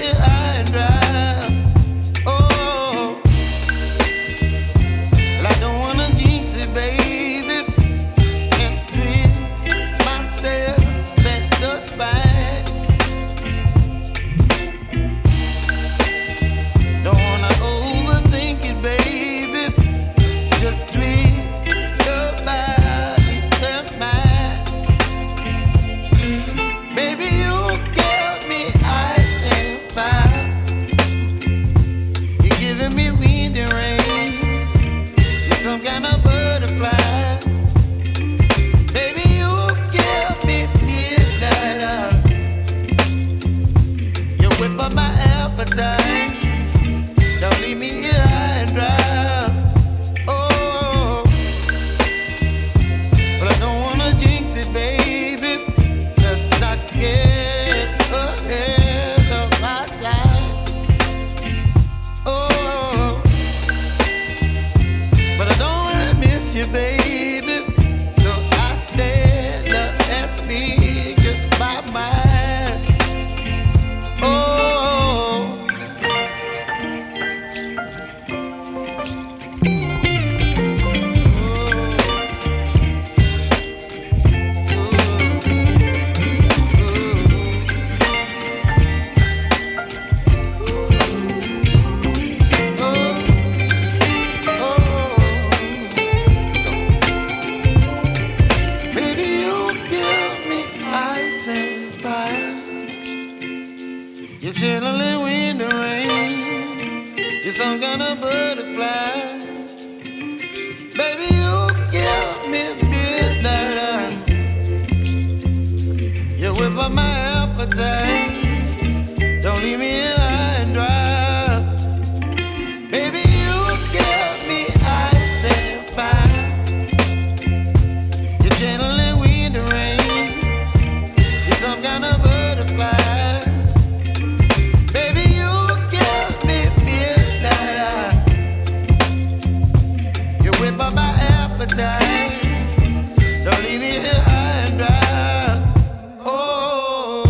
here high and dry. Oh, well, I don't wanna jinx it, baby, and twist myself at the spine. Don't wanna overthink it, baby. It's just twist your body and mine. Baby, you give me ice and fire. You're giving me wind and rain. You're some kind of butterfly. Baby, you give me midnight. You whip up my appetite. Don't leave me here high and dry. Oh, but I don't wanna jinx it, baby. Let's not get ahead of my time. Oh, but I don't wanna miss you, baby. So I stand up and speak my mind. Oh. Baby, you give me ice and fire. You're chilling wind and rain. You're some kind of butterfly. Baby, you give me midnight. You whip up my appetite. Don't leave me here high and dry. Baby, you give me ice and fire. You're channeling wind and rain. You're some kind of butterfly. Baby, you give me midnight. You whip up my appetite. Don't leave me here high and dry. Oh.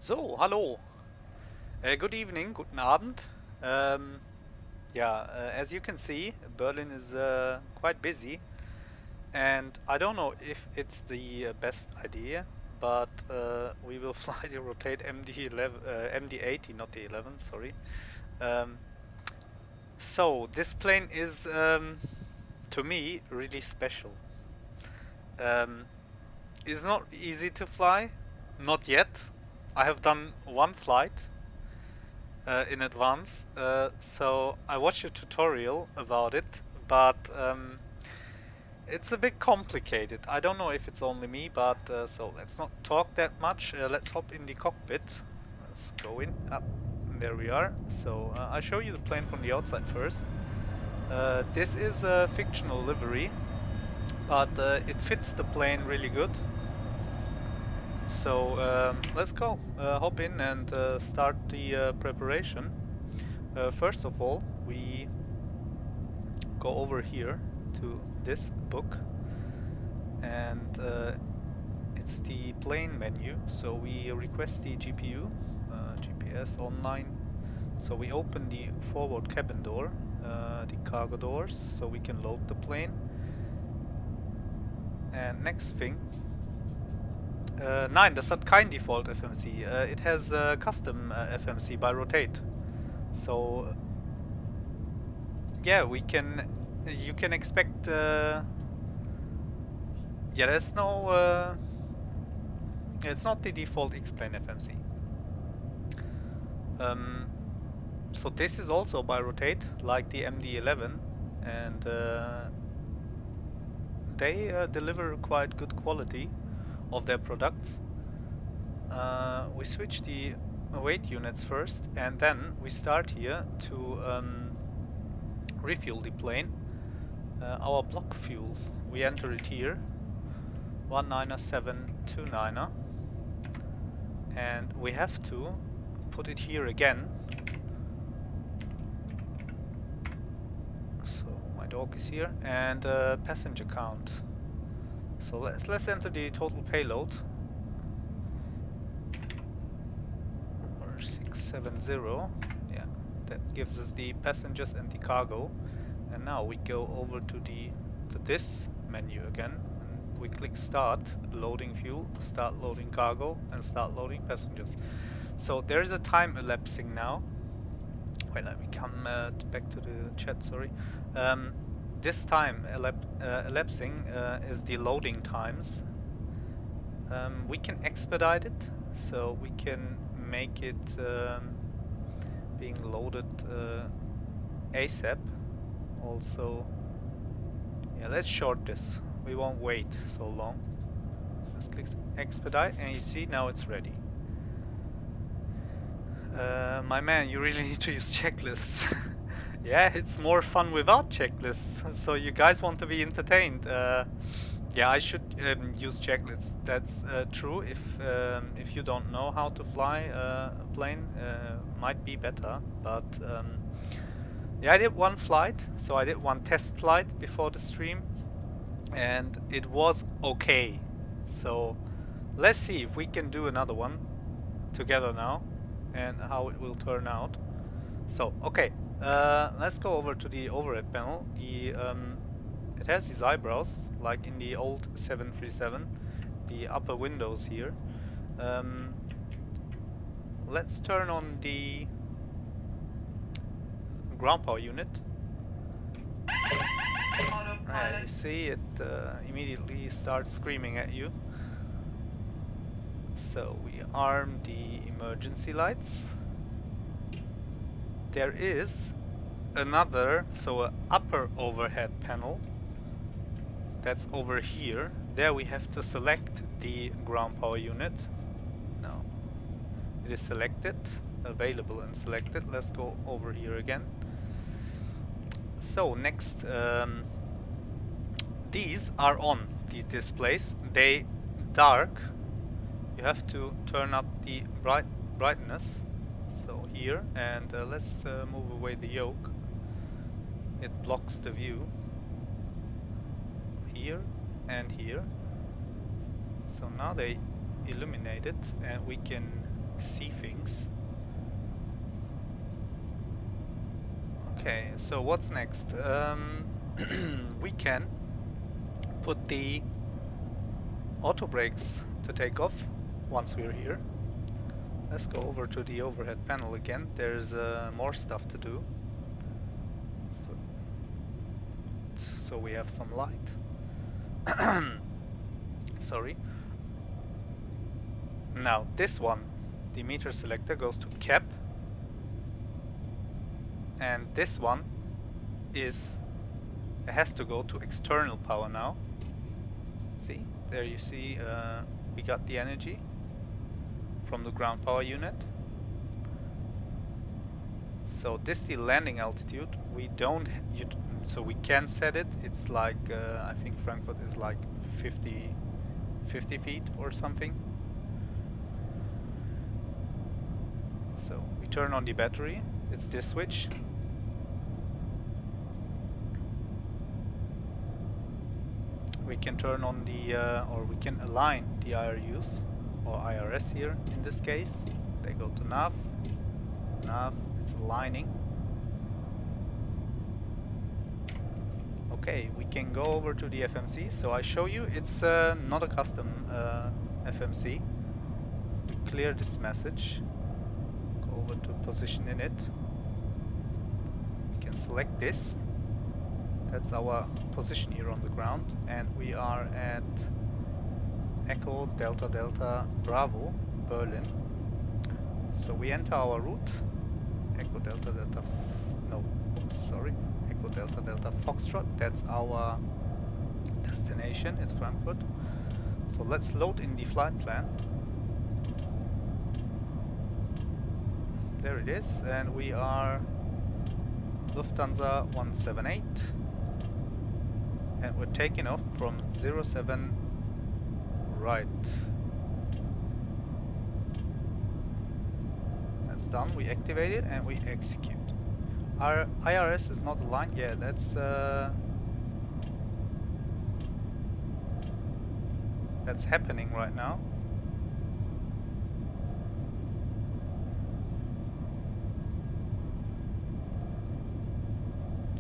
So, hallo. Good evening, guten Abend. Um, as you can see, Berlin is quite busy, and I don't know if it's the best idea, but we will fly the Rotate MD11, MD80, not the 11, sorry. Um, so this plane is, to me, really special. Um, it's not easy to fly, not yet. I have done one flight. In advance, so I watched a tutorial about it, but it's a bit complicated. I don't know if it's only me, but so let's not talk that much. Let's hop in the cockpit. Let's go in. There we are. So I'll show you the plane from the outside first. This is a fictional livery, but it fits the plane really good. So let's go, hop in and start the preparation. First of all, we go over here to this book, and it's the plane menu. So we request the GPU, GPS online. So we open the forward cabin door, the cargo doors, so we can load the plane. And next thing, nein, das hat kein Default FMC. It has custom FMC by Rotate. So yeah, you can expect. Yeah, there's no. It's not the default X-plane FMC. So this is also by Rotate, like the MD11, and they deliver quite good quality of their products. We switch the weight units first, and then we start here to refuel the plane. Our block fuel, we enter it here, 19729er, and we have to put it here again. So my dog is here, and passenger count. So let's enter the total payload. 670. Yeah, that gives us the passengers and the cargo. And now we go over to this menu again, and we click start, loading fuel, start loading cargo, and start loading passengers. So there is a time elapsing now. Wait, let me come back to the chat, sorry. This time elapsing is the loading times. We can expedite it, so we can make it being loaded ASAP. Also, yeah, let's short this. We won't wait so long. Let's click expedite, and you see now it's ready. My man, you really need to use checklists. Yeah, it's more fun without checklists. So you guys want to be entertained. Yeah, I should use checklists. That's true. If you don't know how to fly a plane, might be better. But yeah, I did one flight. So I did one test flight before the stream, and it was okay. So let's see if we can do another one together now, and how it will turn out. So okay, let's go over to the overhead panel. It has these eyebrows like in the old 737, the upper windows here. Let's turn on the ground power unit. You see it immediately starts screaming at you. So we arm the emergency lights. There is another, so an upper overhead panel that's over here. There we have to select the ground power unit. Now it is selected, available and selected. Let's go over here again. So next, these are on, these displays. They dark. You have to turn up the brightness. So here, and let's move away the yoke. It blocks the view. Here and here. So now they illuminate it, and we can see things. Okay, so what's next? We can put the auto brakes to take off once we're here. Let's go over to the overhead panel again. There's more stuff to do. So we have some light. Sorry. Now this one, the meter selector goes to cap, and this one has to go to external power now. See, there you see we got the energy from the ground power unit. So this is the landing altitude. We don't, so we can set it. It's like I think Frankfurt is like 50 feet or something. So we turn on the battery. It's this switch. We can turn on the, or we can align the IRUs, or IRS here in this case. They go to nav, it's aligning. Okay, we can go over to the FMC. So I show you, it's not a custom FMC. Clear this message. Go over to position in it. We can select this. That's our position here on the ground, and we are at Echo Delta Delta Bravo, Berlin. So we enter our route, Echo Delta Delta, Echo Delta Delta Foxtrot. That's our destination, it's Frankfurt. So let's load in the flight plan. There it is, and we are Lufthansa 178. And we're taking off from 07 right. That's done. We activate it and we execute. Our IRS is not aligned. Yeah, that's happening right now.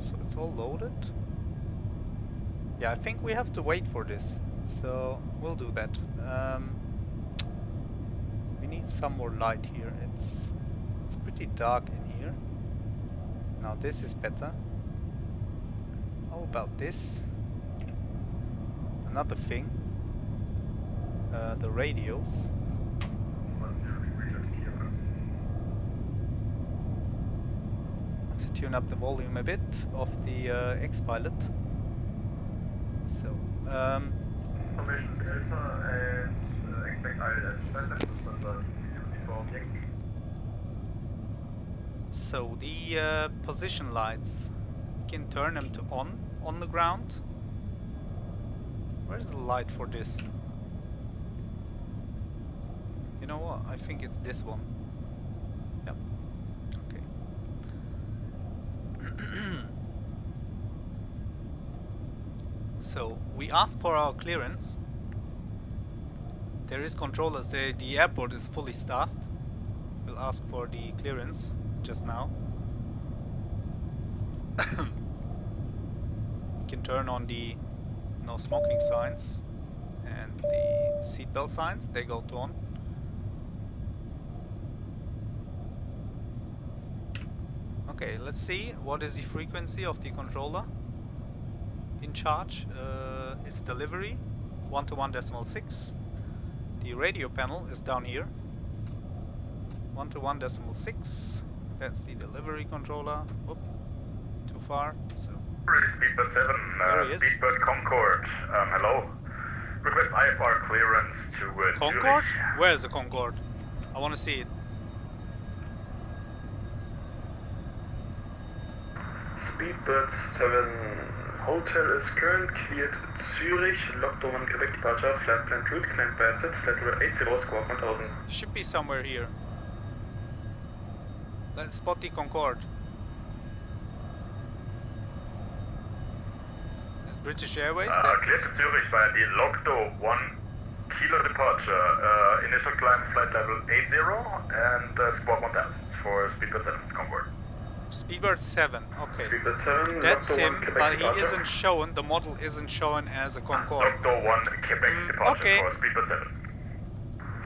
So it's all loaded. Yeah, I think we have to wait for this, so we'll do that. We need some more light here. It's pretty dark in here. Now this is better. How about this? Another thing, the radios. To tune up the volume a bit of the XPilot. So, Formation Delta and expect ILS. So the position lights, we can turn them to on the ground. Where's the light for this? You know what? I think it's this one. Yep. Okay. So we ask for our clearance. There is controllers. The airport is fully staffed. We'll ask for the clearance just now. You can turn on the no smoking signs and the seatbelt signs. They go to on. Okay, let's see what is the frequency of the controller. In charge is delivery 121.6. The radio panel is down here 121.6. That's the delivery controller. Whoop, too far. So Speedbird 7, Speedbird Concorde. Hello. Request IFR clearance to Concorde? Zurich. Where's the Concorde? I want to see it. Speedbird 7 Hotel is current cleared Zurich, locked on Quebec departure, flight plan route, climb by set, flight level 80, squawk 1000. Should be somewhere here. Let's spot the Concorde. It's British Airways. Cleared to Zurich via the Logdo Kilo departure, initial climb flight level 80 and squawk 1000 for Speedbird 7, Concord. Speedbird 7, okay. Speedbird 7, That's Lockdoor 1, him, Quebec but he departure. isn't shown, the model isn't shown as a Concorde. Lockdoor 1, Quebec departure okay. for Speedbird 7.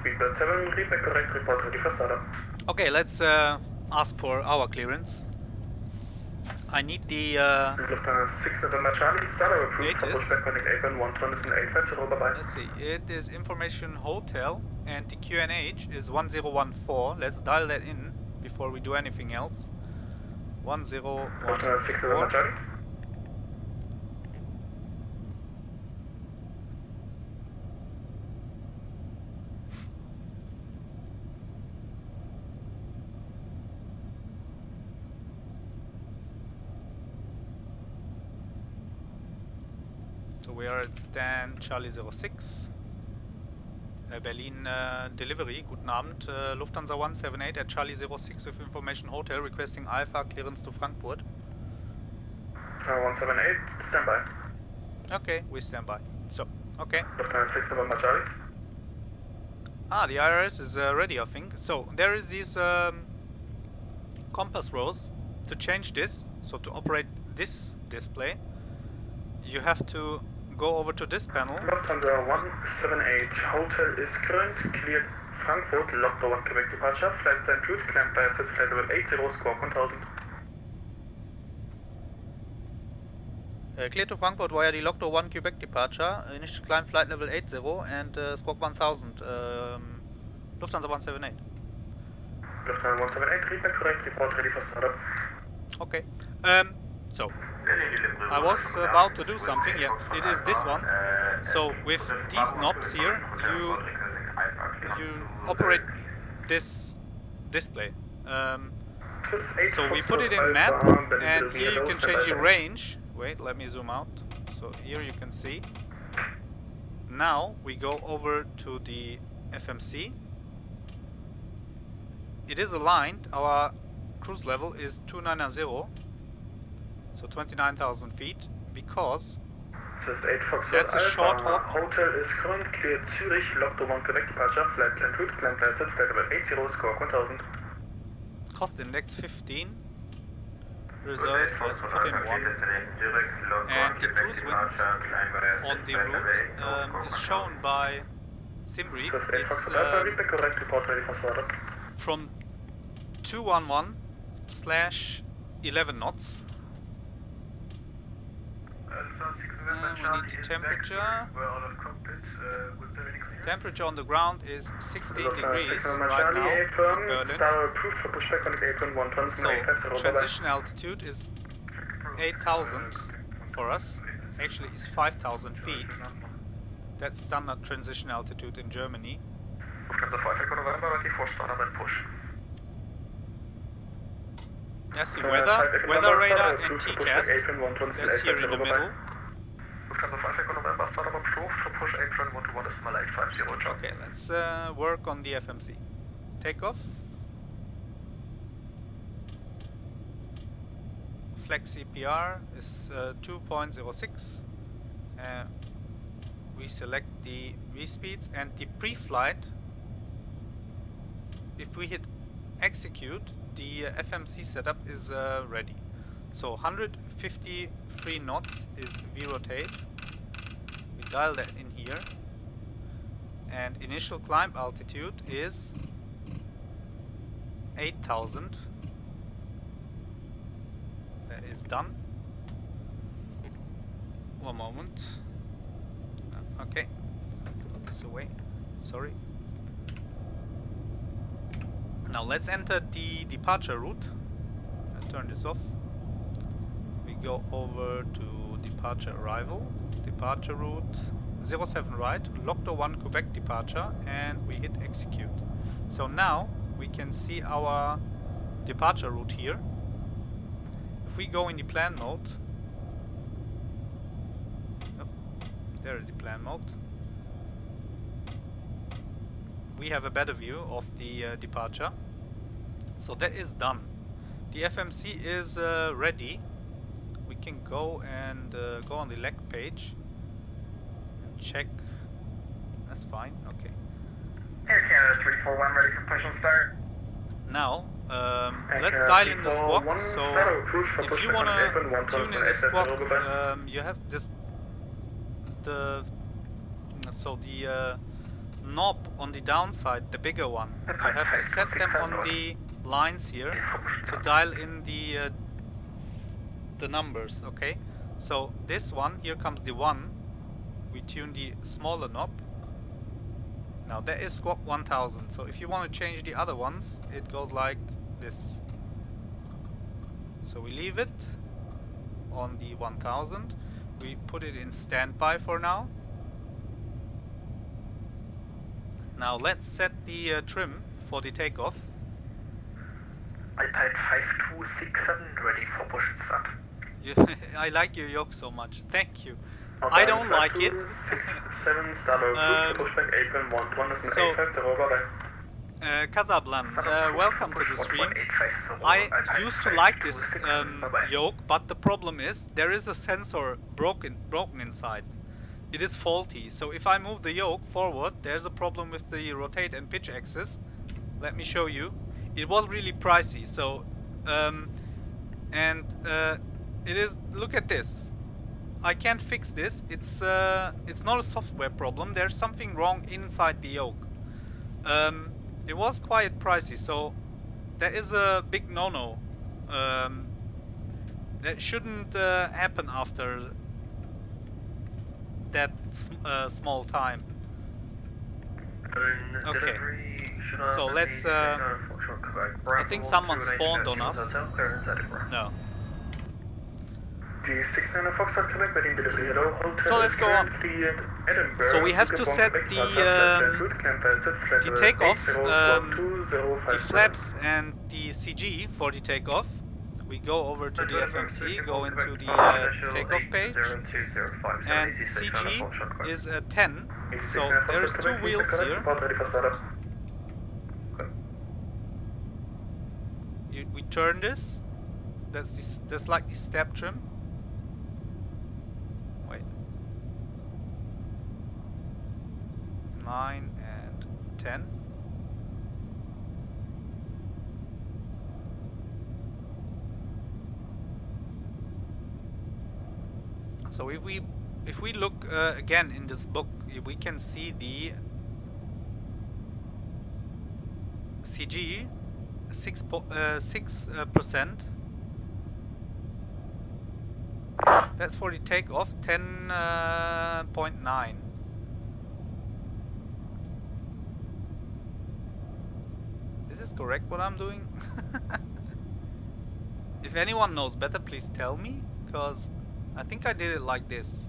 Speedbird 7, read correct, report ready for startup. Okay, let's ask for our clearance. I need the... Lufthansa 6 November Charlie, startup approved It for is. Pushback connect 81 transition 850, bye-bye. Let's see, it is information hotel and the QNH is 1014. Let's dial that in before we do anything else. Lufthansa 6 November 1014. Charlie. So we are at stand Charlie 06. Berlin delivery, guten Abend. Lufthansa 178 at Charlie 06 with information hotel requesting Alpha clearance to Frankfurt. 178, stand by. Okay, we stand by. So, okay. Lufthansa 6 November Charlie. Ah, the IRS is ready, I think. So, there is these compass rose. To change this, so to operate this display, you have to go over to this panel. Lufthansa 178, hotel is current, cleared Frankfurt, Lockdoor 1 Quebec departure, flight plan route, climb by set flight level 80, squawk 1000. Clear to Frankfurt via the Lockdoor 1 Quebec departure, initial climb flight level 80 and squawk 1000, Lufthansa 178. Lufthansa 178, read correct, report ready for startup. Okay, so I was about to do something, yeah, it is this one. So with these knobs here, you operate this display. So we put it in map, and here you can change the range. Wait, let me zoom out. So here you can see. Now we go over to the FMC. It is aligned. Our cruise level is 290, so 29,000 feet, because that's a short hop. Hotel is current, cleared Zurich, Lockdoor 1 Quebec departure, flight plan route, climb by set flight level 80, squawk 1000. Cost index 15. Reserves, let's put in 1. And the cruise wind on the route is shown by Simbrief. It's from 211/11 knots. We need the temperature. Temperature on the ground is 16 degrees right now in Berlin. So transition altitude is 8,000 for us. Actually, it's 5,000 feet. That's standard transition altitude in Germany. That's the weather radar and TCAS. That's here in the middle. Okay, let's work on the FMC. Takeoff. Flex CPR is 2.06. We select the V-speeds and the pre-flight. If we hit execute, the FMC setup is ready. So 153 knots is V-rotate. We dial that in here. And initial climb altitude is 8,000. That is done. One moment. Okay. Put this away. Sorry. Now let's enter the departure route. I'll turn this off. We go over to departure arrival. Departure route 07 right, Lockdoor 1 Quebec departure, and we hit execute. So now we can see our departure route here. If we go in the plan mode, there is the plan mode. We have a better view of the departure. So that is done. The FMC is ready. We can go and go on the leg page and check. That's fine. Okay. Air Canada 341, ready for push and start. Now, let's dial in the squawk. So, if you wanna tune in the squawk, you have this the knob on the downside, the bigger one. You have to set them on the lines here to dial in the numbers. Okay. So this one here comes the 1. We tune the smaller knob. Now that is squawk 1000. So if you want to change the other ones, it goes like this. So we leave it on the 1000. We put it in standby for now. Now let's set the trim for the takeoff. iPad 5267, ready for push and start. I like your yoke so much. Thank you. I don't like it. So, Casablan, welcome to the stream. I used to like this yoke, but the problem is there is a sensor broken inside. It is faulty. So if I move the yoke forward, there's a problem with the rotate and pitch axis. Let me show you. It was really pricey. So it is. Look at this. I can't fix this. It's not a software problem. There's something wrong inside the yoke. It was quite pricey, so that is a big no-no. That shouldn't happen after that small time. Okay. So let's. I think someone spawned on us. No. So let's go on. So we have to set the takeoff, the flaps and the CG for the takeoff. We go over to the FMC, go into the takeoff page, and CG is a 10. So there's 2 wheels here. We turn this. That's like the step trim. Wait. 9 and 10. So if we look again in this book, we can see the CG 6%. That's for the takeoff, 10.9. Is this correct what I'm doing? If anyone knows better, please tell me, because I think I did it like this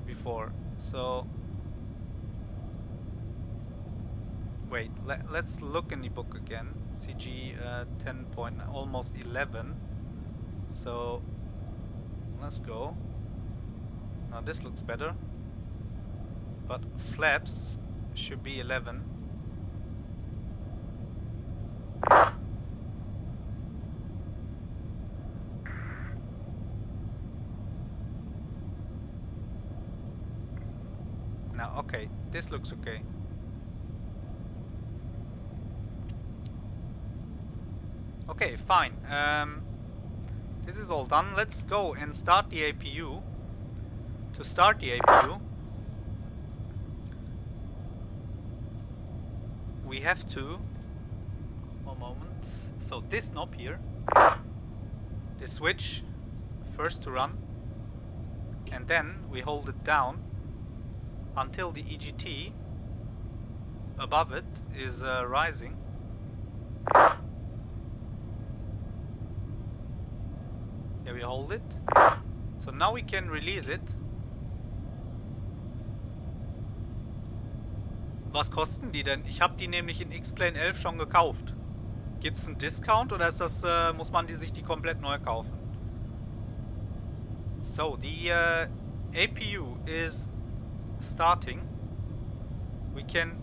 before. So wait, let's look in the book again. CG 10 point, almost 11. So let's go. Now this looks better, but flaps should be 11. Now, okay, this looks okay. Okay, fine. This is all done. Let's go and start the APU. To start the APU, we have to, one moment, so this knob here, this switch, first to run, and then we hold it down until the EGT above it is rising. Yeah, we hold it. So now we can release it. Was kosten die denn? Ich habe die nämlich in X-Plane 11 schon gekauft. Gibt es einen Discount oder ist das, muss man sich die komplett neu kaufen? So, the APU is starting. We can,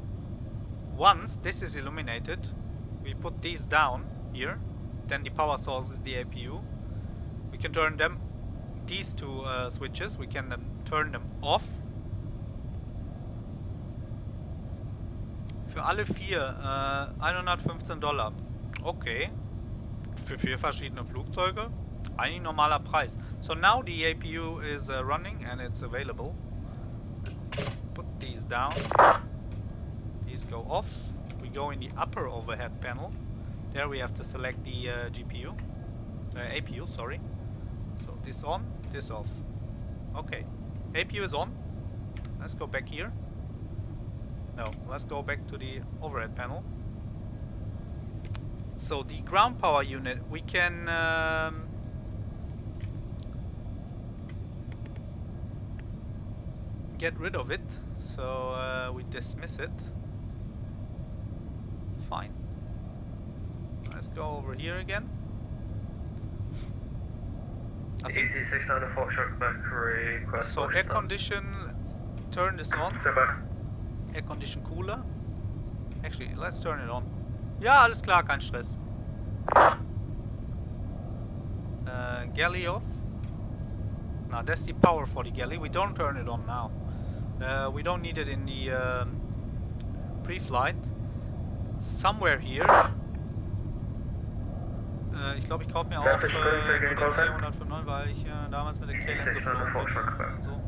once this is illuminated, we put these down here. Then the power source is the APU. We can turn them, these two switches, we can turn them off. alle 4 $115. Okay. Für 4 verschiedene Flugzeuge. Eigentlich normaler Preis. So now the APU is running and it's available. Put these down. These go off. We go in the upper overhead panel. There we have to select the APU, sorry. So this on, this off. Okay. APU is on. Let's go back here. No, let's go back to the overhead panel. So the ground power unit, we can get rid of it. So we dismiss it. Fine. Let's go over here again. I think so. Air condition. Let's turn this on. Air condition cooler. Actually, let's turn it on. Ja, alles klar, kein Stress. Galley off. Now that's the power for the galley. We don't turn it on now. We don't need it in the pre-flight. Somewhere here. Ich glaube, ich kaufe mir auch den 495, weil ich damals mit der KLM geflogen bin. So.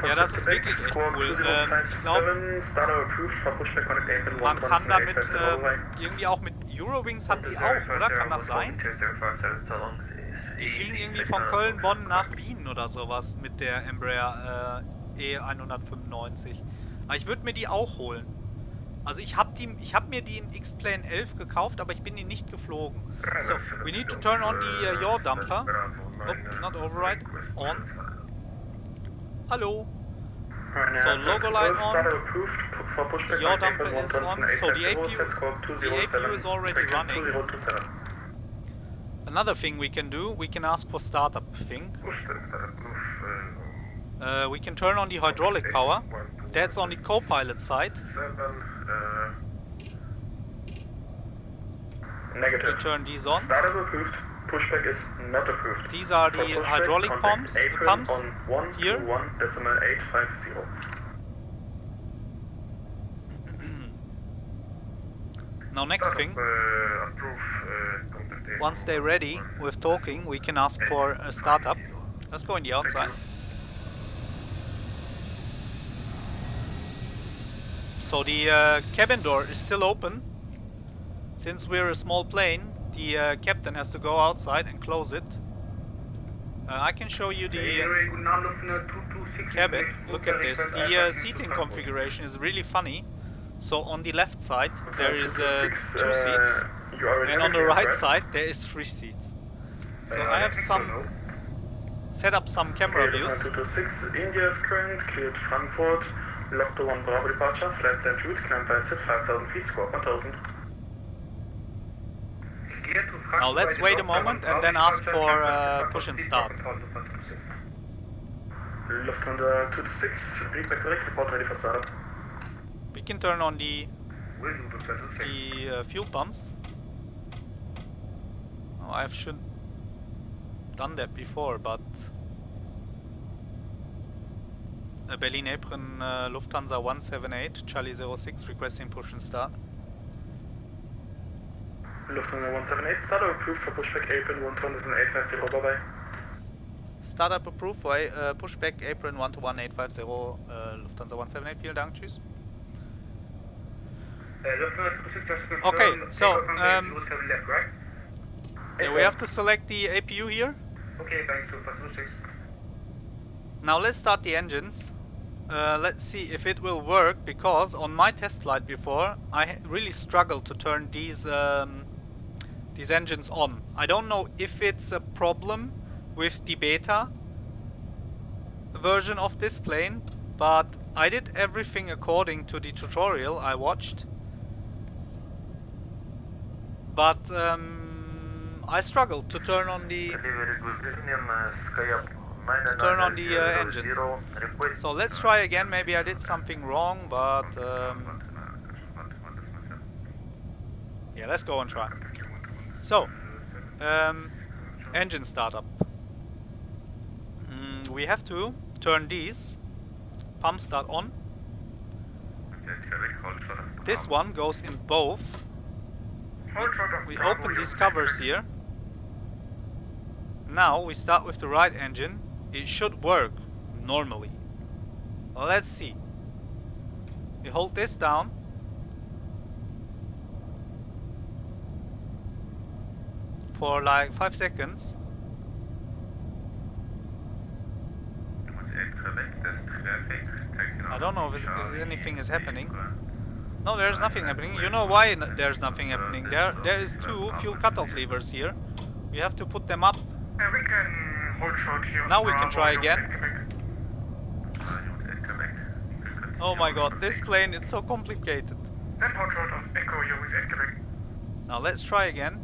Ja, das ist wirklich echt cool. Ich glaube, man kann damit irgendwie auch mit Eurowings hat die auch, oder? Kann das sein? Die fliegen irgendwie von Köln, Bonn nach Wien oder sowas mit der Embraer E195. Aber ich würde mir die auch holen. Also ich habe mir die in X-Plane 11 gekauft, aber ich bin die nicht geflogen. So, we need to turn on the yaw damper. Oh, not override. On. Hallo. So logo light on. Yaw damper is on. So the APU is already running. Another thing we can do, we can ask for startup thing. We can turn on the hydraulic power. That's on the co-pilot side. Negative. We turn these on. Startup approved. Pushback is not approved. These are the hydraulic pumps. The pumps on here. 1.850. Now next thing. Once they're ready with talking, we can ask for a startup. Let's go in the outside. So the cabin door is still open. Since we're a small plane, the captain has to go outside and close it. I can show you the cabin. Look at this. The seating configuration is really funny. So on the left side there is 2 seats, and on the right side there is 3 seats. So I have set up some camera views. 226, India is current, cleared Frankfurt, locked to 1 Bravo departure, flight plan route, climb by set 5,000 feet, squawk 1,000. Now let's wait a moment and then ask for push and start. Lufthansa 226, read back correct, report ready for startup. We can turn on the fuel pumps. Oh, I should done that before, but Berlin Apron Lufthansa 178, Charlie 06, requesting push and start. Lufthansa 178, startup approved for pushback apron 121.850, bye bye. Startup approved for pushback apron 121.850, Lufthansa 178, vielen Dank, tschüss. Okay, so yeah, we have to select the APU here. Okay, thanks to Pacific. Now let's start the engines. Let's see if it will work, because on my test flight before I really struggled to turn these engines on. I don't know if it's a problem with the beta version of this plane, but I did everything according to the tutorial I watched. But I struggled to turn on the engines. So let's try again. Maybe I did something wrong, but yeah, let's go and try. So engine startup. We have to turn these. Pump start on. This one goes in both. We open these covers here. Now we start with the right engine. It should work normally. Well, let's see. We hold this down. For like 5 seconds. I don't know if anything is happening. No, there's nothing happening. You know why there's nothing happening? There is 2 fuel cutoff levers here. We have to put them up. We can hold short here. Now we can try again. Oh my god, this plane, it's so complicated. Then hold short of Echo here with Quebec. Now let's try again.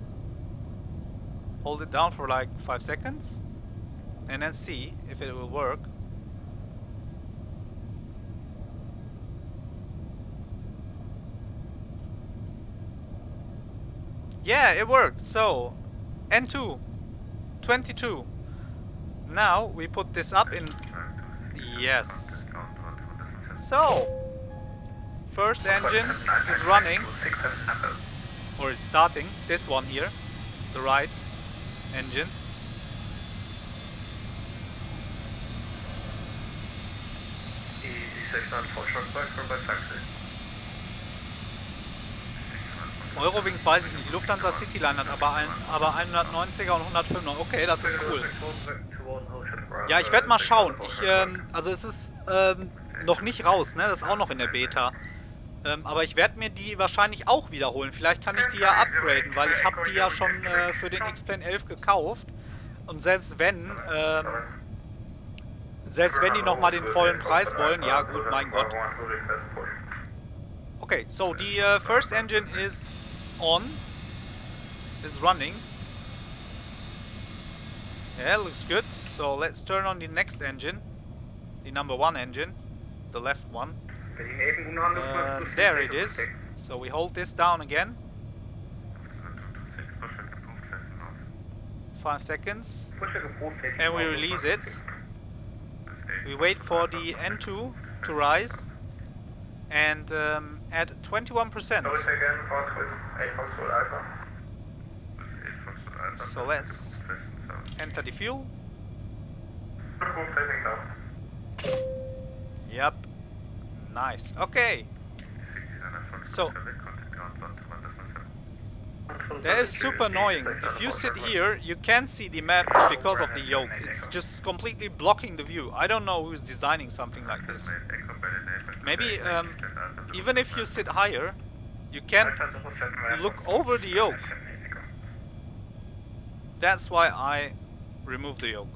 Hold it down for like 5 seconds. And then see if it will work. Yeah, it worked. So, N2, 22. Now we put this up in. Yes. So, first engine is running, or it's starting. This one here, the right engine. Eurowings weiß ich nicht. Die Lufthansa Cityline hat aber 190er und 105er. Okay, das ist cool. Ja, ich werde mal schauen. Also es ist noch nicht raus, ne? Das ist auch noch in der Beta. Aber ich werde mir die wahrscheinlich auch wiederholen. Vielleicht kann ich die ja upgraden, weil ich habe die ja schon für den XPrealistic gekauft. Und selbst wenn die nochmal den vollen Preis wollen, ja gut, mein Gott. Okay, so the first engine is running. Yeah, looks good. So let's turn on the next engine, the number 1 engine, the left one. There it is. So we hold this down again. 5 seconds. And we release it. We wait for the N2 to rise. And at 21%. So let's enter the fuel. Yep. Nice. Okay. So that is super annoying. If you sit here, you can't see the map because of the yoke. It's just completely blocking the view. I don't know who's designing something like this. Maybe even if you sit higher, you can't look over the yoke. That's why I removed the yoke.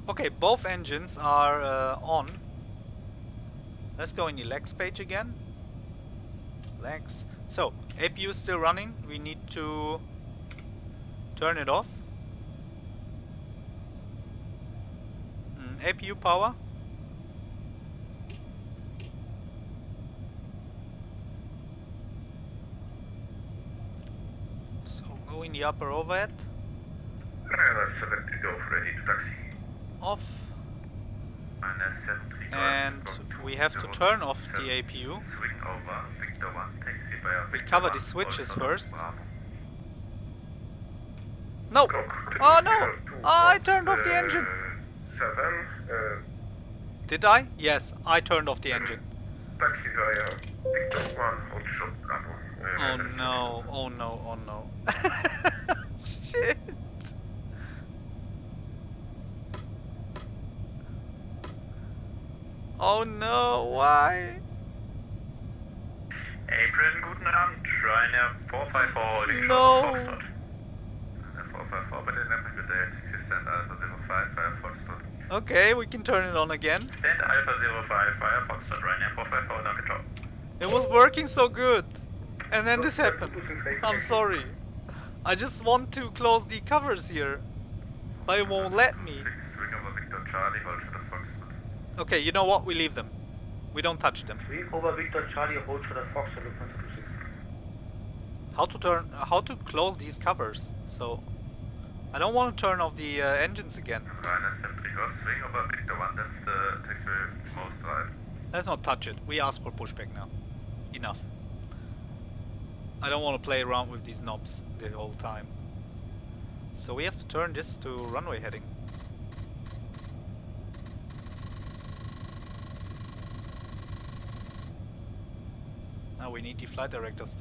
Okay, both engines are on. Let's go in the legs page again. Legs. So, APU is still running. We need to turn it off. APU power. So, go in the upper overhead. Off. And we have to turn off the APU. We cover the switches first. No! Oh no! Oh, I turned off the engine! Did I? Yes, I turned off the engine. Oh no, oh no, oh no. Shit! Oh no, why? April, guten Abend. Ryanair 454 holding No. Foxtrot. 454 bitte nehmen bitte Assistant Alpha 05 via Foxtrot. Okay, we can turn it on again. Stand Alpha 05 via Foxtrot, Ryanair 454, danke, ciao. It was working so good. And then this happened. I'm sorry. I just want to close the covers here. But it won't let me. Okay, you know what? We leave them. We don't touch them. How to close these covers? So I don't want to turn off the engines again. Swing over Victor 1, that's the taxi most drive. Let's not touch it. We ask for pushback now. Enough. I don't want to play around with these knobs the whole time. So we have to turn this to runway heading. Now we need the flight directors.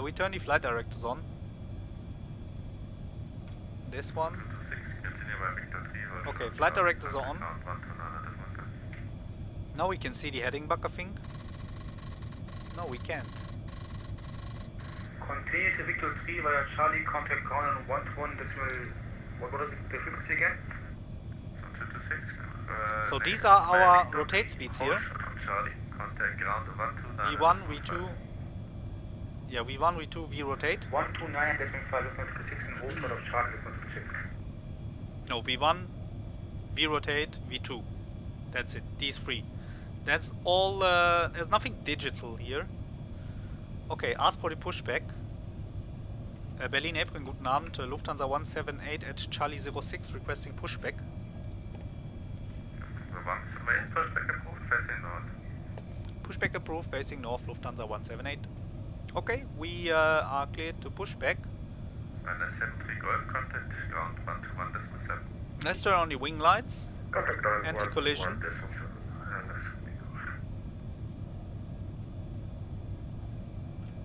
We turn the flight directors on. This one. Okay, flight directors are on. Now we can see the heading bug, I think. No, we can't. Continue to Victor 3 via Charlie, contact ground on 121 decimal. What was the frequency again? So these are our rotate speeds here. Charlie, contact ground 129. V1, V2. Yeah, V1, V2, V rotate. 129.5 in Hochfahrt of Charlie, No, V1, V rotate, V2. That's it, these three. That's all, there's nothing digital here. Okay, ask for the pushback. Berlin April, guten Abend. Lufthansa 178 at Charlie 06 requesting pushback. Pushback approved, facing north, Lufthansa 178. Okay, we are cleared to pushback. Let's turn on the wing lights. Anti-collision.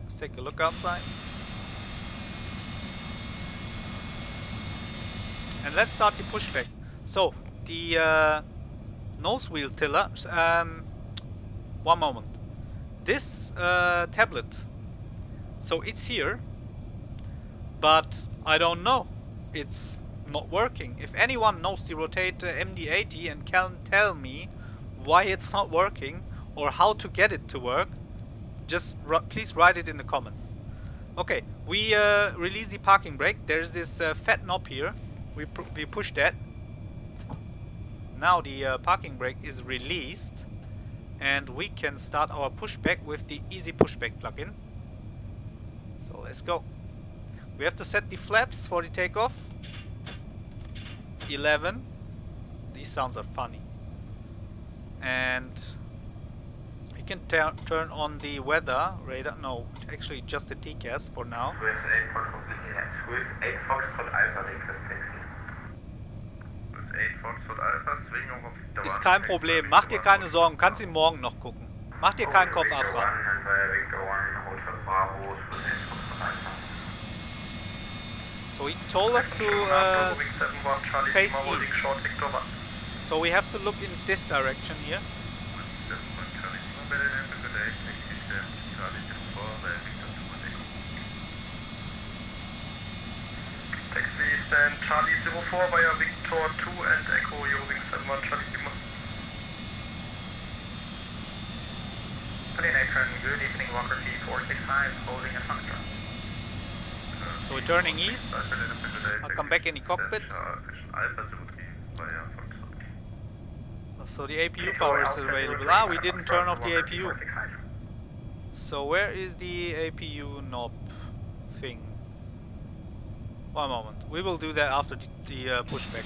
Let's take a look outside. And let's start the pushback. So, the nose wheel tiller, one moment. This tablet, so it's here, but I don't know. It's not working. If anyone knows the Rotate MD80 and can tell me why it's not working or how to get it to work, just please write it in the comments. Okay, we release the parking brake. There's this fat knob here. We push that. Now the parking brake is released and we can start our pushback with the easy pushback plugin. So let's go. We have to set the flaps for the takeoff. 11. These sounds are funny. And we can turn on the weather radar. No, actually just the TCAS for now. Ist kein Problem, mach dir keine Sorgen, kannst ihn morgen noch gucken. Mach dir keinen Kopf, Afra. So he told us to face east. So we have to look in this direction here. Taxi stand Charlie 04 via Victor 2 and Echo Euroving 71 Charlie Lima. Good evening, Walker T465, holding a thunderstorm. So we're turning east. I'll come back in the cockpit. So the APU power is available. Ah, we didn't turn off the APU. So where is the APU knob thing? One moment. We will do that after the pushback.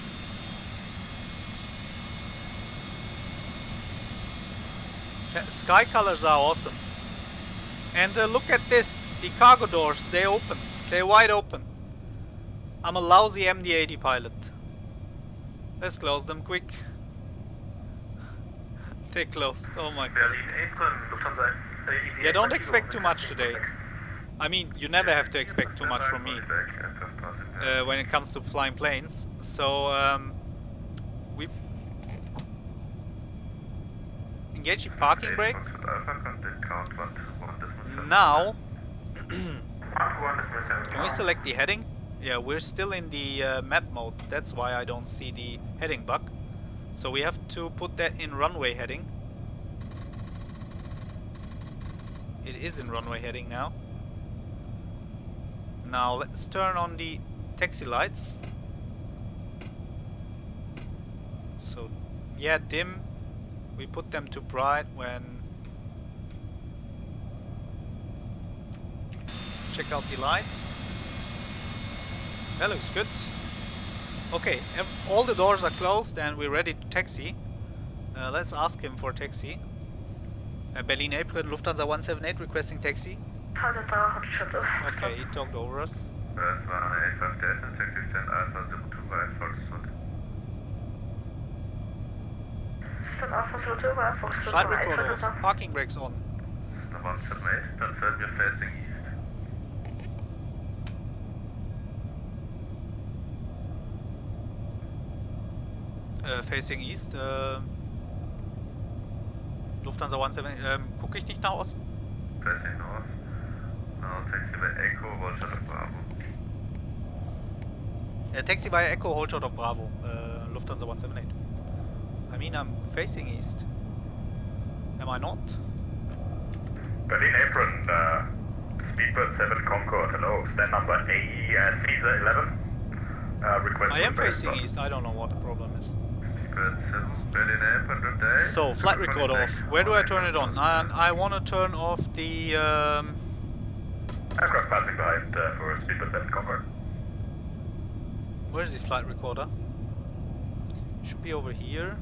Sky colors are awesome. And look at this. The cargo doors, they open. They're wide open. I'm a lousy MD80 pilot. Let's close them quick. They're closed. Oh my god. Yeah, don't expect too much today. I mean, you never have to expect too much from me when it comes to flying planes. So we engage the parking brake. Now, can we select the heading? Yeah, we're still in the map mode. That's why I don't see the heading bug. So we have to put that in runway heading. It is in runway heading now. Now let's turn on the taxi lights. So yeah, dim. We put them to bright when... Let's check out the lights. That looks good. Okay, all the doors are closed and we're ready to taxi. Let's ask him for taxi. Berlin Apron, Lufthansa 178 requesting taxi. Okay, he talked over us. Das war eine A5 Delta, Taxi Stand Alpha 02 bei Foxtrot. Flight recorder off, parking brakes on. The 178, dann werden wir facing east. Facing east, Lufthansa 178, gucke ich nicht nach Osten? Facing north. Now taxi by Echo, hold shot of Bravo. Taxi by Echo, hold shot of Bravo, Lufthansa 178. I mean, I'm facing east. Am I not? Berlin Apron, Speedbird 7 Concorde, hello, stand number AE Caesar 11. Request I am facing east, I don't know what the problem is. Speedbird 7, Berlin Apron today. So, flight recorder off. Where do I turn it on? I want to turn off the... Aircraft passing behind for Speedbird 7 Concorde. Where is the flight recorder? Should be over here.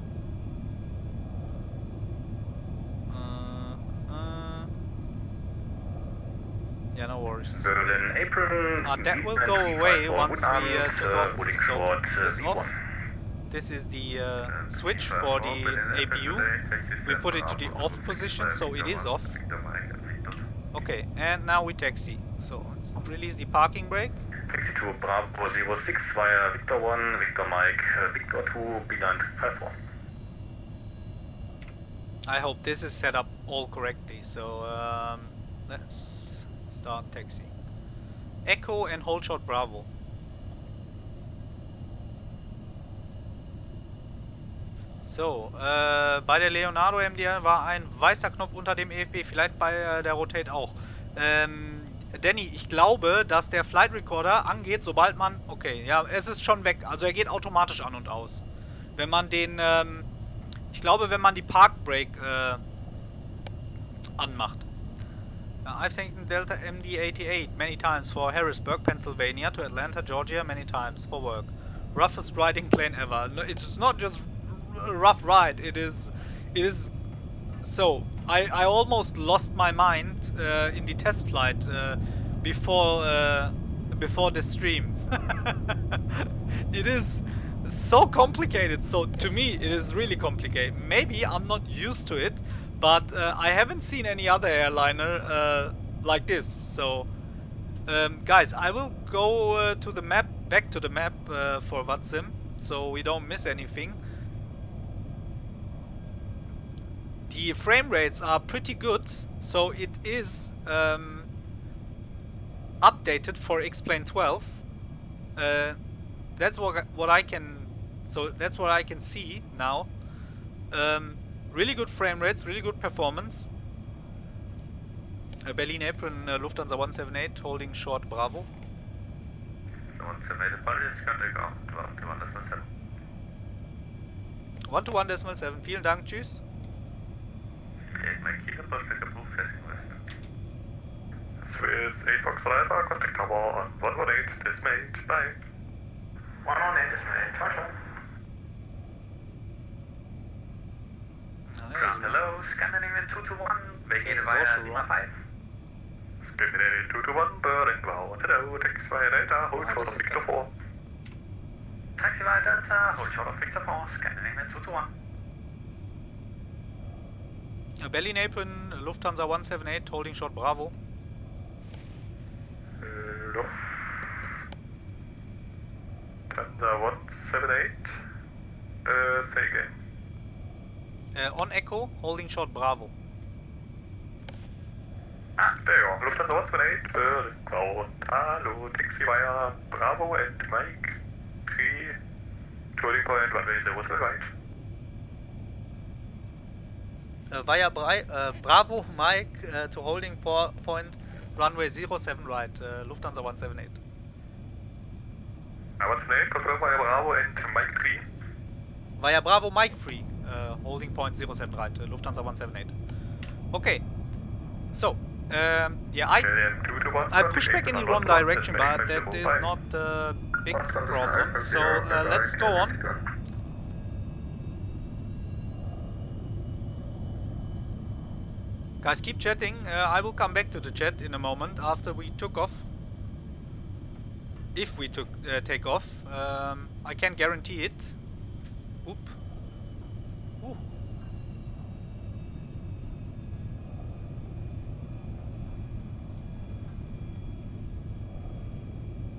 Yeah, no worries. Berlin Apron. That will go away once we took off. So, this off. V1. This is the switch for the APU. We put it to the off position, so it is off. Okay, and now we taxi. So let's release the parking brake. Taxi to Bravo 06 via Victor 1, Victor Mike, Victor 2, B9 54. I hope this is set up all correctly. So let's start taxi. Echo and hold short Bravo. So, bei der Leonardo MDR war ein weißer Knopf unter dem EFB, vielleicht bei der Rotate auch. Danny, ich glaube, dass der Flight Recorder angeht, sobald man... Okay, ja, es ist schon weg. Also er geht automatisch an und aus. Wenn man den... ich glaube, wenn man die Park Brake anmacht. I think Delta MD80 many times for Harrisburg, Pennsylvania to Atlanta, Georgia many times for work. Roughest riding plane ever. No, it's not just a rough ride. It is so I almost lost my mind in the test flight before the stream. It is so complicated. So to me it is really complicated. Maybe I'm not used to it, but I haven't seen any other airliner like this. So guys, I will go to the map, back to the map for VATSIM, so we don't miss anything. The frame rates are pretty good, so it is updated for X-Plane 12. That's what I can. So that's what I can see now. Really good frame rates, really good performance. Berlin Apron, Lufthansa 178, holding short Bravo. 121.7. Vielen Dank, tschüss. Swiss 8 Fox Alpha, contact tower on 118, dismayed, bye. 118, dismayed, ciao. Hello, Scandinavian 221, vacated via Lima 5. Scandinavian 221, Berlin ground, hello, taxi via Delta, hold short of Victor 4. Taxi via Delta, hold short of Victor 4, Scandinavian 221. Berlin Apron, Lufthansa 178, holding short Bravo. Lufthansa 178, say again. On Echo, holding short Bravo. There you are, Lufthansa 178, Berlin ground, hello, taxi via Bravo and Mike 3, turning point runway 07 right. Via Bravo Mike to holding point runway 07 right, Lufthansa 178. 178, confirm via Bravo and Mike 3. Via Bravo Mike 3, holding point 07 right, Lufthansa 178. Okay, so yeah, I push back in the wrong direction, but that is not a big problem. So let's go on. Guys, keep chatting. I will come back to the chat in a moment after we took off. If we take off. I can't guarantee it. Oop. Ooh.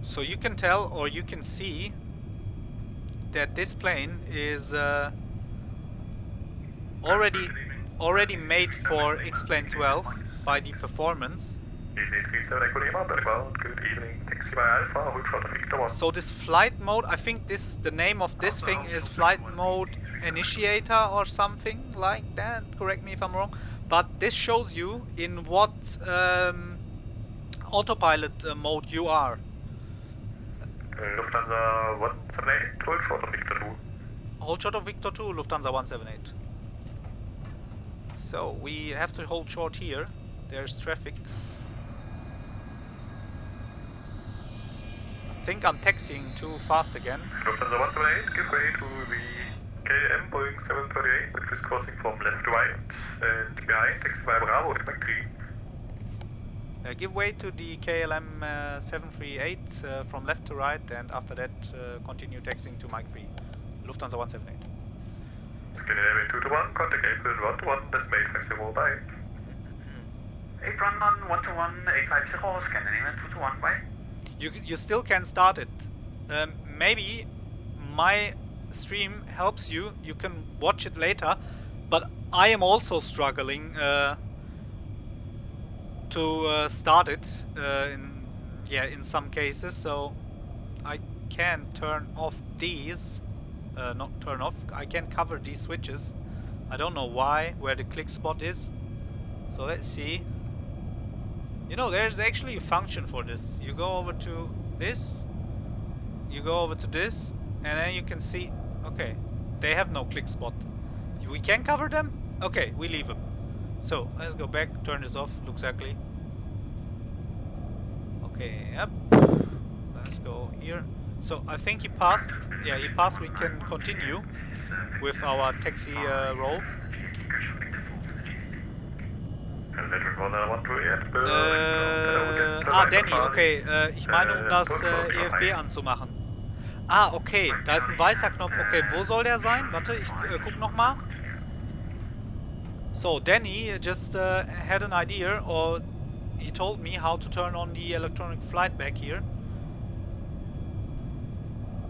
So you can tell, or you can see, that this plane is already made for X-Plane 12 by the performance. So this flight mode, I think the name of this thing is flight mode initiator or something like that. Correct me if I'm wrong. But this shows you in what autopilot mode you are. Lufthansa 178, hold short of Victor 2. Hold short of Victor 2, Lufthansa 178. So we have to hold short here. There's traffic. I think I'm taxiing too fast again. Lufthansa 178, give way to the KLM Boeing 738, which is crossing from left to right, and behind taxi by Bravo to Mach 3. Give way to the KLM 738 from left to right, and after that continue taxiing to Mach 3. Lufthansa 178. Scandinavian 221, contact April 121, decimal 850, bye. April 121, 850, Scandinavian 221, bye. You still can start it. Maybe my stream helps you. You can watch it later, but I am also struggling to start it in some cases. So I can turn off these. Not turn off. I can cover these switches. I don't know where the click spot is. So let's see. You know, there's actually a function for this. You go over to this, you go over to this, and then you can see, okay, they have no click spot. We can cover them? Okay, we leave them. So, let's go back, turn this off, looks ugly. Okay, yep. Let's go here. So, I think he passed. Yeah, he passed. We can continue with our taxi roll. Danny, okay. Ich meine, um das EFB anzumachen. Ah, okay. Da ist ein weißer Knopf. Okay, wo soll der sein? Warte, ich guck nochmal. So, Danny just had an idea, or he told me how to turn on the electronic flight back here.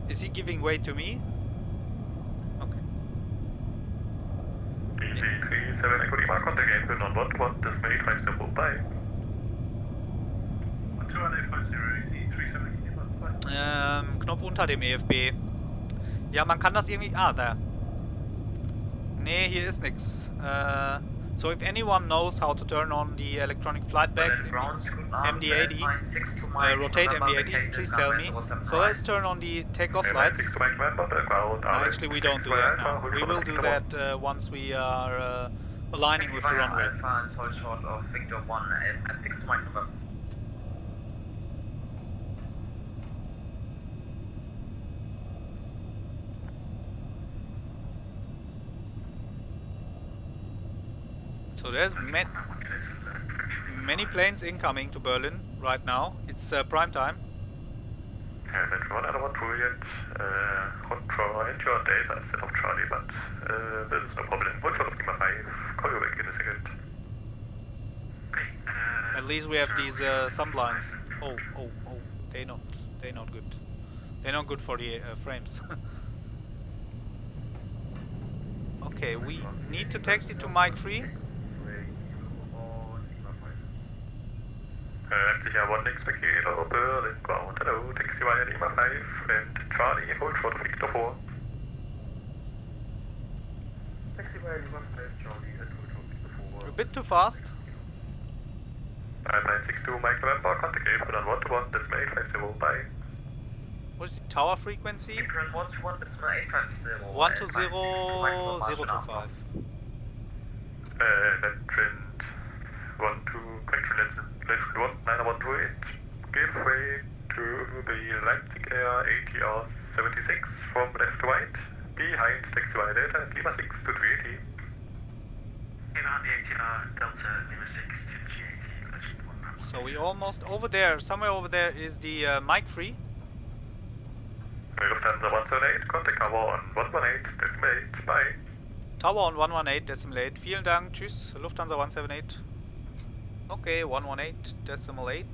Is he giving way to me? Okay. DC37 Echo Lima, contact April on 121, decimal 850, bye. 121, 850, Knopf unter dem EFB. Ja, man kann das irgendwie... Ah, da. Nee, hier ist nix. So if anyone knows how to turn on the electronic flight back MD80, rotate MD80, please tell me. So let's turn on the takeoff lights. Actually, we don't do that now. We will do that once we are aligning with the runway. So there's many planes incoming to Berlin right now. It's prime time. Enter data instead of Charlie, but there's no problem. Watch out of Lima 5, call you back in a second. At least we have these sublines. Oh, they're not good. They're not good for the frames. Okay, we need to taxi to Mach 3. Leipziger 1X Kilo, Berlin ground, hello, taxi via Lima 5 and Charlie, hold short of Victor 4. Taxi via Lima 5, Charlie, and hold short of Victor 4. A bit too fast. 9962 Mike November, contact April on 121, decimal 850, bye. What is the tower frequency? April 121, decimal 850. 120025. Then trend 12, correction, left 19128, give way to the Leipzig Air ATR 76 from left to right, behind taxi via Delta and Lima 6 to 380. Behind the ATR Delta Lima 6 So we almost over there. Somewhere over there is the mic free. Lufthansa 178, contact tower on 118, decimal 8, bye. Tower on 118, decimal 8. Vielen Dank, tschüss. Lufthansa 178. Okay, 118, decimal 8.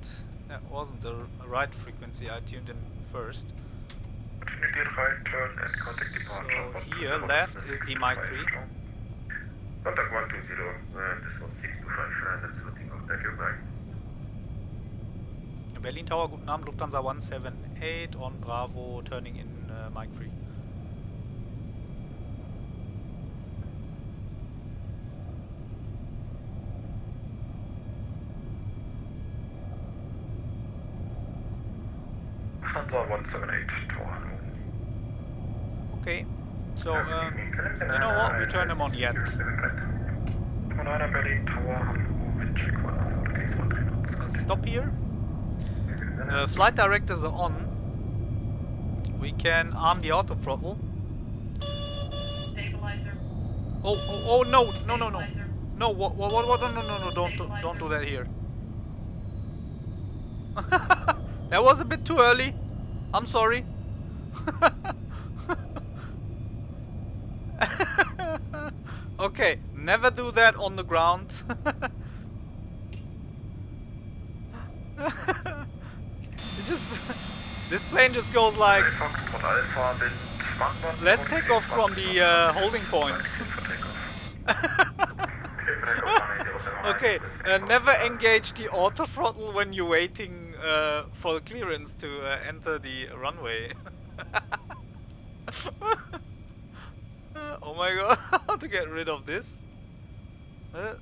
That wasn't the right frequency, I tuned in first. Continue right turn and contact departure. So here, left is the mic free. Contact 120, this was 625, that's what you know. Thank you, bye. Berlin Tower, guten Abend, Lufthansa 178 on Bravo, turning in mic free. Lufthansa 178, Tower. Okay, so you know what, we turn them on yet. Berlin Tower, Stop here. Flight directors are on. We can arm the auto throttle. Stabilizer. Oh no, no, what, no, don't do that here. That was a bit too early. I'm sorry. Okay, never do that on the ground. This plane just goes like, let's take off from the holding point. Okay, never engage the auto throttle when you're waiting for the clearance to enter the runway. Oh my god, how to get rid of this?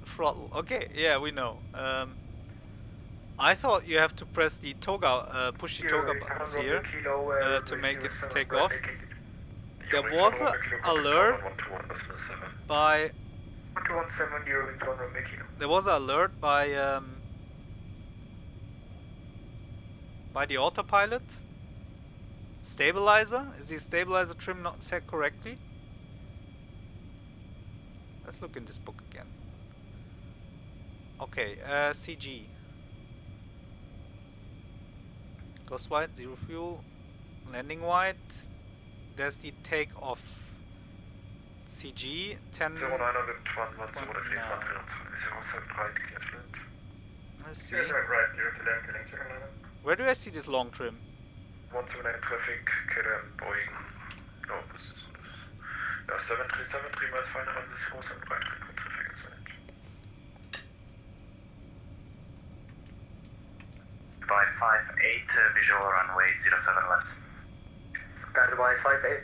Throttle, okay, yeah, we know. I thought you have to press the toga, push the toga buttons here to make it take off. There was an alert by the autopilot. Stabilizer? Is the stabilizer trim not set correctly? Let's look in this book again. Okay, CG. Ghost wide, 0 fuel, landing wide. There's the takeoff. CG 10. Let's see. Where do I see this long trim? 179 traffic, KLM, Boeing. No, this is 737 3 miles final on this 07 right traffic incident. By 58 visual runway 07 left. Sky by 58.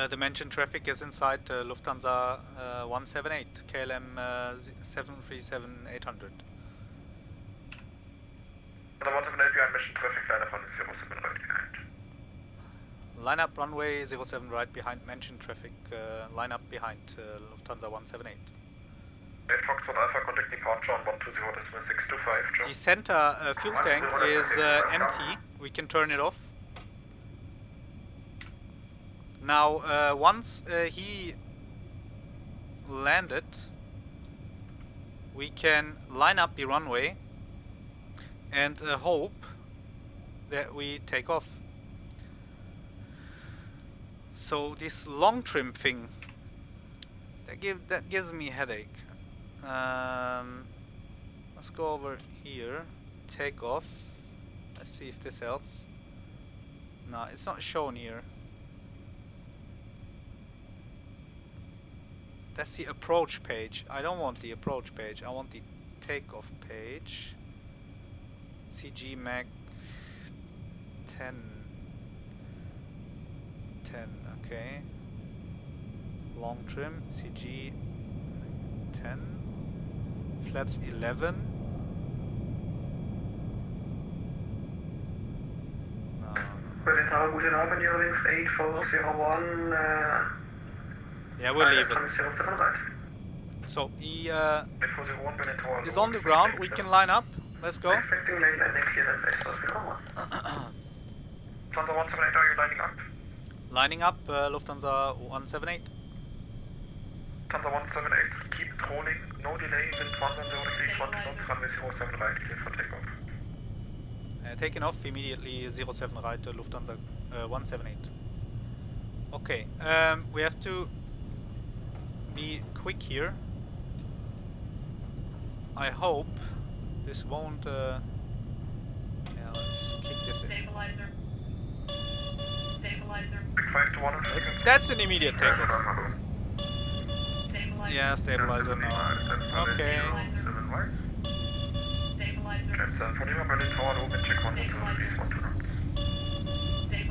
The mentioned traffic is inside Lufthansa 178, KLM 737-800. The 178 behind mission traffic, line up on 07 right behind. Line up runway 07 right behind mentioned traffic, line up behind Lufthansa 178. Foxtrot Alpha, contact departure on 120.625. The center fuel tank is empty, we can turn it off. Now, once he landed, we can line up the runway and hope that we take off. So this long trim thing, that gives me a headache. Let's go over here, take off. Let's see if this helps. No, it's not shown here. That's the approach page. I don't want the approach page. I want the takeoff page. CG Mac 10. Okay. Long trim. CG 10. Flaps 11. No. Berlin Tower, guten Abend, Eurowings 8401. Yeah, we'll leave it. So he is on the ground. We can line up. Let's go. Expecting late landing clearance, Lufthansa 178, are you lining up? Lining up, Lufthansa 178. Lufthansa 178, keep trolling, no delay, wind 110 degrees, 1 knots, runway 07 right, clear for takeoff. Taking off immediately 07 right to Lufthansa 178. Okay, we have to be quick here. I hope this won't... yeah, let's kick this in. Stabilizer. Stabilizer. Big 5 to 1 on That's an immediate takeoff. Stabilizer. Yeah, stabilizer now. Okay.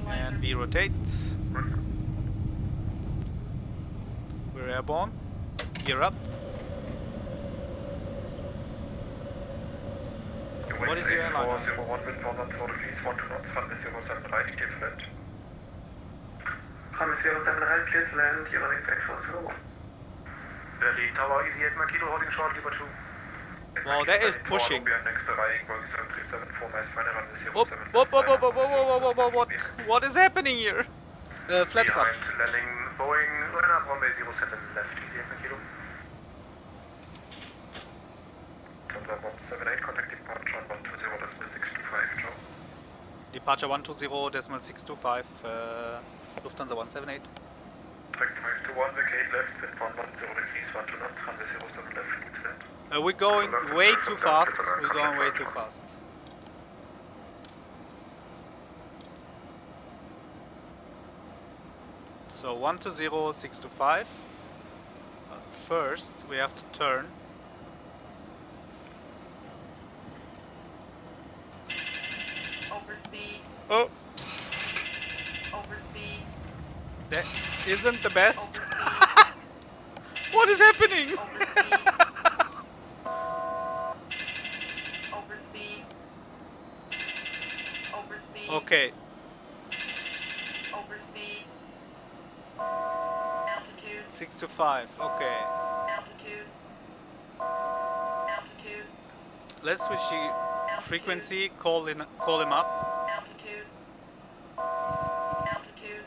And we rotate. We're airborne. Gear up. What is your airline? 401 wind 110 degrees, 1 knots, runway 07 right, clear to land. Runway 07 right, clear to land, you're running back for 01. Berlin Tower, easy 8 kilo, holding short, Liber 2. Wow, that is pushing. What is happening here? Flaps up. Landing Boeing, runway 07 left, easy 8 kilo. 178, contact departure 120.625, Joe. Departure 120.625, Lufthansa 178. Track 521, vacate left, wind 110 degrees, 1 knots, runway 07 left, good land. We're going way too fast. We're going way too fast. So 120.625. First, we have to turn. Overspeed. Oh, Overspeed. that isn't the best. What is happening? Overspeed. Overspeed. Okay, Overspeed. Altitude. 625. Okay, Altitude. Altitude. let's switch the frequency. Call him up. Altitude. Altitude.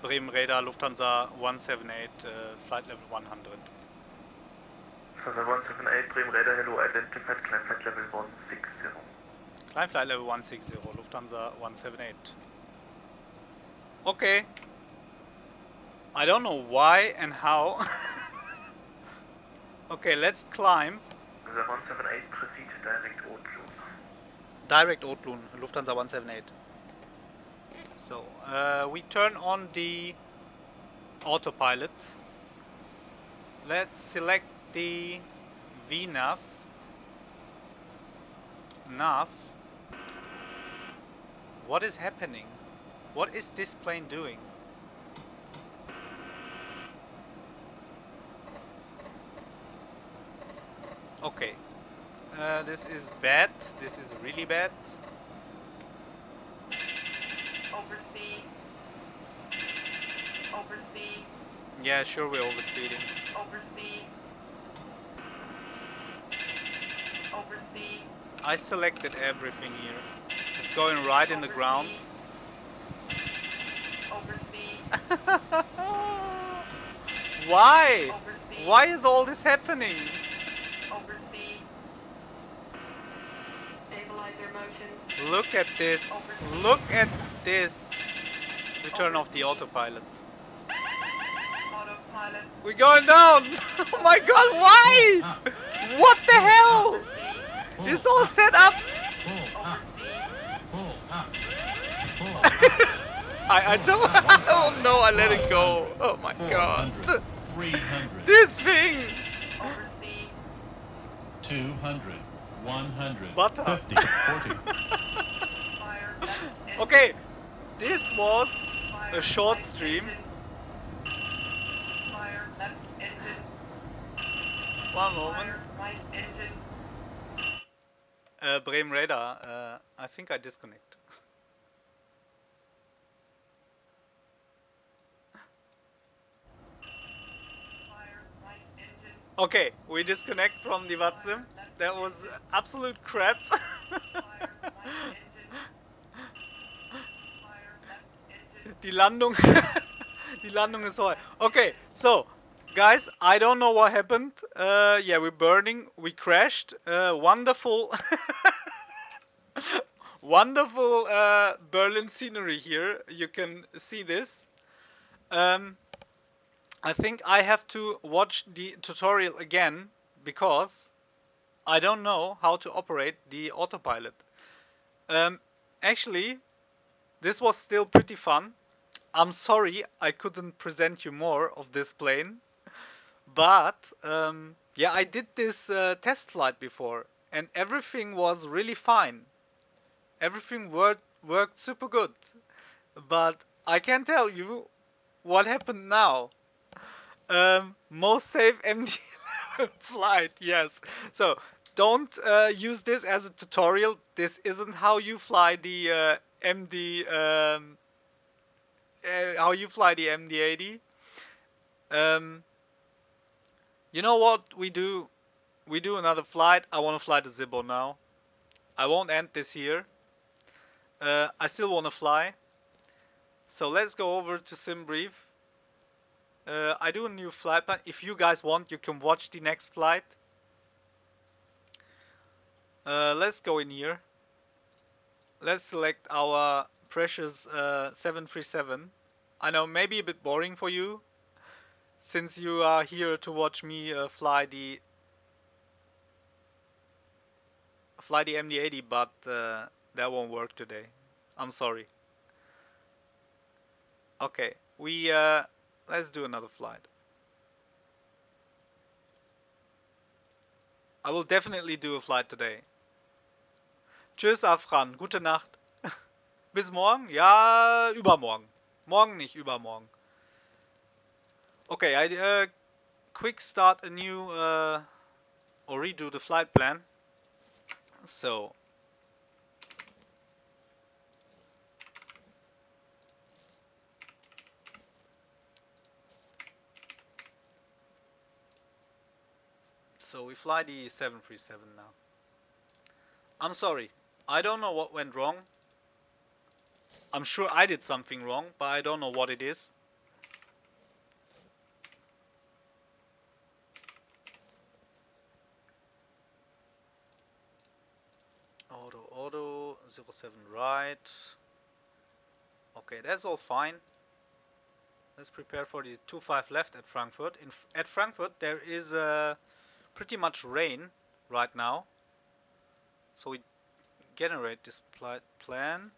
Bremen Radar Lufthansa 178, flight level 100. Lufthansa 178, Bremen Radar, hello, identified, climb flight level 160. Climb flight level 160, Lufthansa 178. Okay. I don't know why and how. Okay, let's climb. Lufthansa 178, proceed to direct Otlun. Direct Otlun, Lufthansa 178. So, we turn on the autopilot. Let's select the VNAV. Nav. What is happening? What is this plane doing? Okay. This is bad. This is really bad. Overspeed. Overspeed. Yeah, sure, we're overspeeding. Overspeed. Overspeed. I selected everything here. It's going right in the ground. Overspeed. Why? Overspeed. Why is all this happening? Overspeed. Stabilizer motion. Look at this. Look at this. We turn off the autopilot. Autopilot. We're going down! Oh my god, why? What the hell? It's all set up! I don't... Oh no, I let it go. Oh my god. 300, This thing! Overspeed. 200, 100, Butter. 50, 40. Fire left engine. Okay, this was Fire a short right stream. engine. Fire left engine. One moment. Fire right engine. Bremen Radar, I think I disconnect. Fire right engine. Okay, we disconnect from the VATSIM. That was absolute crap. Fire right engine. Fire left engine. Die Landung, die Landung ist heuer. Okay, so guys, I don't know what happened. Yeah, we're burning. We crashed. Wonderful, wonderful Berlin scenery here. You can see this. I think I have to watch the tutorial again because I don't know how to operate the autopilot. Actually, this was still pretty fun. I'm sorry I couldn't present you more of this plane, but yeah, I did this test flight before and everything was really fine. Everything worked super good, but I can tell you what happened now. Most safe MD11 flight, yes. So don't use this as a tutorial. This isn't how you fly the how you fly the MD80. You know what we do? We do another flight. I want to fly the Zibo now. I won't end this here. I still want to fly. So let's go over to SimBrief. I do a new flight plan. If you guys want, you can watch the next flight. Let's go in here. Let's select our precious 737. I know, maybe a bit boring for you, since you are here to watch me fly the MD80, but that won't work today. I'm sorry. Okay, we let's do another flight. I will definitely do a flight today. Tschüss, Afran. Gute Nacht. Bis morgen? Ja, übermorgen. Morgen nicht, übermorgen. Okay, I quick start a new or redo the flight plan. So we fly the 737 now. I'm sorry, I don't know what went wrong. I'm sure I did something wrong, but I don't know what it is. Auto 07 right. Okay, that's all fine. Let's prepare for the 25 left at Frankfurt. At Frankfurt there is pretty much rain right now, so we generate this flight plan.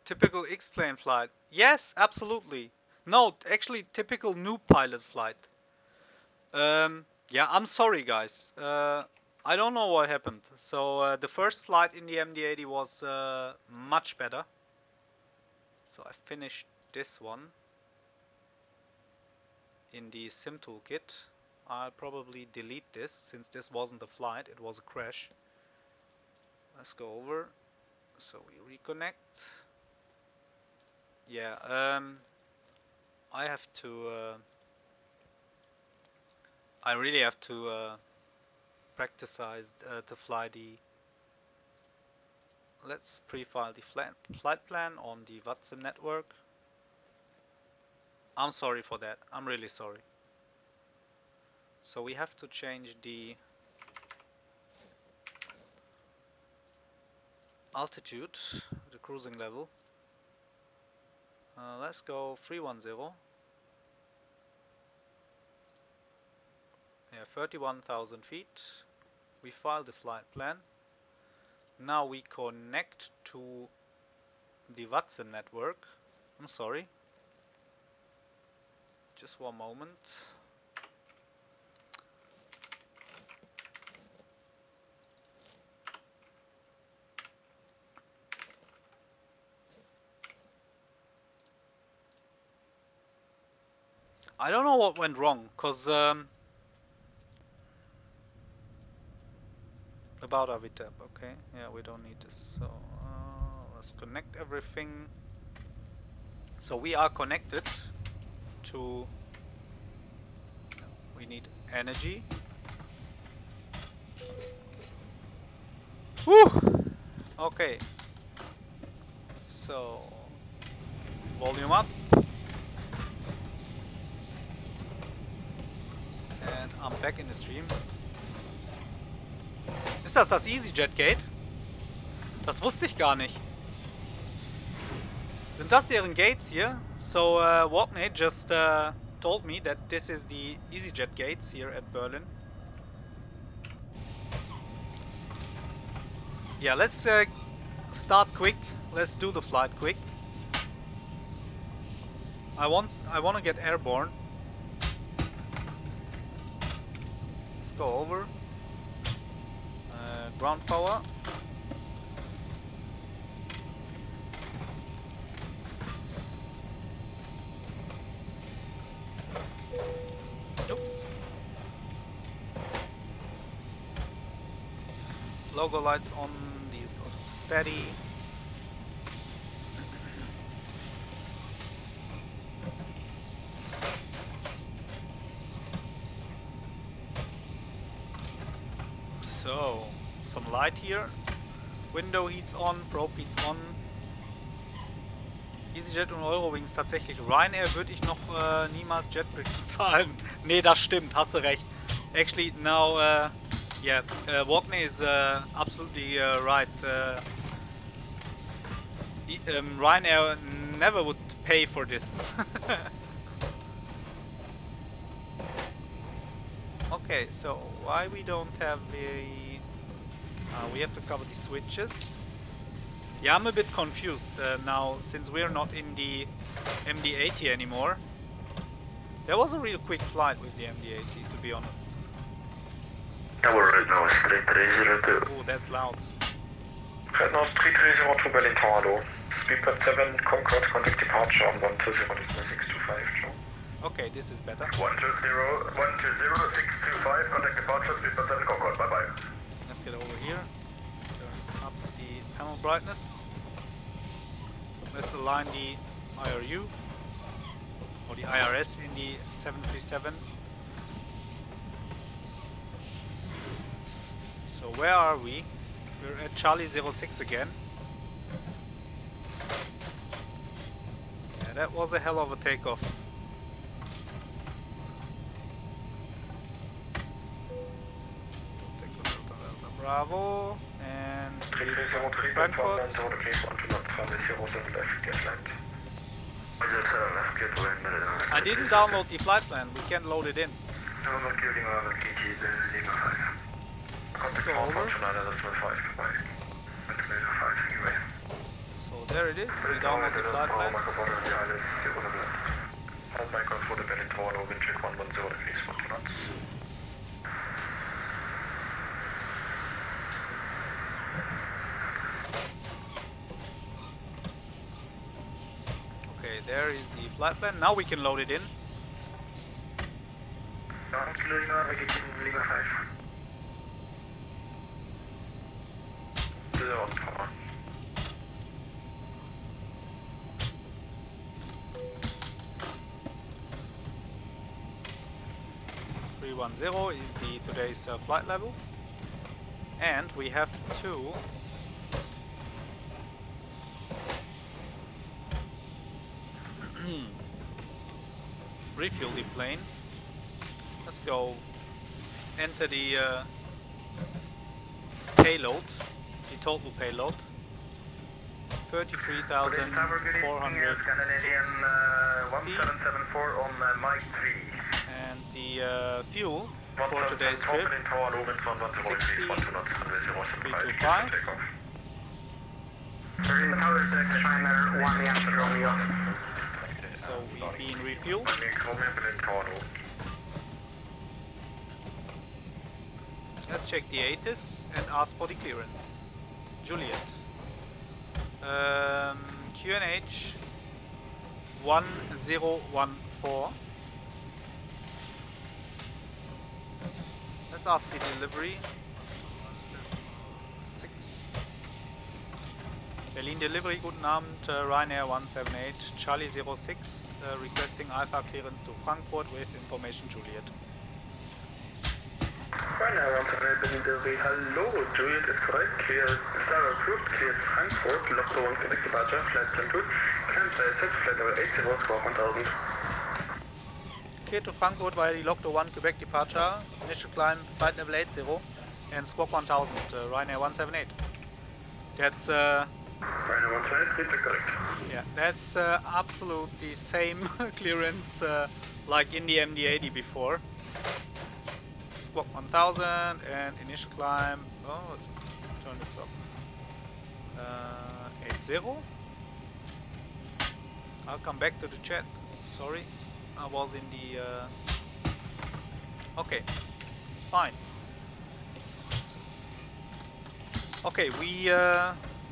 Typical X-plane flight. Yes, absolutely. No, actually typical new pilot flight. Yeah, I'm sorry guys. I don't know what happened. So the first flight in the MD80 was much better. So I finished this one in the sim toolkit. I'll probably delete this since this wasn't a flight, it was a crash. Let's go over. So we reconnect. Yeah, I have to I really have to practice to fly the. Let's pre-file the flight plan on the VATSIM network. I'm sorry for that. I'm really sorry. So we have to change the altitude, the cruising level. Let's go 310. Yeah, 31,000 feet. We file the flight plan. Now we connect to the VATSIM network. I'm sorry. Just one moment. I don't know what went wrong, cause about our VTAP, okay, yeah, we don't need this, so let's connect everything. So we are connected to, we need energy. Whew! Okay, So, volume up. And I'm back in the stream. Ist das EasyJet Gate? Das wusste ich gar nicht. Sind das deren Gates hier? So Walkney just told me that this is the EasyJet gates here at Berlin. Yeah, let's start quick. Let's do the flight quick. I want to get airborne. Let's go over. Ground power. Oops. Logo lights on. These go to steady. So, some light here. Window heats on, probe heats on. EasyJet und Eurowings tatsächlich. Ryanair würde ich noch niemals Jetbridge bezahlen. Nee, das stimmt, hast du recht. Actually, now, yeah, Walkney is absolutely right. Ryanair never would pay for this. Okay, so why we don't have a... we have to cover the switches. Yeah, I'm a bit confused now, since we're not in the MD80 anymore. There was a real quick flight with the MD80, to be honest. Tower right now is 3302. Oh, that's loud. Right now is 3302 Berlin Tower low. Speedbird 7, Concorde, contact departure on 120 625, Joe. Okay, this is better. 120 625, contact departure, Speedbird 7, Concorde, bye bye. Let's get over here. Turn up the panel brightness. Let's align the IRU or the IRS in the 737. So where are we? We're at Charlie 06 again. Yeah, that was a hell of a takeoff. Delta Bravo and Frankfurt. I didn't download the flight plan, we can't load it in. Let's go over. So there it is, we download the flight plan. Okay, there is the flight plan. Now we can load it in. .310 is the today's flight level, and we have to refuel the plane. Let's go enter the payload, the total payload. 33,406 on Mike 3. And the fuel for today's trip, 60,325. So we've been refueled. Let's check the ATIS and ask for the clearance. Juliet. QNH 1014. Let's ask the delivery. 6. Berlin delivery, guten Abend, Ryanair 178, Charlie 06, requesting Alpha clearance to Frankfurt with information Juliet. Ryanair 178 Berlin, hello, Juliet is correct, clear, star approved, clear Frankfurt, locked on Quebec departure, flight 22, cancel, set flight level 80, squawk 1000. Clear to Frankfurt via the Locked 01 Quebec departure, initial climb, flight level 80, and squawk 1000, Ryanair 178. That's Ryanair 178, read correct. yeah, that's absolutely same clearance like in the MD80 before. Squawk 1000 and initial climb. Oh, let's turn this up. 80. I'll come back to the chat. Sorry, I was in the. Okay, fine. Okay, we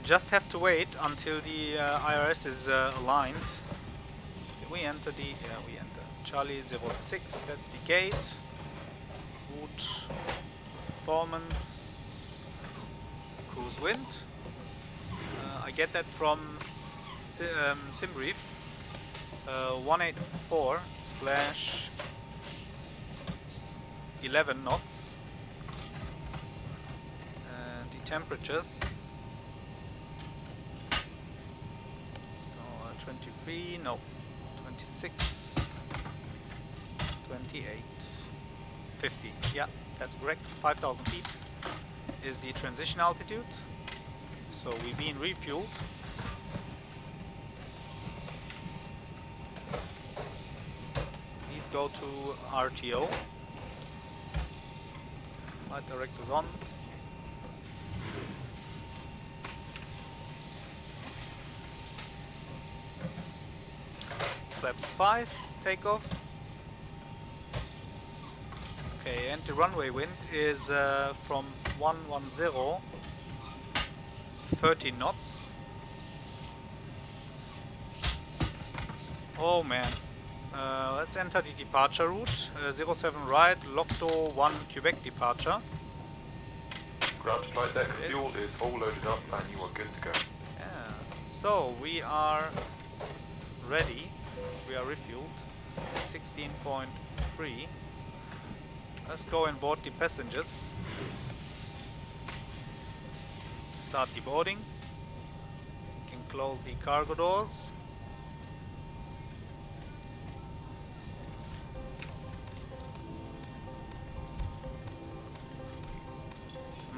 just have to wait until the IRS is aligned. Did we enter the? Yeah, we enter. Charlie 06. That's the gate. Route, performance, cruise wind. I get that from SimBrief. 184/11 knots. The temperatures. Let's go 23. No, 26, 28. 50, yeah, that's correct. 5,000 feet is the transition altitude. So we've been refueled. Please go to RTO. Flight director's on. Flaps 5, takeoff. Okay, and the runway wind is from 110, 30 knots. Oh man, let's enter the departure route. 07 right, Locto 1 Quebec departure. Ground flight deck, fuel is all loaded up and you are good to go. Yeah, so we are ready. We are refueled. 16.3. Let's go and board the passengers. Start the boarding. We can close the cargo doors.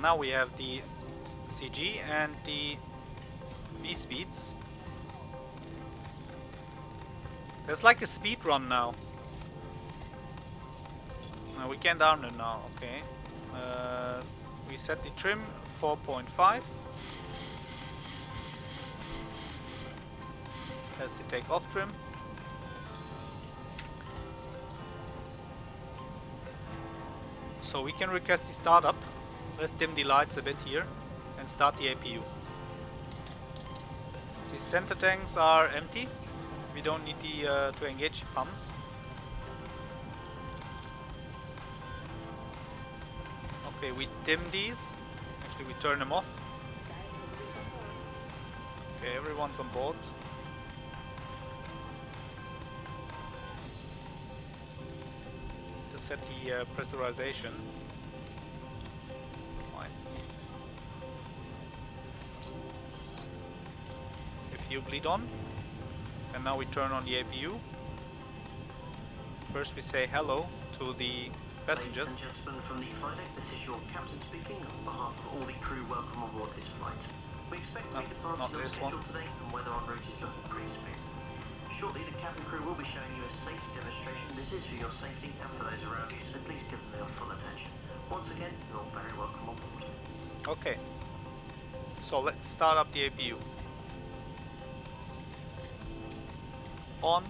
Now we have the CG and the V speeds. There's like a speed run now. We can down it now, okay. We set the trim 4.5. That's the takeoff trim. So we can request the startup. Let's dim the lights a bit here and start the APU. The center tanks are empty. We don't need the to engage the pumps. Okay, we dim these. Actually, we turn them off. Okay, everyone's on board. To set the pressurization. Fine. If you bleed on, and now we turn on the APU. First, we say hello to the passengers. Ladies and gentlemen from the flight deck, this is your captain speaking. On behalf of all the crew, welcome on board this flight. We expect to make departure on schedule today, and weather en route is looking pretty smooth. Shortly, the cabin crew will be showing you a safety demonstration. This is for your safety and for those around you, so please give them your full attention. Once again, you're very welcome on board. Okay. So let's start up the APU. On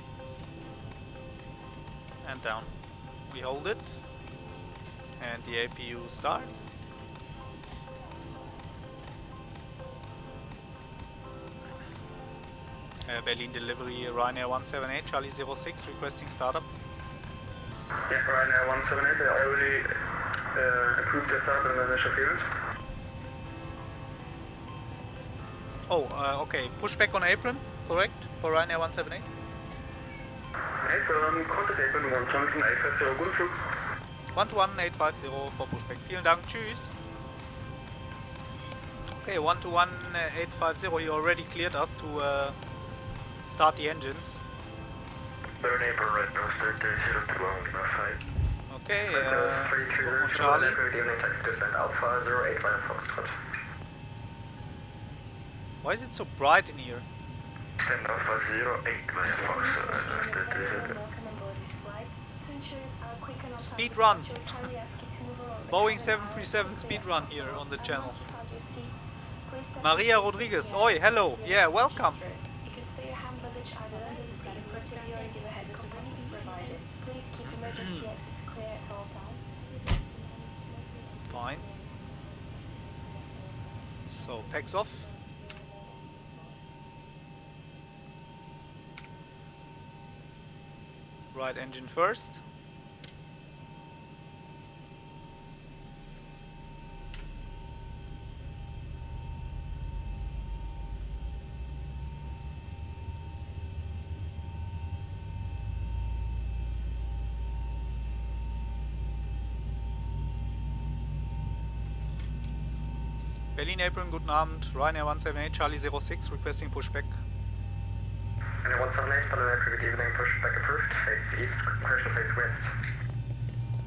and down. We hold it. And the APU starts. Berlin delivery, Ryanair 178, Charlie 06, requesting startup. Yeah, Ryanair 178, they already approved their startup in the initial clearance. Oh, okay. Pushback on apron, correct? For Ryanair 178? Apron, contact apron 1 Johnson 850, guten Flug. 121-850 for Pushback. Vielen Dank, tschüss. Okay, 121-850, he already cleared us to start the engines. Burn apron right now, start 021 Okay, Charlie. Good evening, text descent Alpha 085 Foxtrot. Why is it so bright in here? Stand Alpha 089 Fox. Speed run. Boeing 737 speed run here on the channel. Maria Rodriguez, oi, hello, yeah, welcome. Fine. So, packs off. Right engine first. Berlin Apron, guten Abend. Ryanair 178, Charlie 06, requesting pushback. Ryanair 178, Berlin Apron, good evening, pushback approved, face east, commercial face west.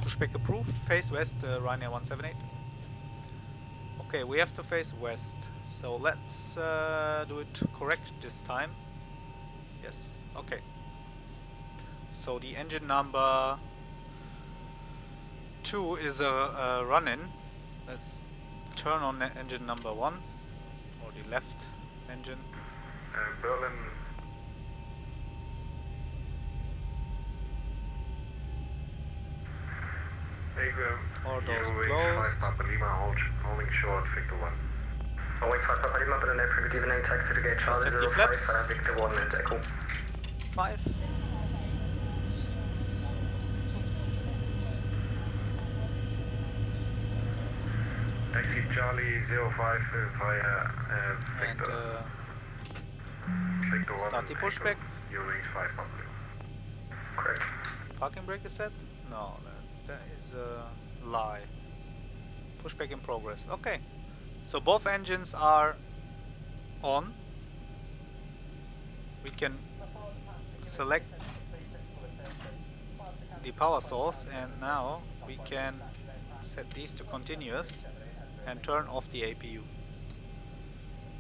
Pushback approved, face west, Ryanair 178. Okay, we have to face west, so let's do it correct this time. Yes, okay. So the engine number 2 is a run-in. Let's turn on engine number 1, or the left engine. Berlin. All doors closed. Papa Lima, holding short, Victor 1. Always 5 Papa Lima, Berlin Apron, good evening, taxi to gate Charlie 05, Victor 1 and Echo. 5. Taxi Charlie 05 via Victor. Victor 1. Start the pushback. Eurowings 5 Papa Lima. Correct. Parking brake is set? No, that is a lie. Pushback in progress. Okay. So both engines are on. We can select the power source, and now we can set these to continuous and turn off the APU.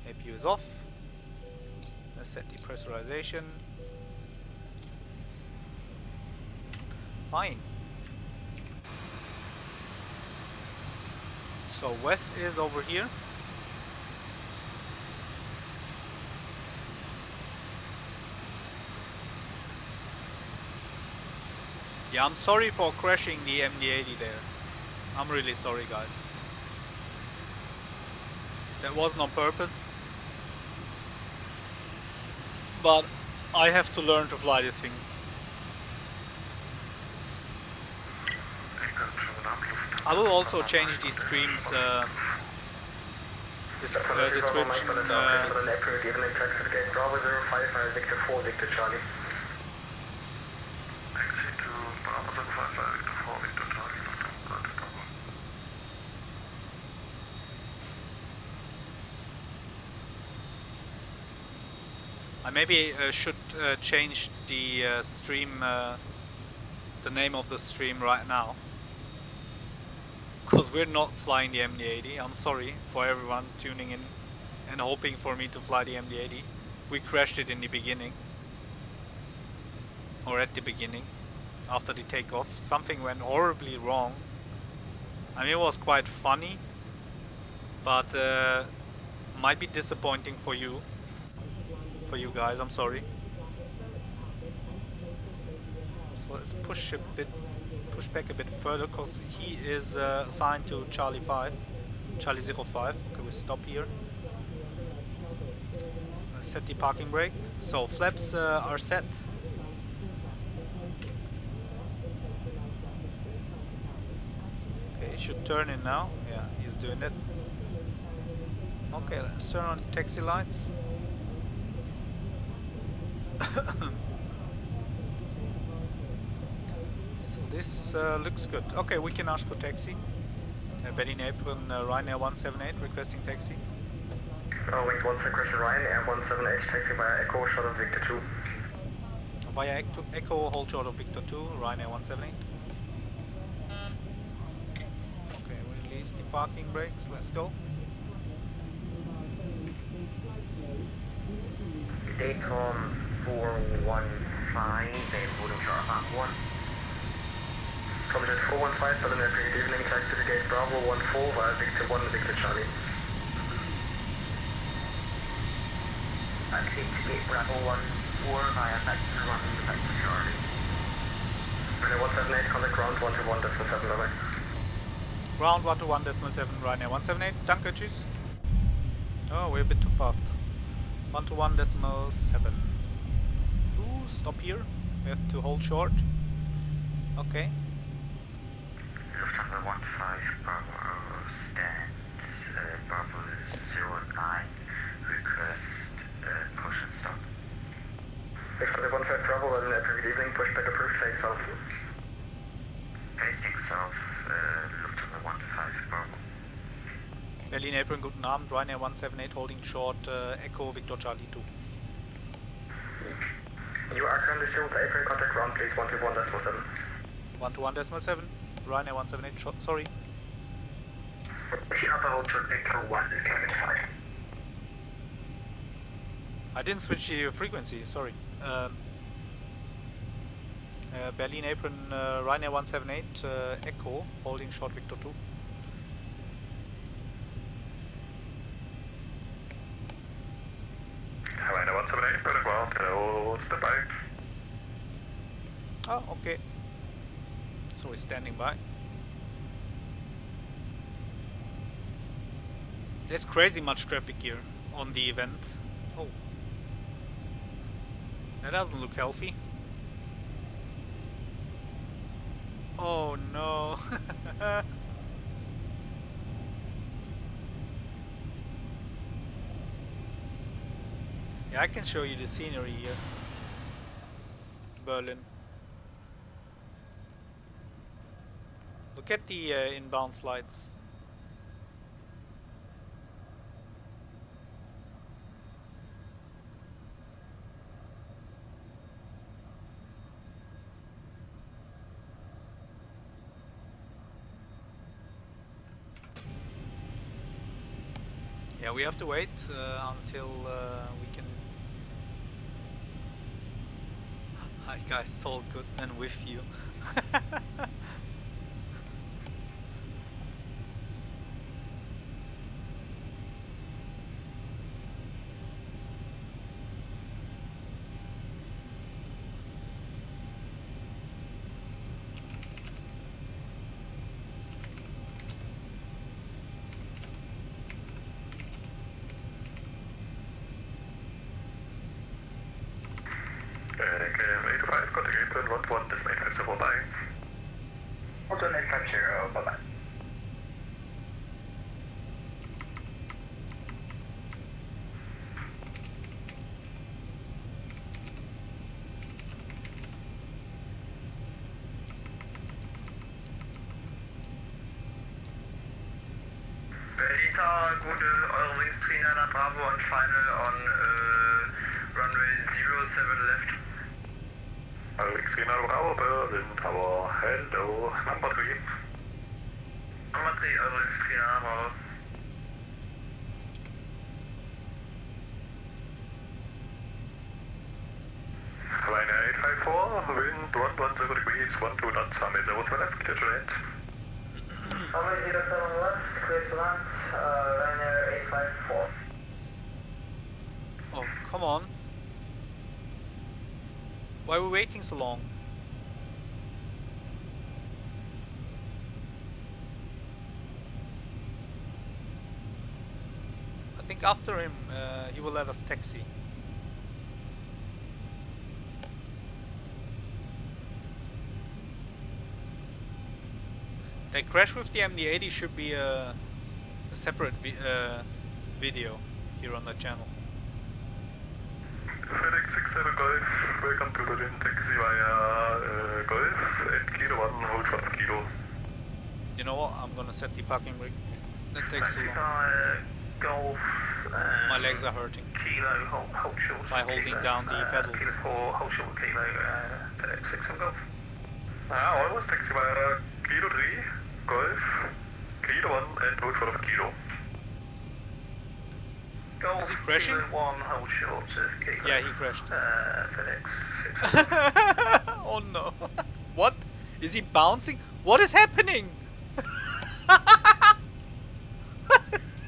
APU is off. Let's set the pressurization. Fine. So west is over here. Yeah, I'm sorry for crashing the MD80 there. I'm really sorry, guys. That wasn't on purpose. But I have to learn to fly this thing. I will also change the stream's description. I maybe should change the stream, the name of the stream right now. Because we're not flying the MD80. I'm sorry for everyone tuning in and hoping for me to fly the MD80. We crashed it in the beginning. Or at the beginning. After the takeoff. Something went horribly wrong. I mean, it was quite funny. But might be disappointing for you. For you guys, I'm sorry. So let's push back a bit further, because he is assigned to Charlie 05. Okay, we stop here. Set the parking brake. So flaps are set. Okay, he should turn in now. Yeah, he's doing it. Okay, let's turn on taxi lights. So this looks good. Okay, we can ask for taxi. Berlin Apron, Ryanair 178 requesting taxi. Wings 1 question Ryanair 178 taxi via Echo, short of Victor 2. Via Echo, hold short of Victor 2, Ryanair 178. Okay, we release the parking brakes, let's go. Dayton 415 and holding short of Mach 1. Coming 415, Berlin Airport, good evening, taxi to gate Bravo 14 via Victor 1, Victor Charlie. Taxi to gate Bravo 14 via Victor 1, Victor Charlie. Ryanair 178, contact ground 121.7, bye-bye. Ground 121.7, Ryanair 178, danke, tschüss. Oh, we're a bit too fast. 121.7. Ooh, stop here. We have to hold short. Okay. Lufthansa 15 Bravo stand Bravo 09 request push and stop. Lufthansa 15 Bravo, good evening, pushback approved, face south. Facing south, Lufthansa 15 Bravo. Berlin Apron, guten Abend, Ryanair 178 holding short, Echo Victor Charlie 2. You are currently still with Apron, contact ground please, 121.7. 121.7, Ryanair 178, sorry. Hold short Echo 1 is clarified. I didn't switch the frequency, sorry. Berlin Apron, Ryanair 178, Echo holding short Victor 2. Ryanair 178, Berlin ground, hello, step by. Oh, okay. So we're standing by. There's crazy much traffic here on the event. Oh. That doesn't look healthy. Oh no. Yeah, I can show you the scenery here. Berlin. Look at the inbound flights. Yeah, we have to wait until we can. Hi guys, Saul Goodman with you. Bye-bye. Berlita, gute Eurowings 39 Bravo on final on runway 07 left. Eurowings 39 Bravo, Berlin Tower, hello, number 3. Number 3, Eurowings 39 Bravo. Ryanair 854, wind 110 degrees, 12 knots, runway 07 left, clear to land. Runway 07 left, clear to land, Ryanair 854. Oh, come on. Why are we waiting so long? I think after him, he will let us taxi. The crash with the MD80 should be a separate video here on the channel. FedEx 67 Golf, welcome to Berlin, taxi via Golf and Kilo 1, hold 5 Kilo. You know what? I'm gonna set the parking brake. That takes too long. Golf. My legs are hurting. Kilo, hold short. By holding down the pedals. Kilo 4, hold short Kilo, FedEx 67 Golf. Almost taxi via Kilo 3, Golf, Kilo 1 and hold 5 Kilo. Golf, Is he crashing? Kilo 1, hold short of Kilo. Yeah, he crashed. FedEx 67. Oh no. What? Is he bouncing? What is happening?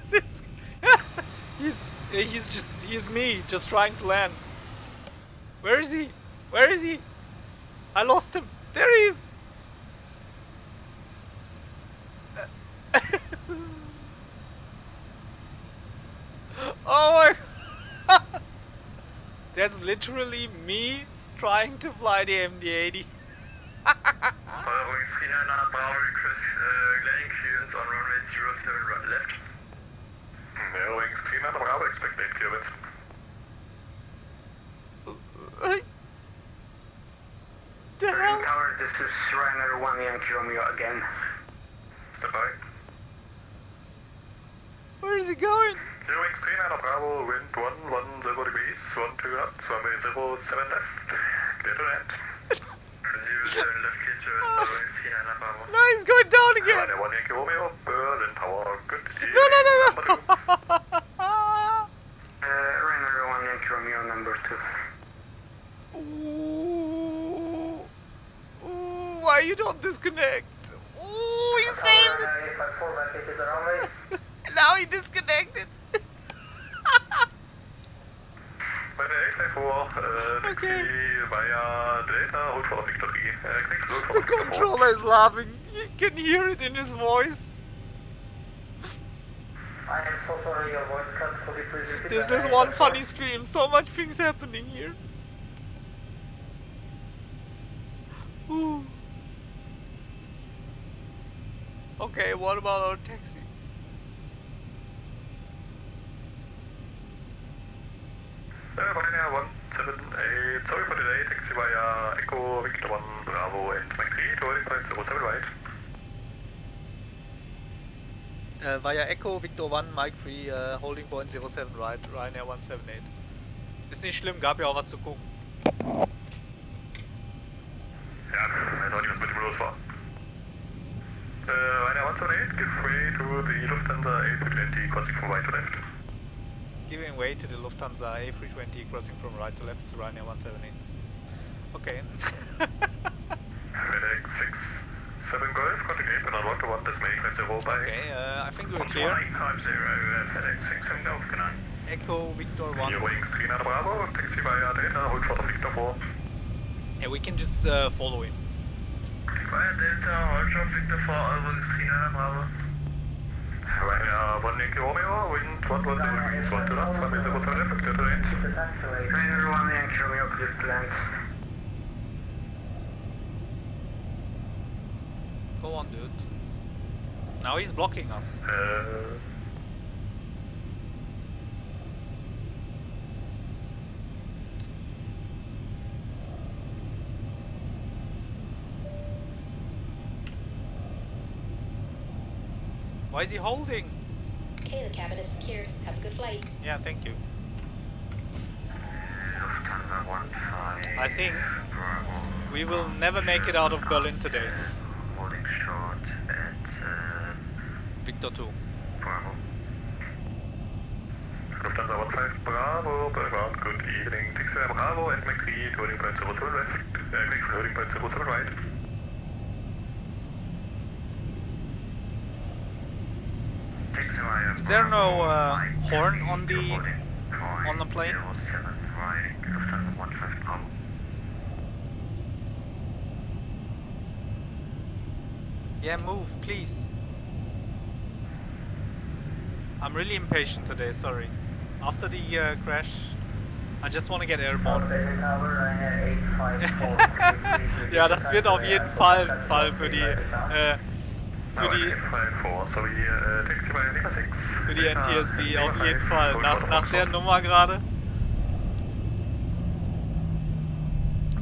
This is he's me just trying to land. Where is he? Where is he? I lost him. There he is. Oh my god. That's literally me trying to fly the MD80. Following 39 Bravo request, landing clearance on runway 07 right left. Following 39 Bravo, expect lane clearance. The hell? Tower, this is Ryanair 1 Yankee Romeo again. Stand by. Where is he going? Following 39 Bravo, wind 110 degrees, 12 knots, runway 07 left. Clear to land. 07 left, clear to land, following 39 Bravo. No, he's going down again. Ryanair 1 Yankee Romeo, Berlin Tower, good evening. No, no, no, no. Number 2. Ryanair 1 Yankee Romeo number 2. Ooh. Ooh, why you don't disconnect? Ooh, he saved it. Now he disconnected. By the 854, Okay. via Delta, hold for victory. The controller is laughing. You can hear it in his voice. I am so sorry, your voice cut. Could you please repeat This that? is one funny stream. So much things happening here. Ooh. Okay, what about our taxi? Ryanair 178, sorry for delay, taxi via Echo, Victor 1, Bravo and Mike 3, holding point 07 right. Via Echo, Victor 1, Mike 3, holding point 07 right, Ryanair 178. Ist nicht schlimm, gab ja auch was zu gucken. Ja, weiß auch nicht, was mit dem los war. Ryanair 178, give way to the Lufthansa A320, crossing from right to left. Giving way to the Lufthansa A320 crossing from right to left to Ryanair 178. Okay. FedEx 67 Golf, contact 8 on 1 to 1, destination 0 by. Okay, I think we're clear. 1850, FedEx 67 Golf, good night. Echo Victor 1. You're waiting 39 Bravo, taxi via Delta, hold for Victor 4. Yeah, we can just follow him. Via Delta, hold for Victor 4, waiting 39 Bravo. Ryanair 1 Yankee Romeo, wind 110 degrees, 1 knots, runway 07 left, clear to land. Ryanair 1 Yankee Romeo, clear to land. Go on, dude. Now he's blocking us. Why is he holding? Okay, the cabin is secured. Have a good flight. Yeah, thank you. Lufthansa 15 I think Bravo. we will never make it out of Berlin today. Holding short at Victor 2. Bravo. Lufthansa 15 Bravo, Boulevard, good evening. Taxi Bravo and Mach 3, holding point 07 left, holding point 07 right. Is there no horn on the plane? Yeah, move, please. I'm really impatient today, sorry. After the crash, I just want to get airborne. Ja, das wird auf jeden Fall ein Fall für die NTSB, auf jeden Fall. Nach der Nummer gerade.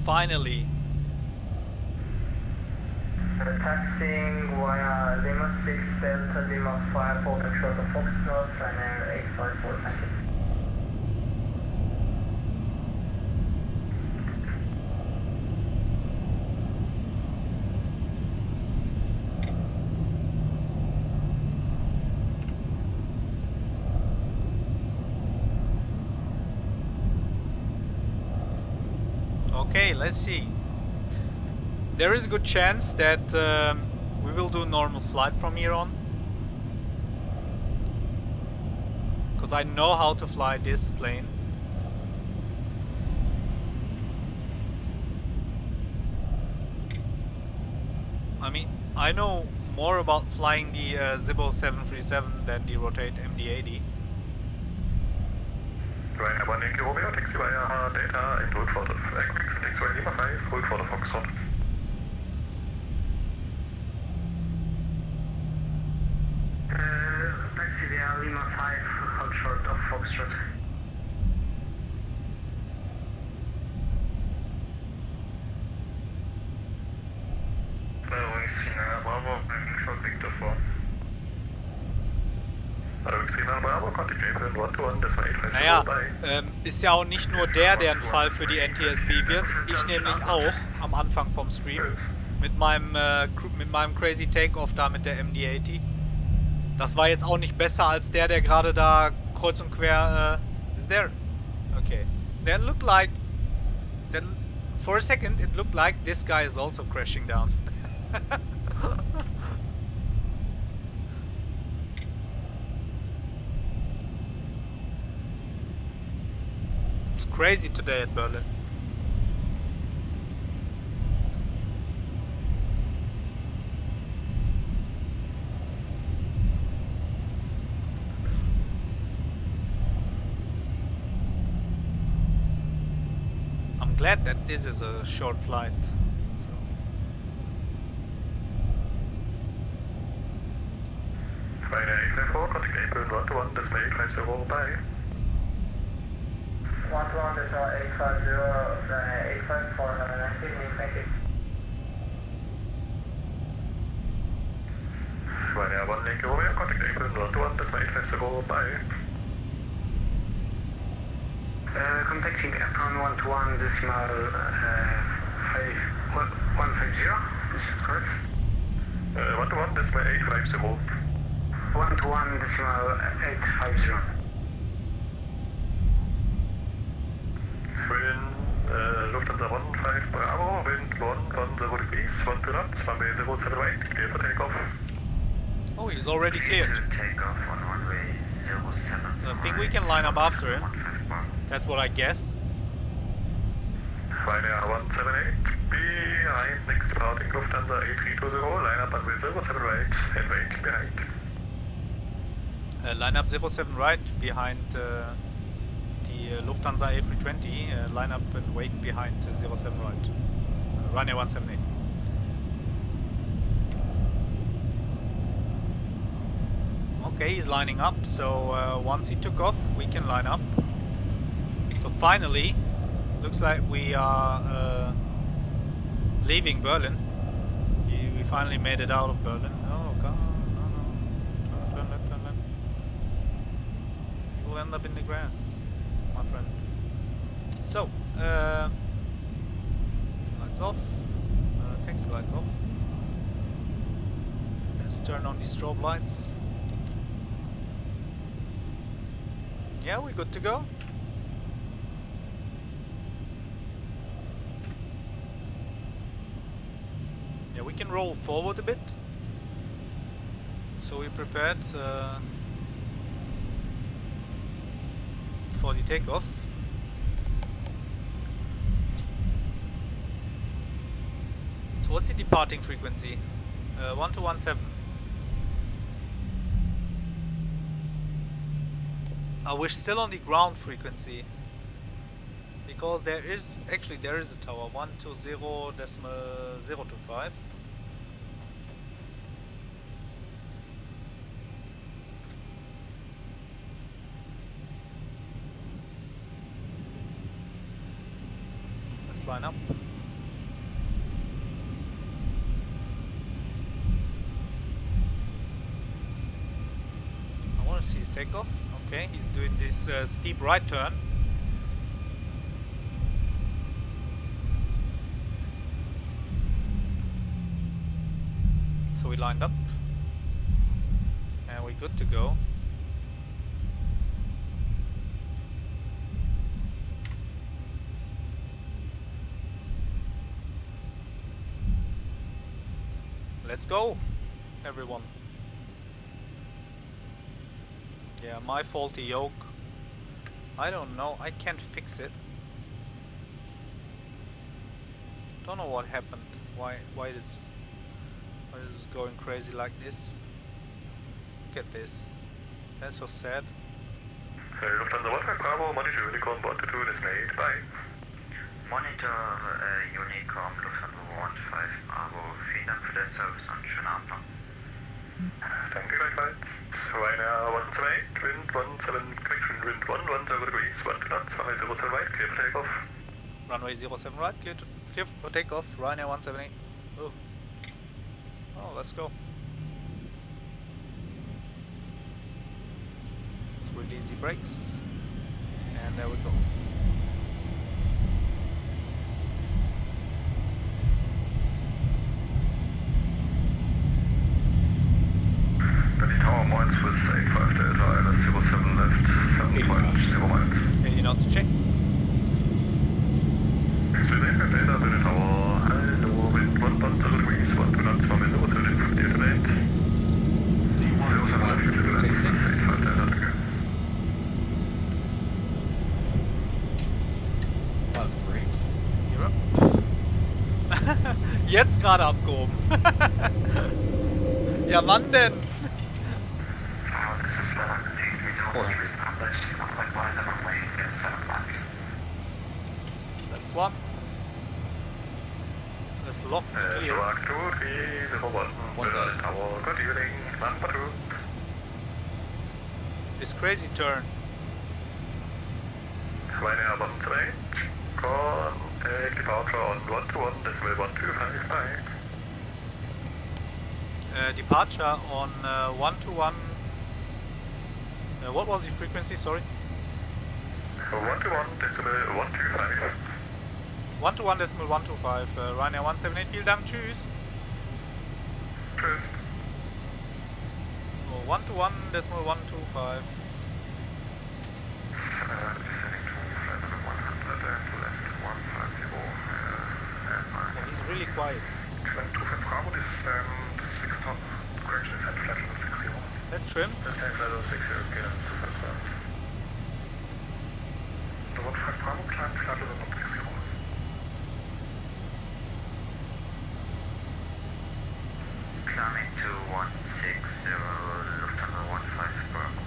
Finally. Taxiing via Lima 6 Delta Lima 5 holding short of Foxtrot, Ryanair 854, thank you. Okay, let's see. There is a good chance that we will do a normal flight from here on. Because I know how to fly this plane. I mean, I know more about flying the Zibo 737 than the Rotate MD80. Ryanair 1 Yankee Romeo, taxi via data and hold for the XPrealistic Lima 5, hold for the Foxtrot. Taxi via Lima 5, hold short of Foxtrot. Wing Sina Bravo, short Victor 4. Naja, ist ja auch nicht nur der ein Fall für die NTSB wird, ich nämlich auch am Anfang vom Stream mit meinem Crazy Takeoff da mit der MD80. Das war jetzt auch nicht besser als der gerade da kreuz und quer is there? Okay. That looked like for a second it looked like this guy is also crashing down. It's crazy today at Berlin. I'm glad that this is a short flight. So. Ryanair 854, contact April 121, decimal 850, bye. 121, decimal 850, Ryanair 854, have a nice evening, thank you. Ryanair 1 Yankee Romeo, contact April 121, decimal 850, bye. Contacting Apron 121, decimal 150, is that correct? 121, decimal 850. 121, decimal 850. Wind, Lufthansa 15 Bravo, wind 110 degrees, 1 knots, runway 078, clear for takeoff. Oh, he's already cleared. Takeoff on runway 07. So I think we can line up after him. That's what I guess. Ryanair 178, behind next departing Lufthansa A320, line up runway 07 right and wait behind. Line up 07 right behind the Lufthansa A320, line up and wait behind 07 right. Ryanair 178. Okay, he's lining up, so once he took off, we can line up. So finally, looks like we are leaving Berlin. We finally made it out of Berlin. Oh god, no. Turn left, turn left. You will end up in the grass, my friend. So, lights off. Taxi lights off. Let's turn on the strobe lights. Yeah, we're good to go. Yeah, we can roll forward a bit. So we're prepared for the takeoff. So what's the departing frequency? 1217. We're still on the ground frequency. Because there is a tower, 120.025. Let's line up. takeoff. Okay, he's doing this steep right turn. So we lined up. And we're good to go. Let's go, everyone. Yeah, my faulty yoke. I don't know, I can't fix it. Don't know what happened. Why this is going crazy like this. Look at this. That's so sad. Lufthansa 15 Bravo, monitor Unicorn 122 dismayed. Bye. Monitor Unicorn Lufthansa 15 Bravo. Vielen Dank für den Service und schönen Abend noch. Danke gleichfalls. Ryanair 128, wind 17, correction, wind 110 degrees, 1 knots, runway 07 right, clear for takeoff. Runway 07 right, clear for takeoff, Ryanair 178. Oh. Oh, let's go. Release the brakes, and there we go. Benny Tower Moins with 85 Delta, ILS 07 left, 7.0 miles. 80 knots check. X-Prealistic Delta, Benny Tower, hello, wind 110 degrees, 1 knots, 1 minute, 30, clear to late. 07 left, clear to left, 85 Delta, to go. Jetzt gerade abgehoben. Ja, wann denn? That's one. Let's lock the gear. Rock 2301, Berlin Tower, good evening, number 2. This crazy turn. Ryanair 128, contact departure on 121, decimal 1255. Departure on 121. What was the frequency? Sorry. 121, decimal 125. 121 decimal 125. Ryanair 178. Vielen Dank. Tschüss. Tschüss. Oh, 121 decimal 125. Oh, he's really quiet. 25 Bravo, this 6 top correction is at flat level 60. Let's trim. Flat level 60, okay, that's 25. The 15 Bravo, climb flat level 60. Climbing to 160, Lufthansa 15 Bravo.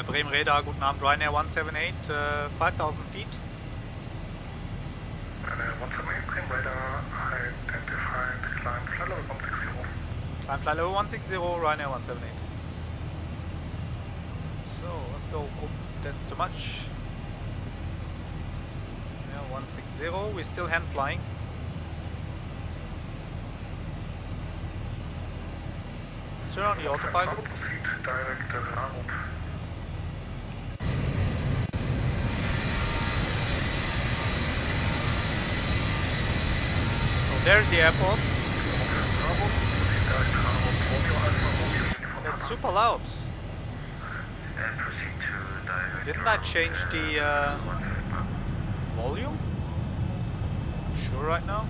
Bremen Radar, guten Abend. Ryanair 178, 5000 feet. Ryanair 178, Bremen Radar, identified, climb flat level 160. Climb flight level 160, Ryanair 178. So, let's go. Oh, that's too much. Yeah, 160, we're still hand flying. Let's turn on the autopilot. Proceed direct to Frankfurt. There's the airport. That's super loud. Didn't I change the volume? Sure right now?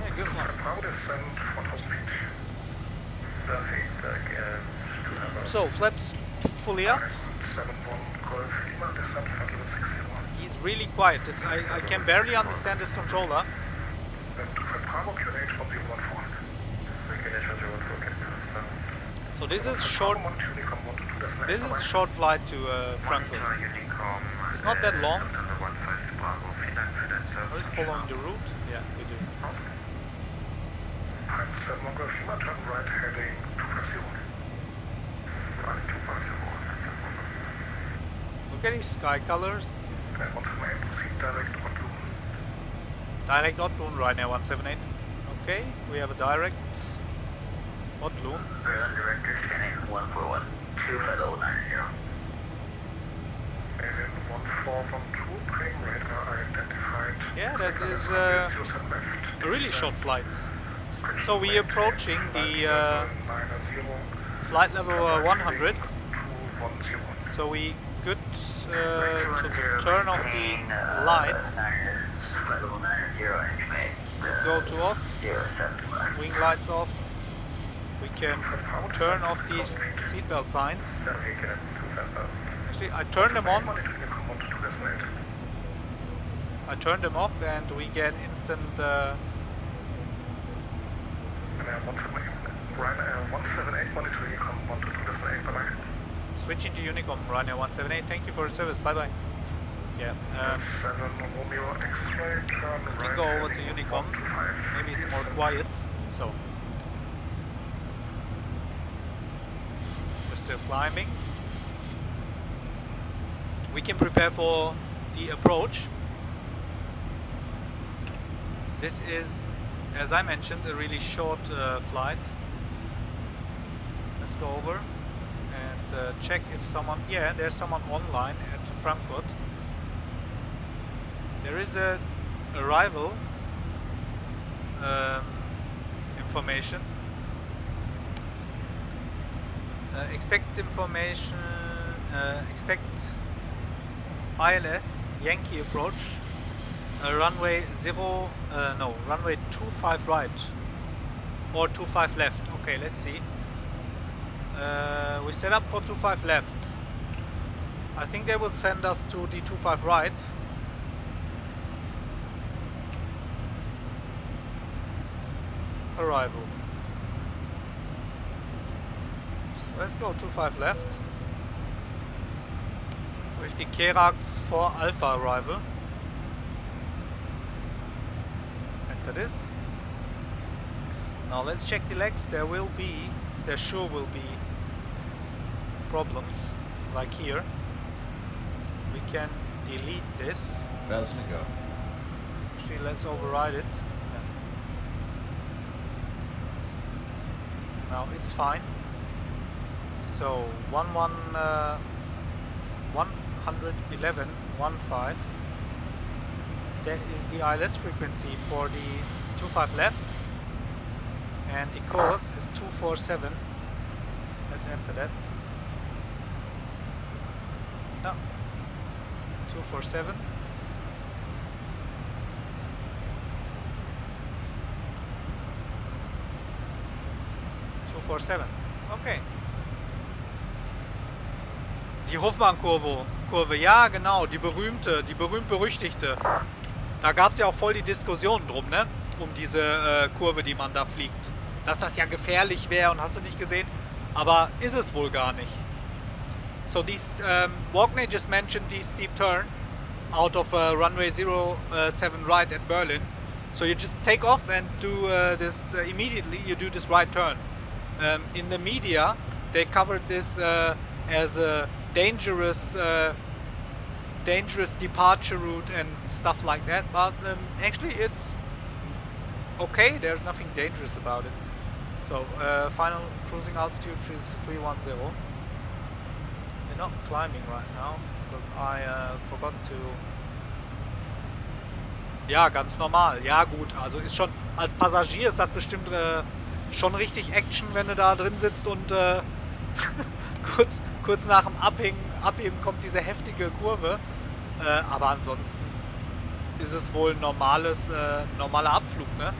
Yeah, good one. So, flaps fully up. He's really quiet. I can barely understand this controller. So this is short. This is a short flight to Frankfurt. It's not that long. Are we following the route? Yeah, we do. Turn right heading 250. Look at these sky colors. Direct hot loom, Ryanair 178. Okay, we have a direct hot loom. Berlin director scanning 141, 25090. Alien 1412, bring radar identified. Yeah, that is a really short flight. So we're approaching the flight level 100. So we good to turn off the lights. Let's go to off. Wing lights off. We can turn off the seatbelt signs. Actually, I turned them on. I turned them off, and we get instant. Switching to Unicom, Ryanair 178. Thank you for the service. Bye bye. Yeah. We can go over to Unicom. Maybe it's more quiet. So we're still climbing. We can prepare for the approach. This is, as I mentioned, a really short flight. Let's go over and check if someone... Yeah, there's someone online at Frankfurt. There is a arrival information. Expect information... expect ILS, Yankee approach. Runway 0... no, runway 25 right. Or 25 left. Okay, let's see. We set up for 25 left. I think they will send us to the 25 right. Arrival. So let's go 25 left. With the Kerax for Alpha arrival. Enter this. Now let's check the legs. There sure will be problems, like here. We can delete this. VATSIM go. Actually, let's override it. Now it's fine. So 111.15. That is the ILS frequency for the 25 left, and the course is 247. Let's enter that. No, 247. Okay. Die Hofmann-Kurve, ja genau, die berühmt-berüchtigte. Da gab es ja auch voll die Diskussion drum, ne? Um diese Kurve, die man da fliegt. Dass das ja gefährlich wäre und hast du nicht gesehen. Aber ist es wohl gar nicht. So these, Walkney just mentioned the steep turn out of runway 07 right at Berlin. So you just take off and do this immediately, you do this right turn. In the media, they covered this as a dangerous departure route and stuff like that, but actually it's okay. There's nothing dangerous about it. So final cruising altitude is 310. They're not climbing right now because I forgot to. Ja, ganz normal. Ja gut, also ist schon als Passagier ist das bestimmt schon richtig Action, wenn du da drin sitzt und kurz nach dem Abheben kommt diese heftige Kurve. Aber ansonsten ist es wohl ein normaler Abflug, ne?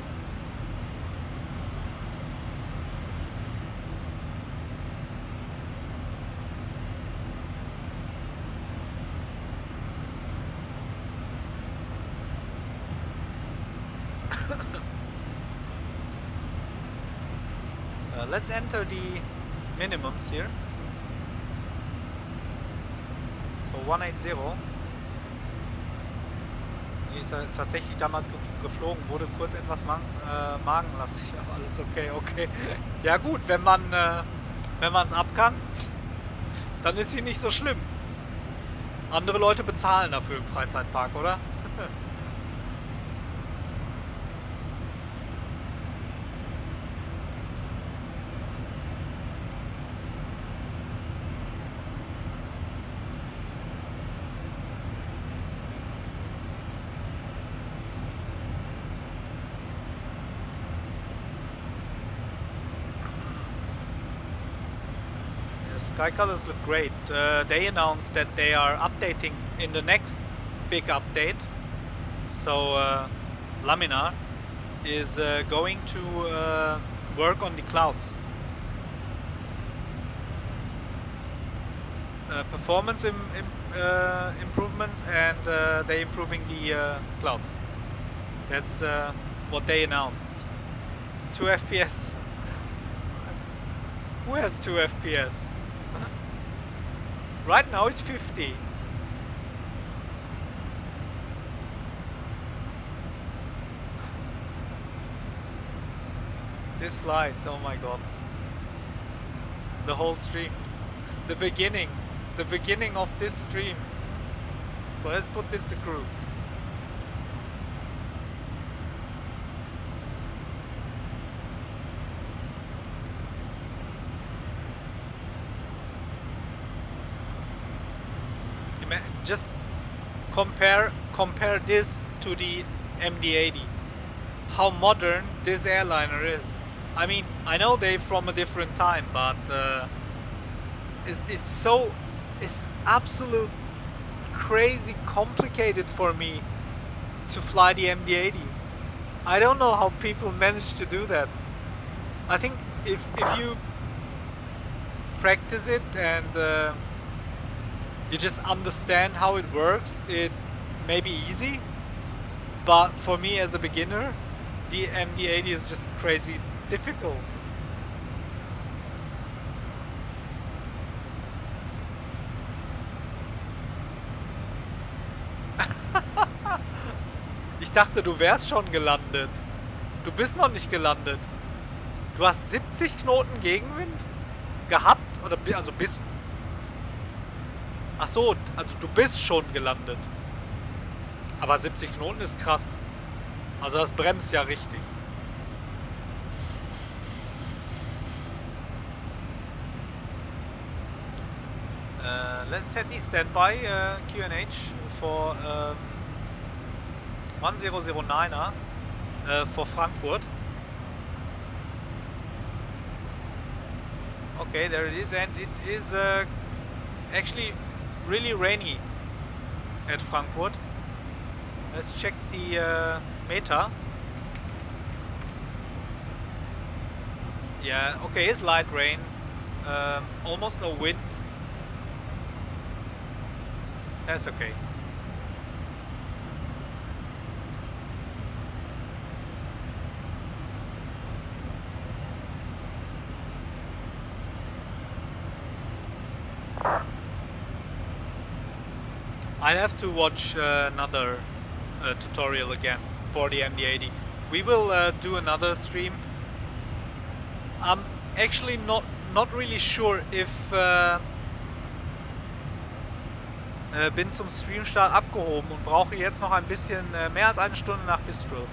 Let's enter the minimums here. So 180. Die ist tatsächlich damals geflogen, wurde kurz etwas magenlastig, aber alles okay. Ja gut, wenn man es ab kann, dann ist sie nicht so schlimm. Andere Leute bezahlen dafür im Freizeitpark, oder? sky colors look great. They announced that they are updating in the next big update. So Laminar is going to work on the clouds. Performance improvements, and they're improving the clouds. That's what they announced. 2 FPS. Who has 2 FPS? Right now it's 50. This flight, oh my god. The whole stream. The beginning of this stream. So let's put this to cruise. Just compare this to the MD80. How modern this airliner is. I mean, I know they're from a different time, but it's absolute crazy complicated for me to fly the MD80. I don't know how people manage to do that. I think if you practice it and you just understand how it works, it's maybe easy. But for me as a beginner, the MD80 is just crazy difficult. Ich dachte, du wärst schon gelandet. Du bist noch nicht gelandet. Du hast 70 Knoten Gegenwind gehabt? Oder also bist... Ach so, also du bist schon gelandet. Aber 70 Knoten ist krass. Also das bremst ja richtig. Let's set the standby QNH for 1009er for Frankfurt. Okay, there it is, and it is actually really rainy at Frankfurt. Let's check the meta. Yeah, okay, it's light rain, almost no wind. That's okay. I have to watch another tutorial again for the MD80. We will do another stream. I'm actually not really sure if bin zum Streamstart abgehoben und brauche jetzt noch ein bisschen mehr als eine Stunde nach Bistro.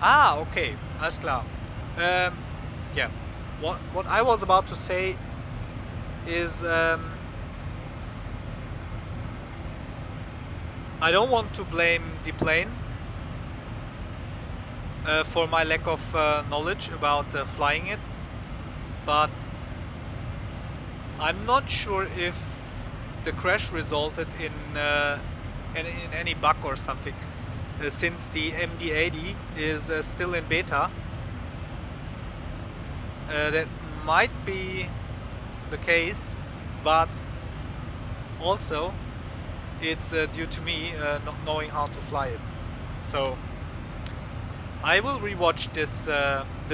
Ah, okay, alles klar. Yeah, what I was about to say is I don't want to blame the plane for my lack of knowledge about flying it, but I'm not sure if the crash resulted in any bug or something, since the MD80 is still in beta. That might be the case, but also it's due to me not knowing how to fly it. So I will rewatch this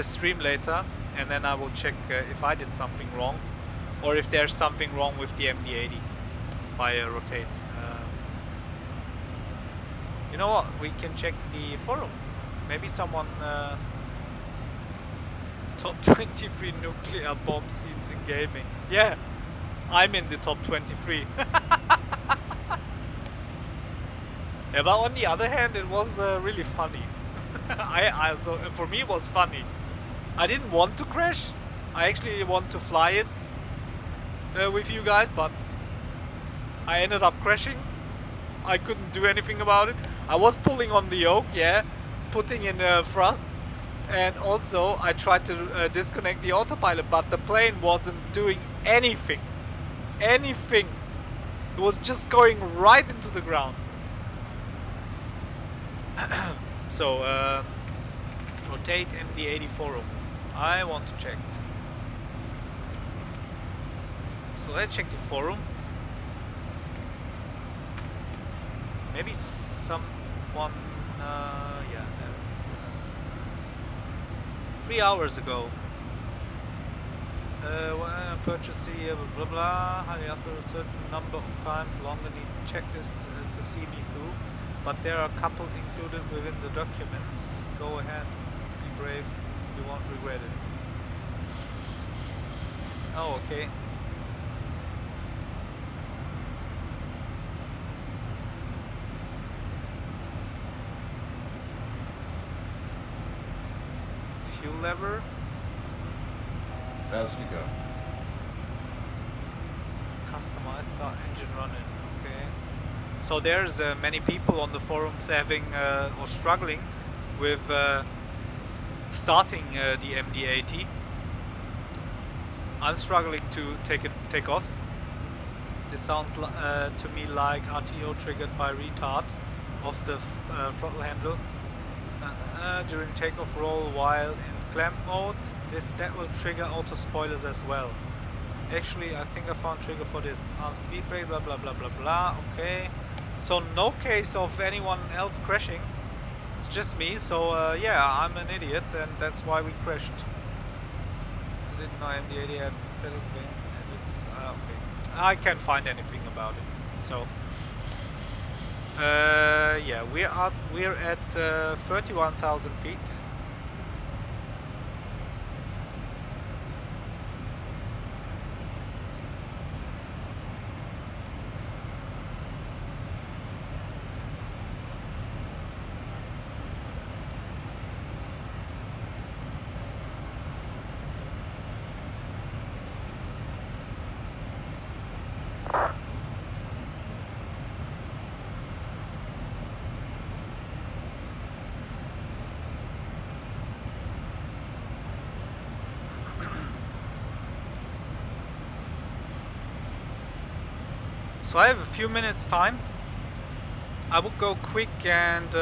stream later, and then I will check if I did something wrong, or if there's something wrong with the MD80 by Rotate. You know what? We can check the forum. Maybe someone top 23 nuclear bomb scenes in gaming. Yeah, I'm in the top 23. Yeah, but on the other hand, it was really funny. So for me, it was funny. I didn't want to crash. I actually want to fly it with you guys, but I ended up crashing. I couldn't do anything about it. I was pulling on the yoke, yeah, putting in thrust, and also I tried to disconnect the autopilot, but the plane wasn't doing anything. anything. It was just going right into the ground. So, Rotate MD80 forum. I want to check. So let's check the forum. Maybe someone, yeah, there it is. 3 hours ago. When I purchased the blah blah, highly after a certain number of times, longer needs checklist to see me through. But there are a couple included within the documents. Go ahead, be brave, you won't regret it. Oh, okay. Fuel lever. 1,000 to go. Customize, start engine running. Okay. So there's many people on the forums having or struggling with starting the MD80. I'm struggling to take off. This sounds to me like RTO triggered by retard of the throttle handle during takeoff roll while in clamp mode. That will trigger auto spoilers as well. Actually, I think I found trigger for this. Speed brake, blah blah blah blah blah. Okay. So no case of anyone else crashing. It's just me. So yeah, I'm an idiot, and that's why we crashed. I didn't know MD80 had static vanes and it's okay. I can't find anything about it. So yeah, we're at 31,000 feet. So I have a few minutes time. I will go quick and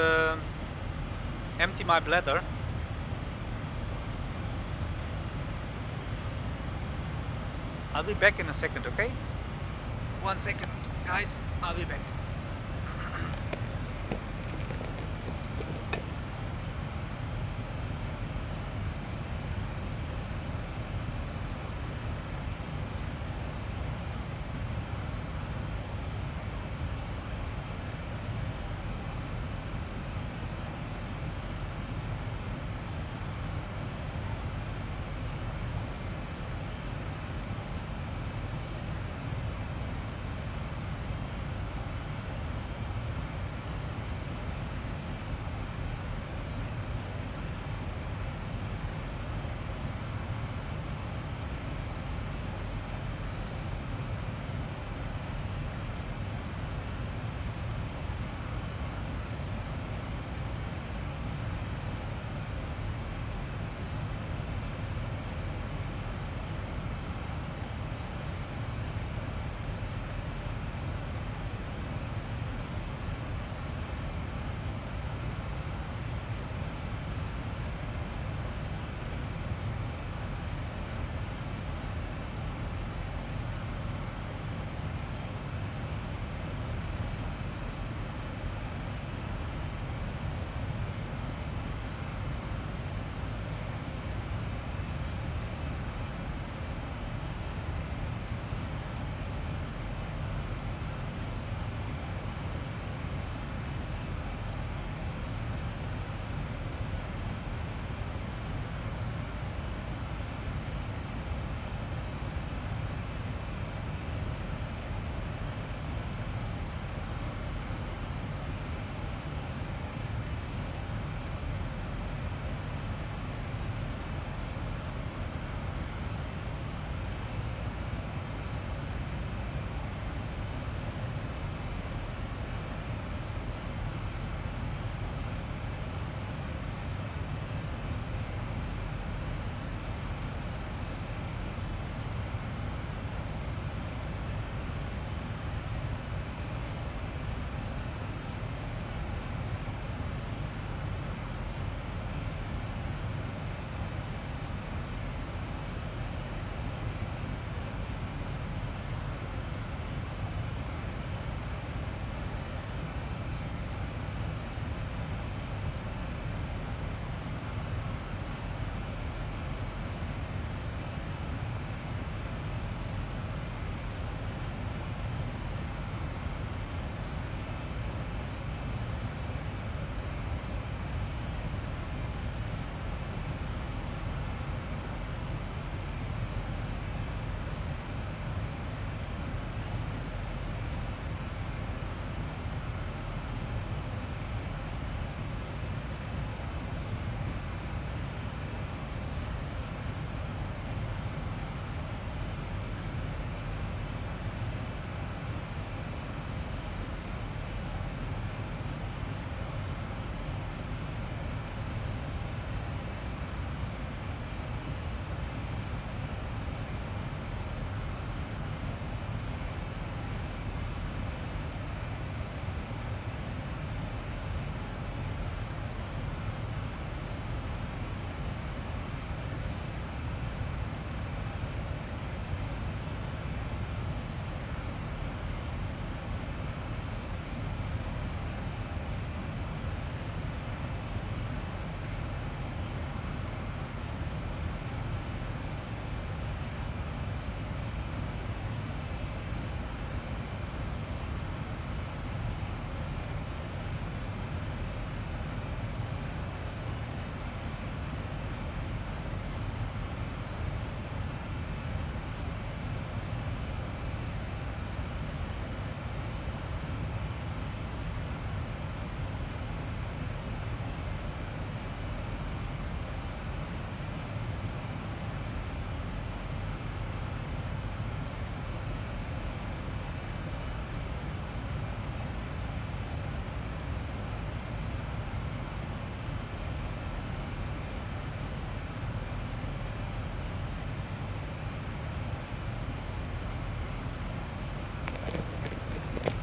empty my bladder. I'll be back in a second, okay? 1 second, guys, I'll be back.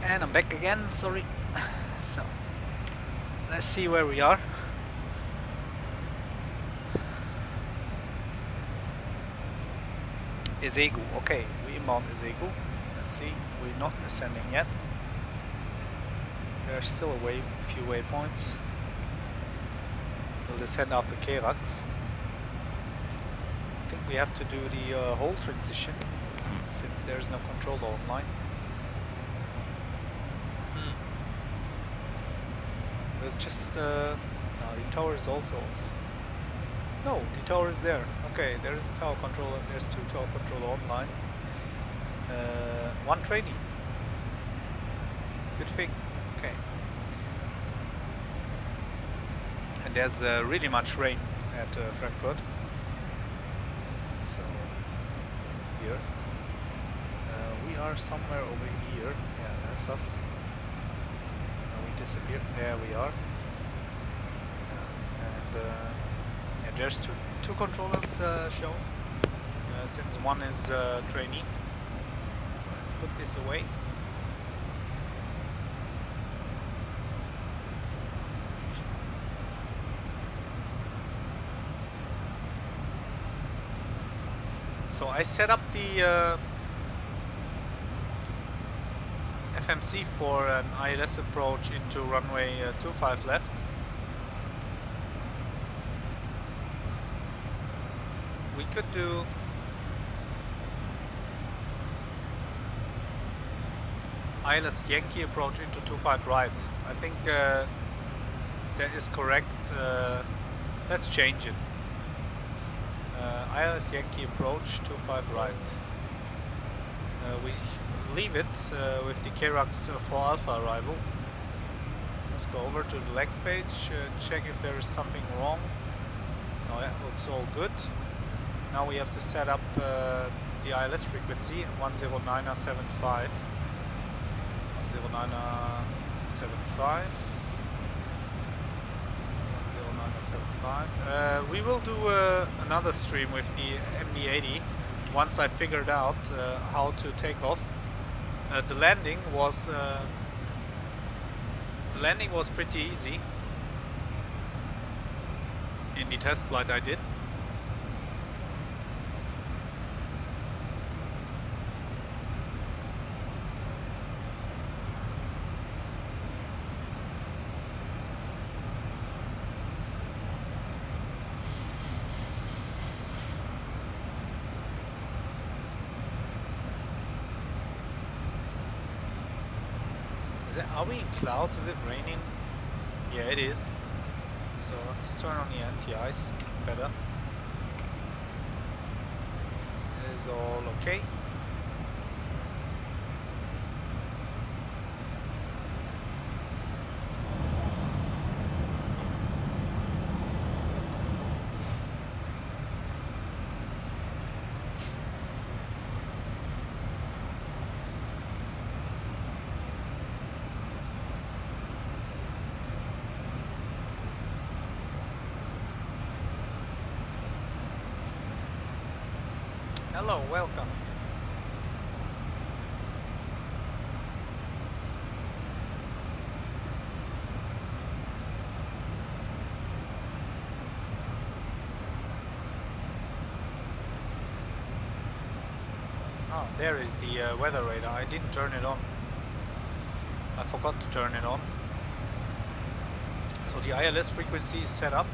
And I'm back again, sorry. So, let's see where we are. Izegu, okay, we mount Izegu. Let's see, we're not ascending yet. There's still a few waypoints. We'll descend after Kerax. I think we have to do the whole transition since there's no controller online. There's just no, the tower is also off. No, the tower is there. Okay, there is a tower controller. There's 2 tower controller online. 1 trainee. Good thing. Okay. And there's really much rain at Frankfurt. So here we are somewhere over here. Yeah, that's us. Disappear. There we are. And yeah, there's two controllers shown. Since one is trainee. So let's put this away. So I set up the FMC for an ILS approach into runway 25 left. We could do ILS Yankee approach into 25 right. I think that is correct. Let's change it. ILS Yankee approach 25 right. We leave it with the Kerax 4 Alpha arrival. Let's go over to the legs page, check if there is something wrong. No, that looks all good. Now we have to set up the ILS frequency 10975. 10975. 10975. We will do another stream with the MD80 once I figured out how to take off. The landing was pretty easy in the test flight I did. Are we in clouds? Is it raining? Yeah, it is. So let's turn on the anti-ice. Better. This is all okay. Hello, welcome. Oh, there is the weather radar. I didn't turn it on. I forgot to turn it on. So the ILS frequency is set up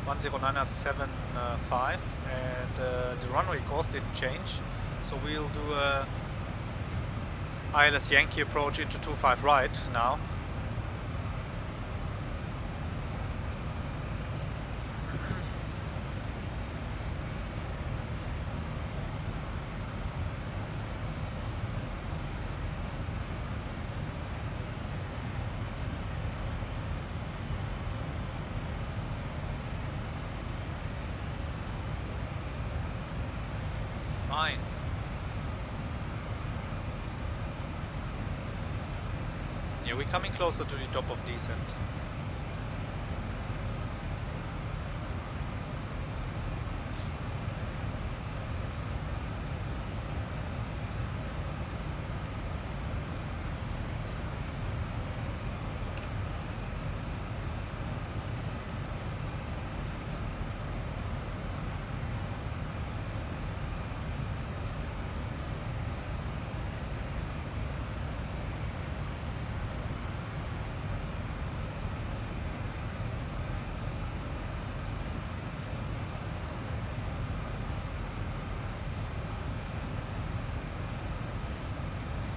10975 and the runway course didn't change, so we'll do a ILS Yankee approach into 25 right now. Fine. Yeah, we're coming closer to the top of descent.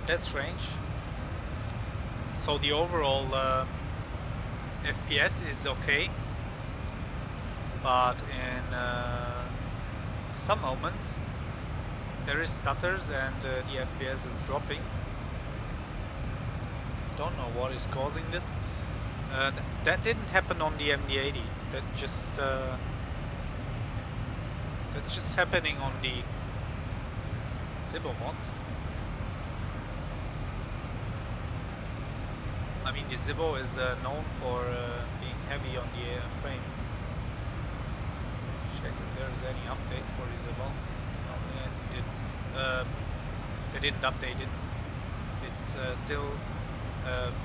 That's strange. So the overall FPS is okay, but in some moments there is stutters and the FPS is dropping. Don't know what is causing this. That didn't happen on the MD80. That's just happening on the Zibo mod. I mean, the Zibo is known for being heavy on the frames. Check if there's any update for the Zibo. No, it didn't. They didn't update it. It's still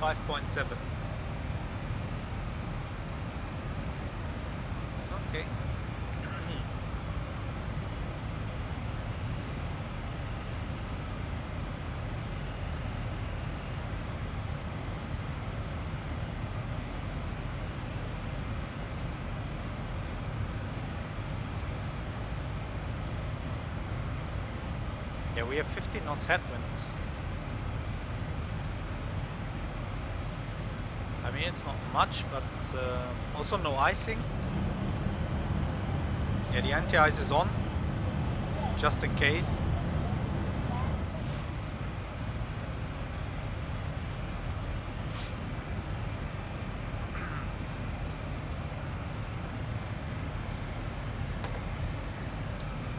5.7. Okay. Yeah, we have 50 knots headwind. I mean, it's not much, but also no icing. Yeah, the anti-ice is on, just in case.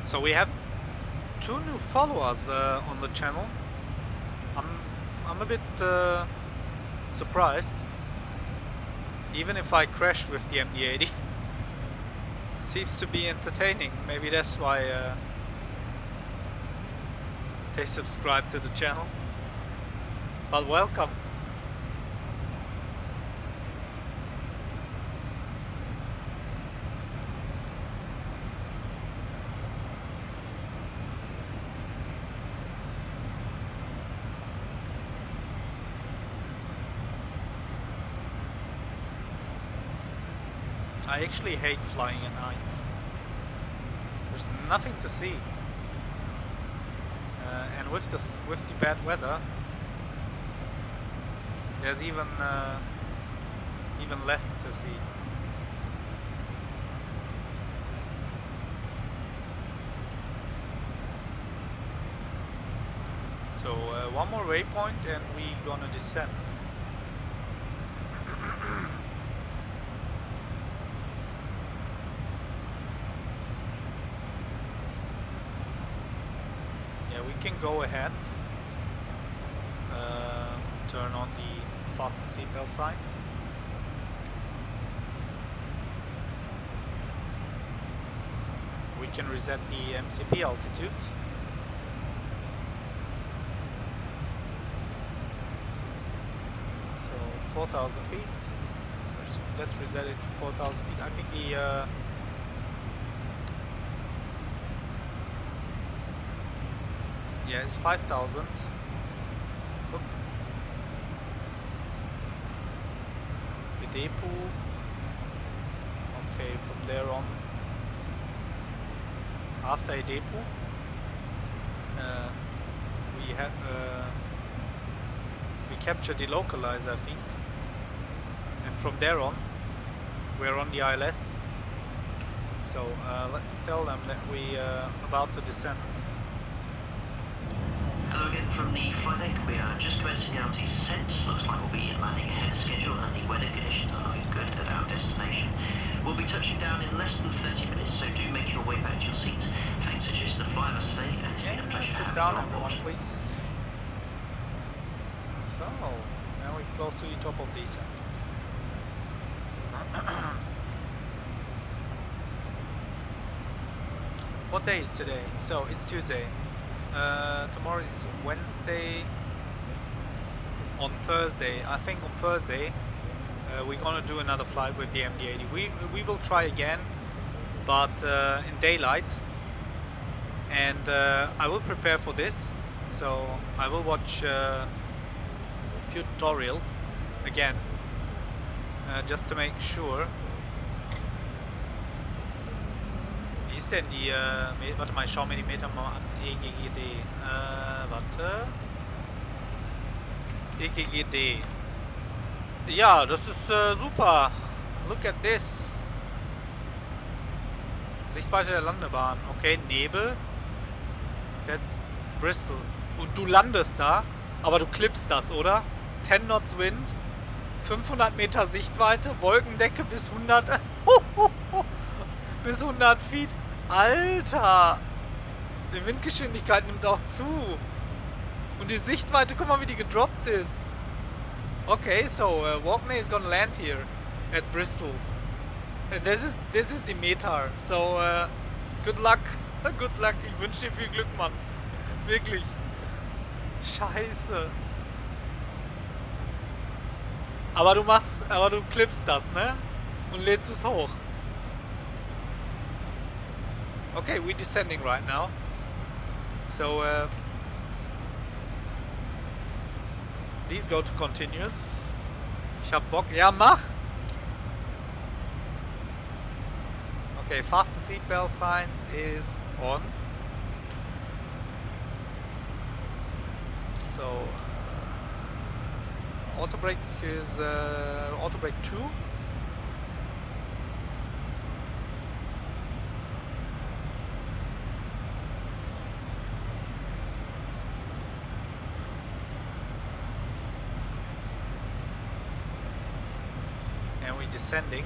So we have 2 new followers on the channel. I'm a bit surprised. Even if I crashed with the MD80, seems to be entertaining. Maybe that's why they subscribe to the channel. But welcome. I actually hate flying at night. There's nothing to see, and with the bad weather, there's even less to see. So one more waypoint and we gonna descend. We can go ahead, turn on the fasten seatbelt signs. We can reset the MCP altitude. So 4,000 feet. Let's reset it to 4,000 feet. I think the yeah, it's 5,000. The depot. Okay, from there on. After a depot, we captured the localizer, I think, and from there on, we're on the ILS. So let's tell them that we are about to descend. Hello again from the flight deck. We are just commencing our descent. Looks like we'll be landing ahead of schedule and the weather conditions are looking good at our destination. We'll be touching down in less than 30 minutes, so do make your way back to your seats. Thanks for choosing to fly with us today, and it's been a pleasure sit having down, you on board. everyone, please. So, now we're close to the top of descent. What day is today? So, it's Tuesday. Tomorrow is Wednesday. On Thursday, I think on Thursday, we're gonna do another flight with the MD80. We will try again, but in daylight. And I will prepare for this, so I will watch a few tutorials again, just to make sure. Ist denn die, warte mal, ich schau mir die Meter mal an, EGGD, warte. EDDB. Ja, das ist super. Look at this. Sichtweite der Landebahn. Okay, Nebel. That's Bristol. Und du landest da, aber du klippst das, oder? 10 Knots Wind, 500 Meter Sichtweite, Wolkendecke bis 100... bis 100 Feet. Alter! Die Windgeschwindigkeit nimmt auch zu. Und die Sichtweite, guck mal, wie die gedroppt ist. Okay, so Walkney is gonna land here at Bristol. And this is the Metar. So good luck. Good luck. Ich wünsche dir viel Glück, Mann. Wirklich. Scheiße. Aber du klippst das, ne? Und lädst es hoch. Okay, we're descending right now. So these go to continuous. Ich hab Bock. Ja, mach! Okay, fasten seatbelt signs is on. So auto brake is auto brake 2. And we're descending.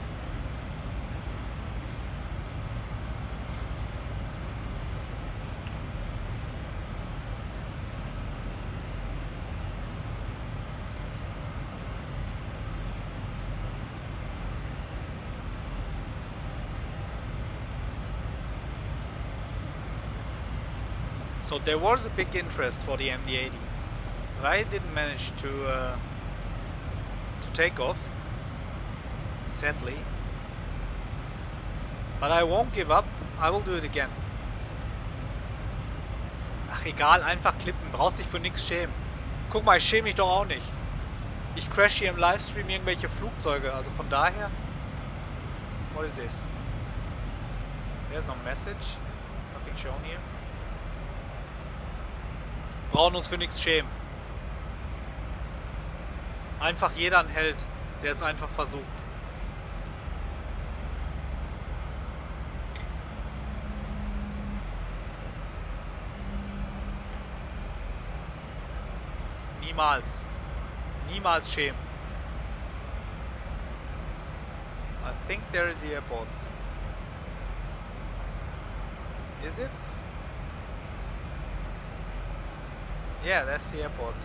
So there was a big interest for the MD80, but I didn't manage to take off, sadly. But I won't give up. I will do it again. Ach egal, einfach klippen. Brauchst dich für nichts schämen. Guck mal, ich schäme mich doch auch nicht. Ich crash hier im Livestream irgendwelche Flugzeuge, also von daher. What is this? There's no message. Nothing shown here. Brauchen uns für nichts schämen. Einfach jeder ein Held, der es einfach versucht. Niemals. Niemals schämen. I think there is the airport. Is it? Yeah, that's the airport.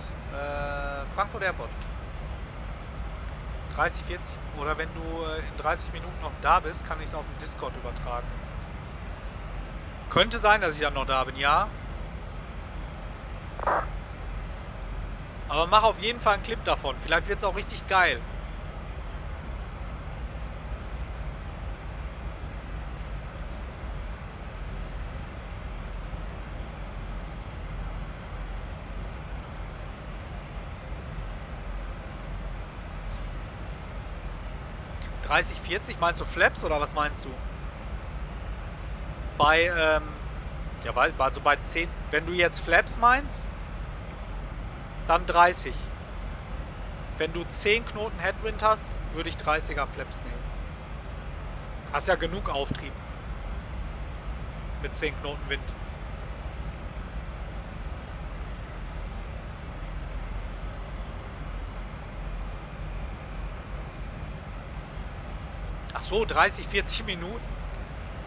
Frankfurt Airport. 30, 40. Oder wenn du in 30 Minuten noch da bist, kann ich es auf dem Discord übertragen. Könnte sein, dass ich dann noch da bin, ja. Aber mach auf jeden Fall einen Clip davon. Vielleicht wird es auch richtig geil. (30, 40) meinst du Flaps oder was meinst du? Bei, ja, also bei 10, wenn du jetzt Flaps meinst, dann 30. Wenn du 10 Knoten Headwind hast, würde ich 30er Flaps nehmen. Hast ja genug Auftrieb. Mit 10 Knoten Wind. Ach so, 30, 40 Minuten.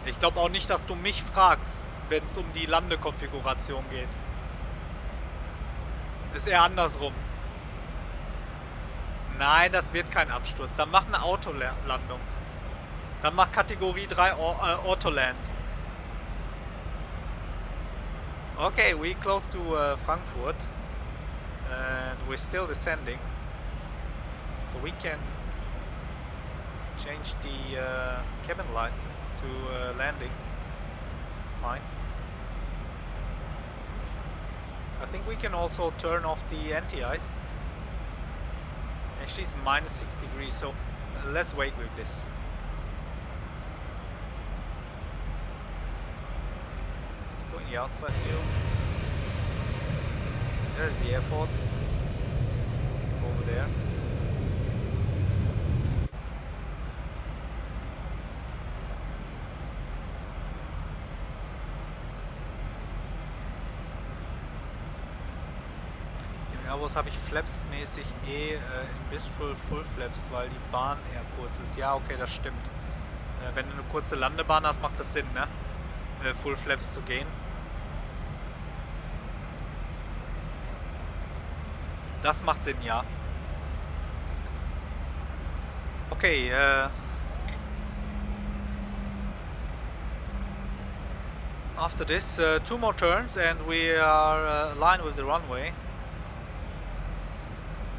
Ich glaube auch nicht, dass du mich fragst, wenn es um die Landekonfiguration geht. Ist eher andersrum. Nein, das wird kein Absturz. Dann mach eine Autolandung. Dann mach Kategorie 3 Autoland. Okay, we're close to Frankfurt. And we're still descending. So we can change the cabin light to landing. Fine. I think we can also turn off the anti-ice. Actually it's minus 6 degrees, so let's wait with this. Let's go in the outside view. There's the airport. over there. In Airbus habe ich Flaps-mäßig in Bistro Full Flaps, weil die Bahn eher kurz ist. Ja, okay, das stimmt. Wenn du eine kurze Landebahn hast, macht das Sinn, ne? Full Flaps zu gehen. Das macht Sinn, ja. Okay, after this, 2 more turns and we are aligned with the runway.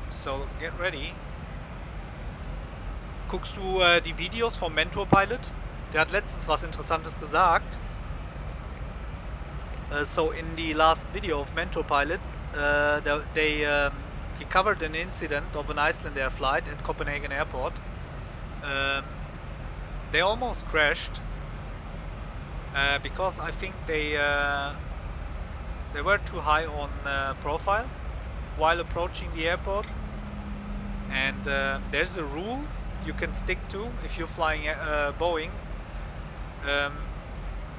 So, get ready. Guckst du die Videos vom Mentor Pilot? Der hat letztens was Interessantes gesagt. So in the last video of Mentor Pilot, he covered an incident of an Icelandair flight at Copenhagen Airport. They almost crashed because I think they were too high on profile while approaching the airport. And there's a rule you can stick to if you're flying Boeing.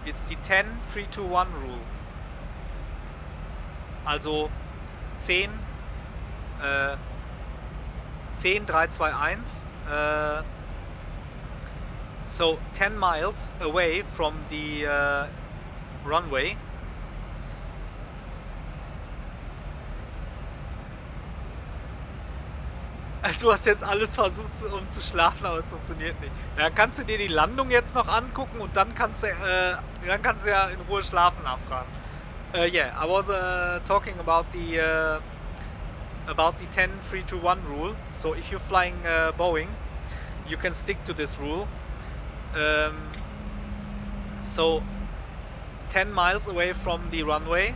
It's the 10-3-2-1 rule. Also 10, 10-3-2-1. So 10 miles away from the runway. Also du hast jetzt alles versucht, um zu schlafen, aber es funktioniert nicht. Dann kannst du dir die Landung jetzt noch angucken und dann kannst du ja in Ruhe schlafen nachfragen. Yeah, I was talking about the 10-3-2-1 rule. So if you're flying Boeing, you can stick to this rule. So 10 miles away from the runway,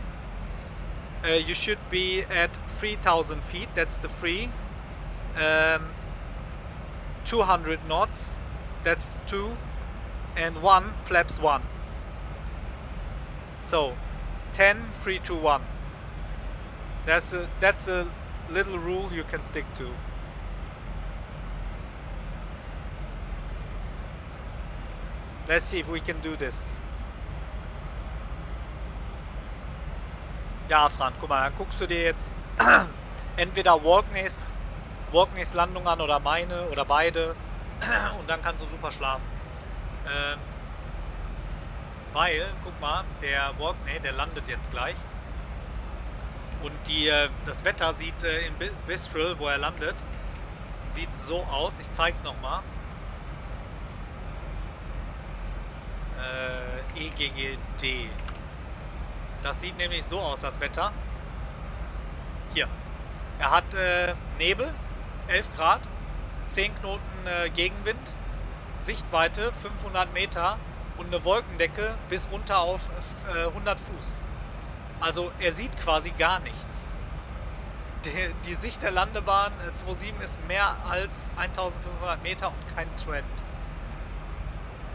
you should be at 3,000 feet. That's the free. 200 knots, that's 2, and 1 flaps 1. So 10-3-2-1. That's a little rule you can stick to. Let's see if we can do this. Ja, Fran, guck mal, dann guckst du dir jetzt entweder Walkneys Landung an oder meine oder beide und dann kannst du super schlafen. Weil, guck mal, der Walkney, der landet jetzt gleich und das Wetter sieht in Bristol, wo er landet, sieht so aus. Ich zeig's nochmal. EGGD. Das sieht nämlich so aus, das Wetter. Hier. Er hat Nebel, 11 Grad, 10 Knoten Gegenwind, Sichtweite 500 Meter und eine Wolkendecke bis runter auf 100 Fuß. Also er sieht quasi gar nichts. Die Sicht der Landebahn 27 ist mehr als 1500 Meter und kein Trend.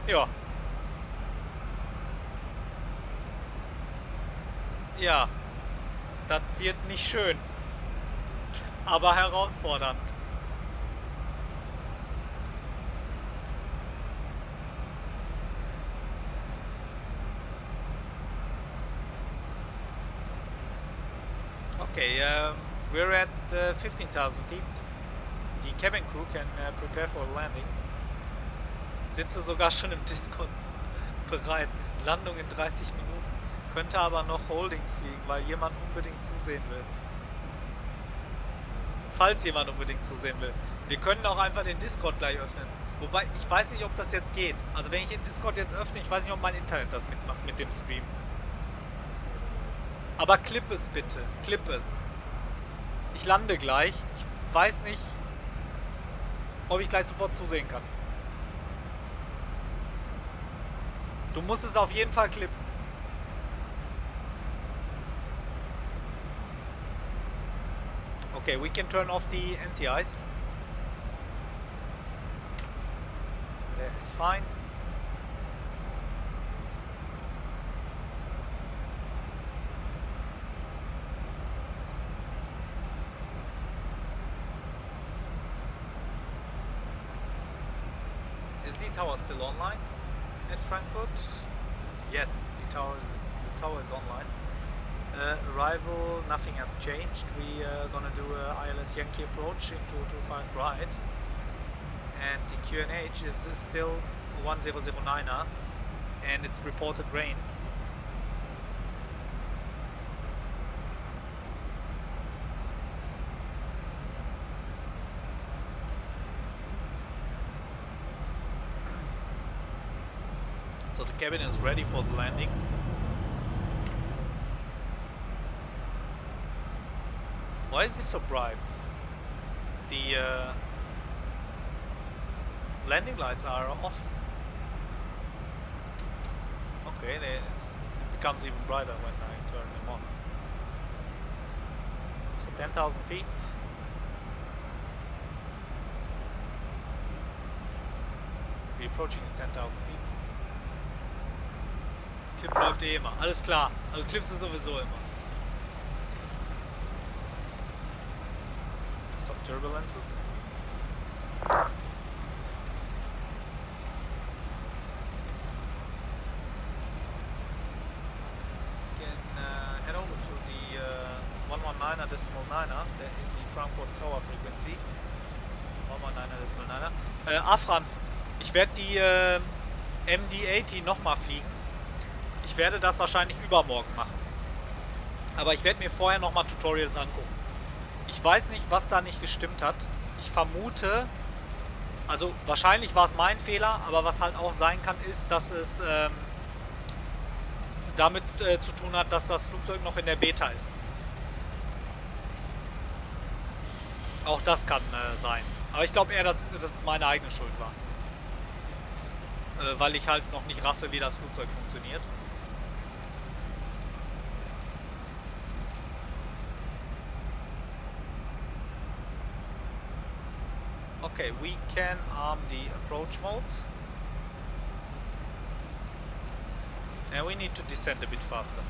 Ja. Ja, das wird nicht schön, aber herausfordernd. Okay, we're at 15,000 feet. The cabin crew can prepare for landing. Sitze sogar schon im Discord bereit. Landung in 30 Minuten. Könnte aber noch Holdings fliegen, weil jemand unbedingt zusehen will. Falls jemand unbedingt zusehen will. Wir können auch einfach den Discord gleich öffnen. Wobei, ich weiß nicht, ob das jetzt geht. Also wenn ich den Discord jetzt öffne, ich weiß nicht, ob mein Internet das mitmacht mit dem Stream. Aber clip es bitte. Clip es. Ich lande gleich. Ich weiß nicht, ob ich gleich sofort zusehen kann. Du musst es auf jeden Fall klippen. Okay, we can turn off the anti-ice. That is fine. tower still online at Frankfurt? Yes, the tower is online. Arrival, nothing has changed. We are gonna do a ILS Yankee approach into 25 right, and the QNH is still 1009er, and it's reported rain. So the cabin is ready for the landing. Why is it so bright? The landing lights are off. Okay, it becomes even brighter when I turn them on. So 10,000 feet. We're approaching the 10,000 feet. Clip läuft eh immer, alles klar. Also Clips ist sowieso immer. Some turbulences. Head over to the 119er decimal 9er. That is the Frankfurt Tower frequency. 119er decimal 9er. Afran, ich werde die MD80 nochmal fliegen. Ich werde das wahrscheinlich übermorgen machen. Aber ich werde mir vorher nochmal Tutorials angucken. Ich weiß nicht, was da nicht gestimmt hat. Ich vermute, also wahrscheinlich war es mein Fehler, aber was halt auch sein kann, ist, dass es damit zu tun hat, dass das Flugzeug noch in der Beta ist. Auch das kann sein. Aber ich glaube eher, dass es meine eigene Schuld war. Weil ich halt noch nicht raffe, wie das Flugzeug funktioniert. Okay, we can arm the approach mode. And we need to descend a bit faster.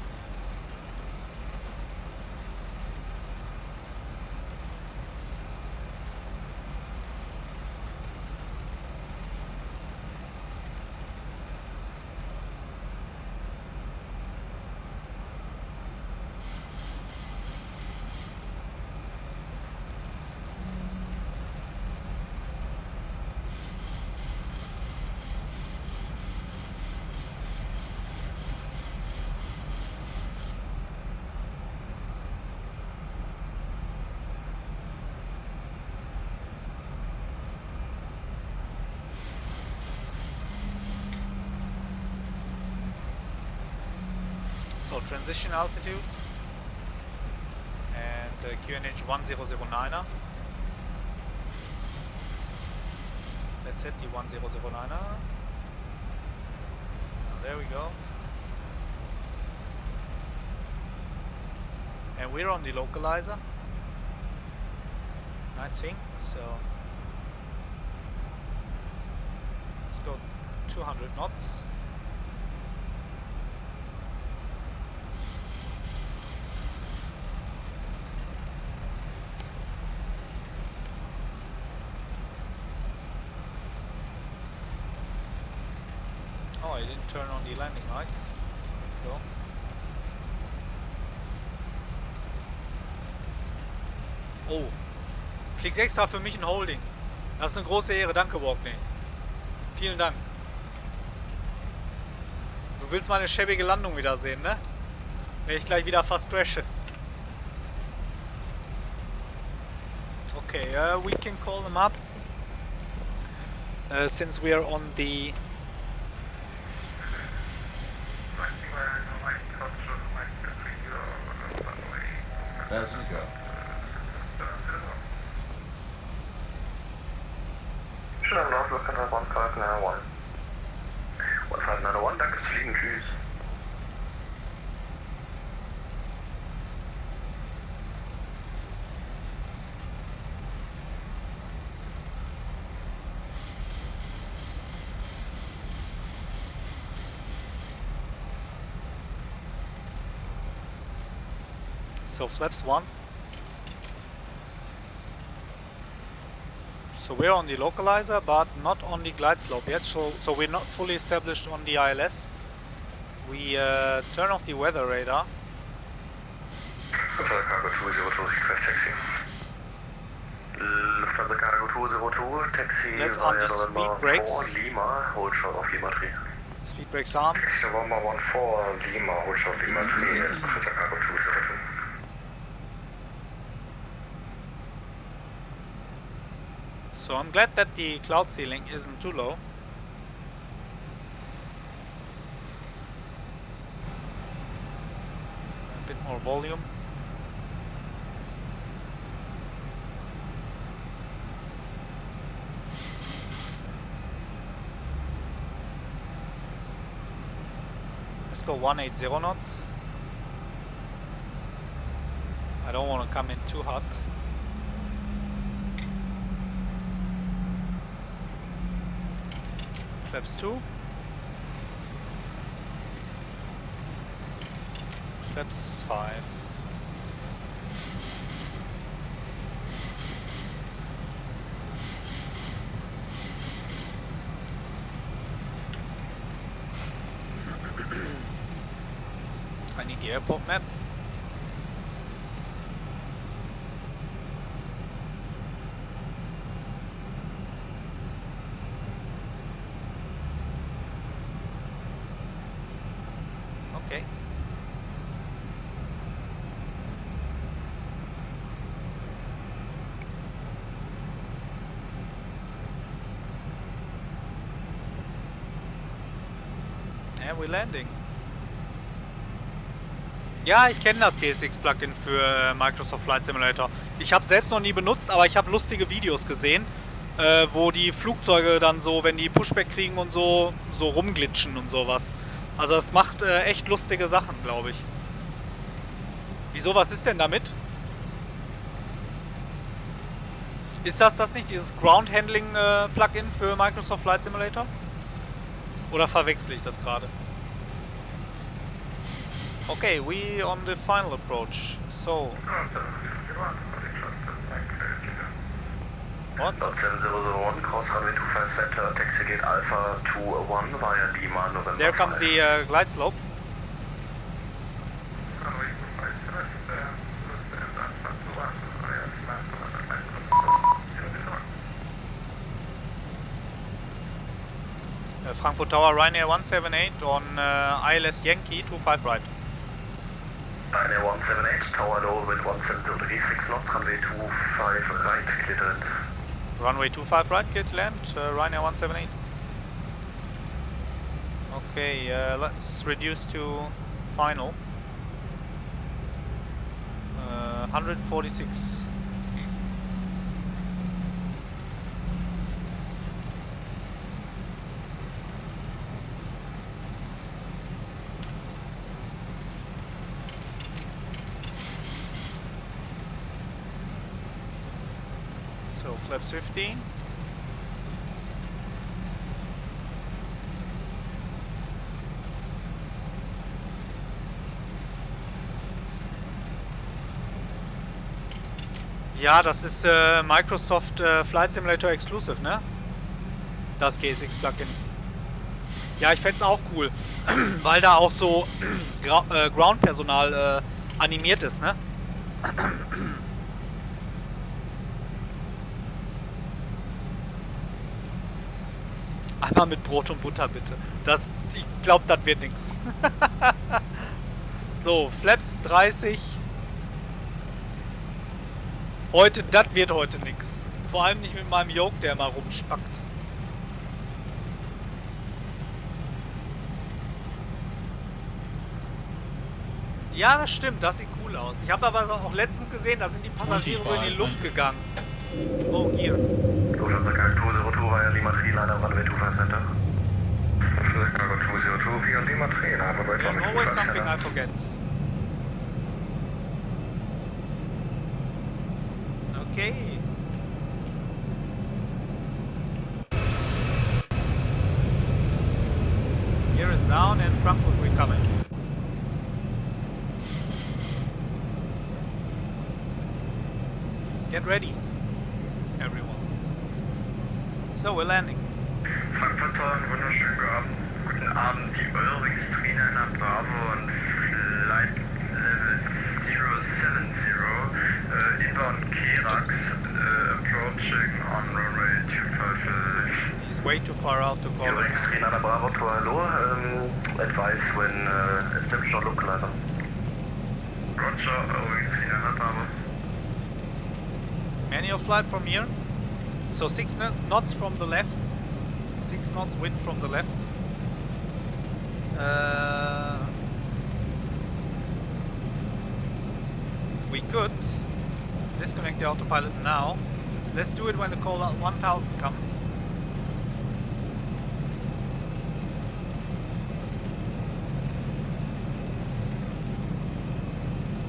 So transition altitude and QNH 1009er. Let's set the 1009er. There we go. And we're on the localizer. Nice thing. So let's go 200 knots. Oh, I didn't turn on the landing lights. Let's go. Oh, fliegst extra für mich ein Holding. Das ist eine große Ehre. Danke, Walkney. Vielen Dank. Du willst meine schäbige Landung wieder sehen, ne? Wenn ich gleich wieder fast crashe. Okay, we can call them up. Since we are on the As we go. 1591, danke fürs Fliegen, tschüss. So flaps 1. So we're on the localizer, but not on the glide slope yet. So we're not fully established on the ILS. We turn off the weather radar. Lufthansa Cargo 202, request taxi. Lufthansa Cargo 202, taxi Let's on the speed brakes. 4 Lima, hold short of Lima 3. Speed brakes armed. Taxi November 14 Lima, hold short of Lima 3, Lufthansa Cargo 202. So I'm glad that the cloud ceiling isn't too low. A bit more volume. Let's go 180 knots. I don't want to come in too hot. Flaps 2. Flaps 5. I need the airport map. Okay. And we're landing. Ja, ich kenne das GSX-Plugin für Microsoft Flight Simulator. Ich habe es selbst noch nie benutzt, aber ich habe lustige Videos gesehen, wo die Flugzeuge dann so, wenn die Pushback kriegen und so rumglitschen und sowas. Also es macht echt lustige Sachen, glaube ich. Wieso, was ist denn damit? Ist das nicht dieses Ground Handling Plugin für Microsoft Flight Simulator? Oder verwechsel ich das gerade? Okay, we on the final approach. So. What? 7001, cross runway 25 center, taxi gate Alpha 21 via Lima, November. There comes the glide slope. Frankfurt Tower, Ryanair 178 on ILS Yankee 25 right. Ryanair 178, tower low with 17036 knots, runway 25 right, clear to land. Runway 25 right, clear to land, Ryanair 178. Okay, let's reduce to final. 146. So flaps 15. Ja, das ist Microsoft Flight Simulator Exclusive, ne? Das GSX Plugin. Ja, ich fände es auch cool, weil da auch so Ground-Personal animiert ist, ne? Einmal mit Brot und Butter bitte. Ich glaube, das wird nix. So, Flaps 30. Das wird heute nix. Vor allem nicht mit meinem Yoke, der mal rumspackt. Ja, das stimmt, das sieht cool aus. Ich habe aber auch letztens gesehen, da sind die Passagiere so in die Luft gegangen. Oh, Gear. Lufthansa Cargo 202 via Lima 3, line up runway 25 center. Lufthansa Cargo 202 via Lima 3, line up runway 25 center. There's always something I forget. Okay. Gear is down and Frankfurt we're coming. Get ready, everyone. So we're landing. Frankfurt Tower, wunderschönen guten Abend. Die Eurowings 39 Bravo und Flight Level 070, inbound Kerax, approaching on runway 25. He's way too far out to call. Eurowings 39 Bravo to hello, advise when established on localizer. Roger, Eurowings 39 Bravo. Manual flight from here. So 6 knots from the left. 6 knots wind from the left. We could disconnect the autopilot now. Let's do it when the call out 1000 comes.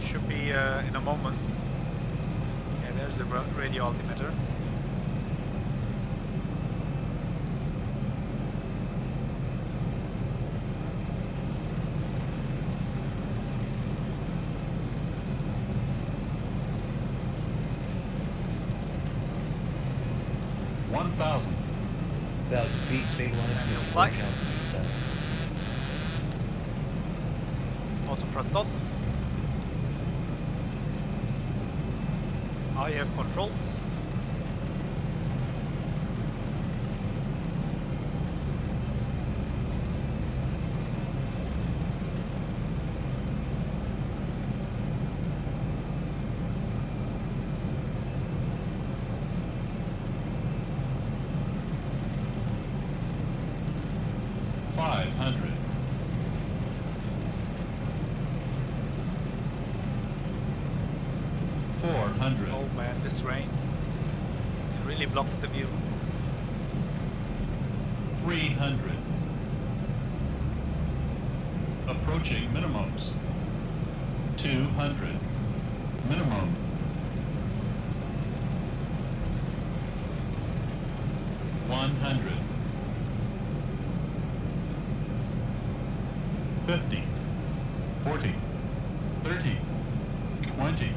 Should be in a moment. Yeah, there's the radio altimeter. $1,000. 1,000 feet, stabilized, missile Flight. altitude 7. Auto thrust off. I have controls. Oh man, this rain. It really blocks the view. 300. Approaching minimums. 200. Minimum. 100. 50. 40. 30. 20.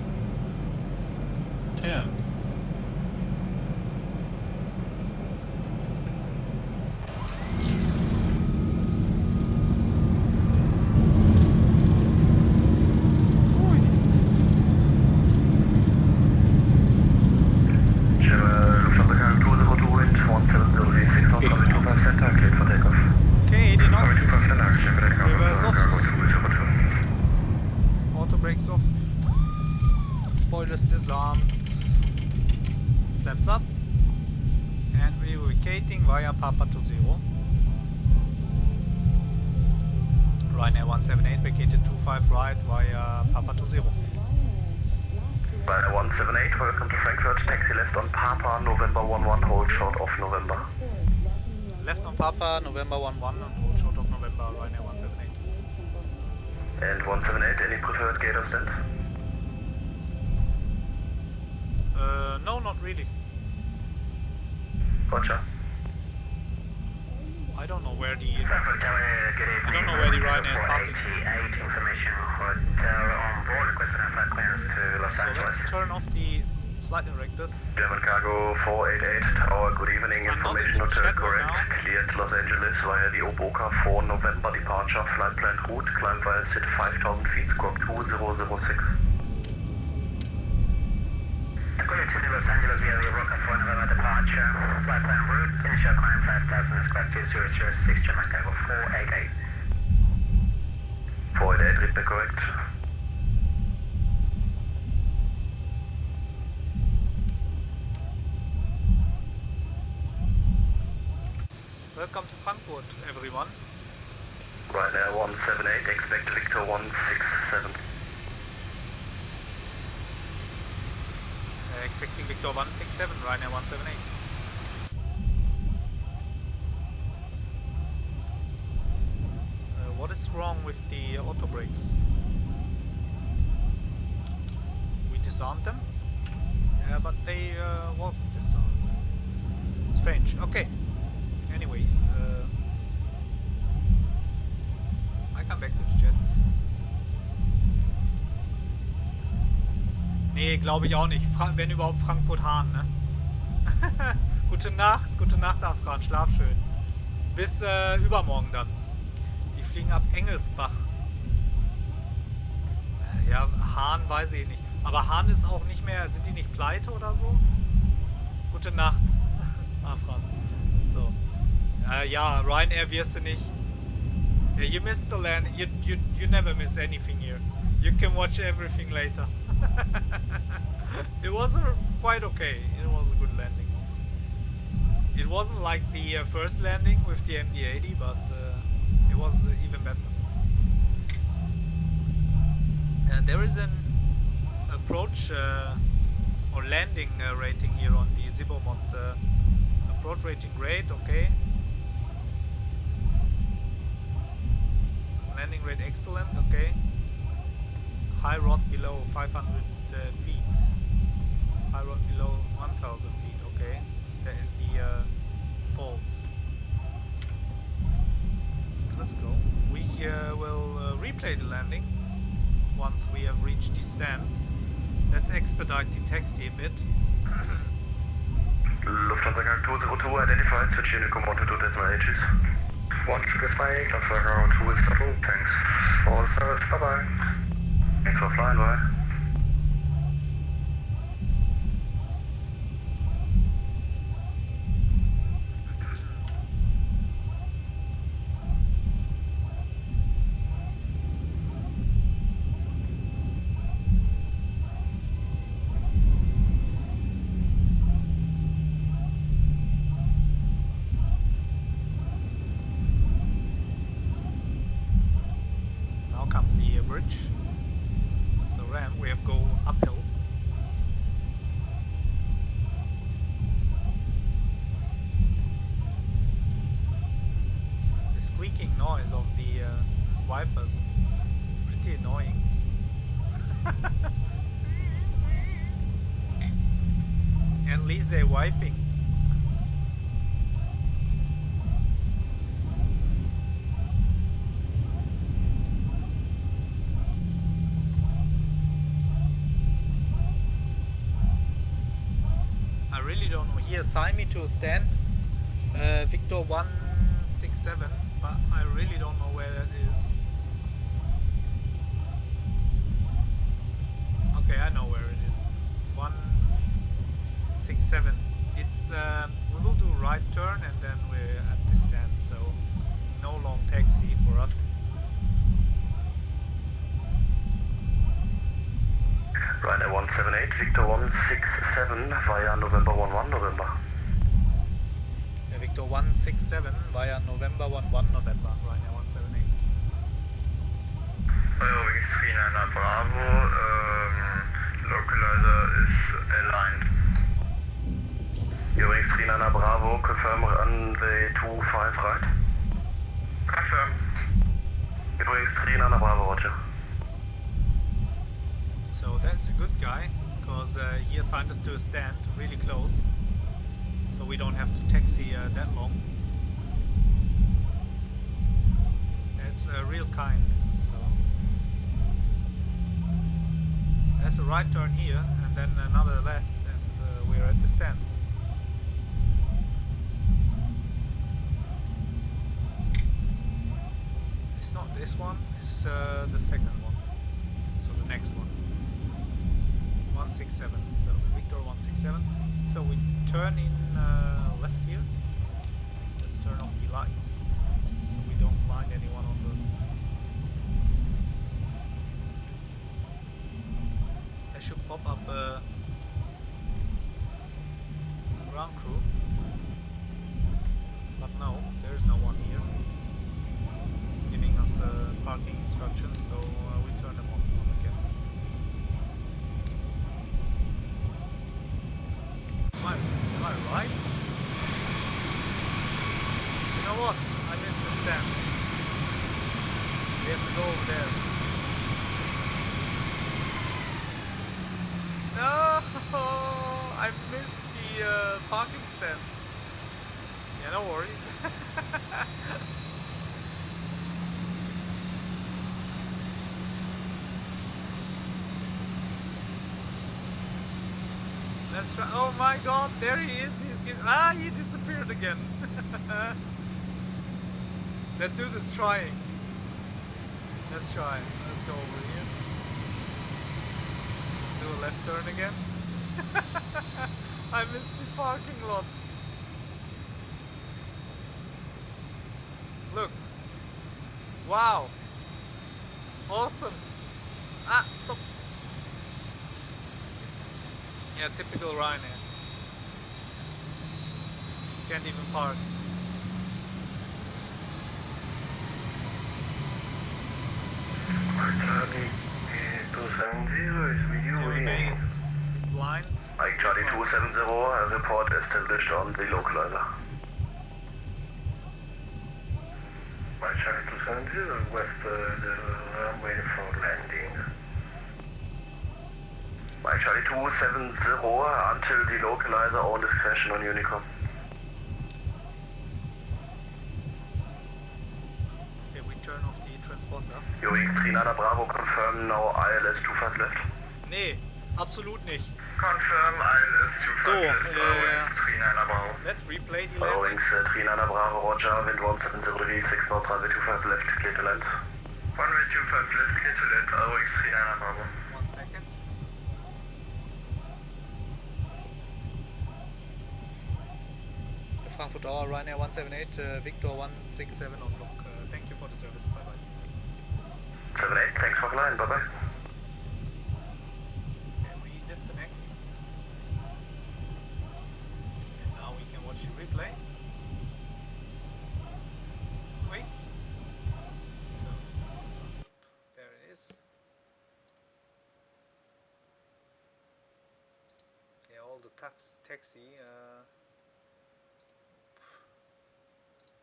10. Okay, 80 knots. Reverse off. Auto brakes off. Spoilers disarmed. Flaps up. And we're vacating via Papa 20. Ryanair 178 vacated 25 right via Papa 20. Ryanair 178, welcome to Frankfurt. Taxi left on Papa, November 11, hold short of November. Left on Papa, November 11, and hold short of November, Ryanair 178. And 178, any preferred gate or stand? No, not really. Roger. I don't know where the Ryanair is parking. Information hotel on board, requested and flight clearance to Los So Angeles. let's turn off the flight directors. German Cargo 488 Tower, good evening. Information hotel correct. Cleared Los Angeles via the Oboka 4 November departure. Flight plan route. Climb via SID 5000 feet. Squawk 2006. According to Los Angeles via the Oboka 4 November departure. Flight plan route. Initial climb 5000. Squawk 2006. German Cargo 488. 488, read back correct. Welcome to Frankfurt, everyone. Ryanair 178, expect Victor 167. Expecting Victor 167, Ryanair 178. What is wrong with the auto brakes? We disarmed them? Yeah, but they wasn't disarmed. Strange. Okay. Anyways, I come back to the jet. Nee, glaube ich auch nicht. Wenn überhaupt Frankfurt-Hahn, ne? Gute Nacht, Afran, schlaf schön. Bis übermorgen dann. Die fliegen ab Engelsbach. Ja, Hahn weiß ich nicht. Aber Hahn ist auch nicht mehr, sind die nicht pleite oder so? Gute Nacht, Afran. So. Ja, Ryanair wirst du nicht. Yeah, you missed the land. You never miss anything here. You can watch everything later. It was quite okay. It was a good landing. It wasn't like the first landing with the MD80, but it was even better. And there is an approach or landing rating here on the Zibo mod. Approach rating great, okay. Landing rate excellent, okay. High rod below 500 feet. High rod below 1000 feet, okay. That is the faults. Let's go. We will replay the landing once we have reached the stand. Let's expedite the taxi a bit. Lufthansa Gang 202 identified, switch Unicorn 122.8, tschüss. 125, Lufthansa Gang 2 is double, thanks for the service, bye bye. Thanks for flying, bye. Noise of the wipers, pretty annoying. At least they're wiping. I really don't know. He assigned me to a stand, Victor 167. But I really don't know where that is. Okay, I know where it is. 167. It's we will do right turn and then we're at the stand, so no long taxi for us. Ryanair 178, Victor 167 via November 11 November. Victor 167 via November 11 November, Ryanair 178. Wings 39 Bravo, localizer is aligned. Wings 39 Bravo, confirm runway 25 right. Confirm. Wings 39 Bravo, roger. So that's a good guy, because he assigned us to a stand really close. So we don't have to taxi that long. It's real kind. So there's a right turn here and then another left, and we're at the stand. It's not this one, it's the second one. So the next one. 167. So Victor 167. So we turn in left here. Let's turn off the lights so we don't blind anyone on the... There should pop up ground crew. But no, there's no one here giving us parking instructions, so we turn them on again. Am I right? You know what? I missed the stand. We have to go over there. No! I missed the parking stand. Yeah, no worries. Let's try. Oh my god, there he is. He disappeared again. That dude is trying. Let's try. Let's go over here. Do a left turn again. I missed the parking lot. Look. Wow. Awesome. Ah, stop. Yeah, typical Ryanair. Can't even park. Charlie 270 is viewing. He's blind. Mike Charlie 270, report established on the localizer. Mike Charlie 270, west the runway for landing. Mike Charlie 270, until the localizer, all discretion on Unicom. Okay, we turn off the transponder. UX39 Bravo, confirm no ILS 2 fast left. Nee, absolut nicht. Confirm ILS 2 fast left, UX39 Bravo. Let's replay the landing. UX39 Bravo, roger, wind 170 degrees, 6 knots, runway 25 left, clear to land. Runway 25 left, clear to land, UX39 Bravo. 1 second. Frankfurt Tower, Ryanair 178, Victor 167 on block. Thank you for the service. Bye bye. 78, thanks for flying. Bye bye. Okay, we disconnect. And now we can watch the replay. Quick. So, there it is. Yeah, all the taxi. I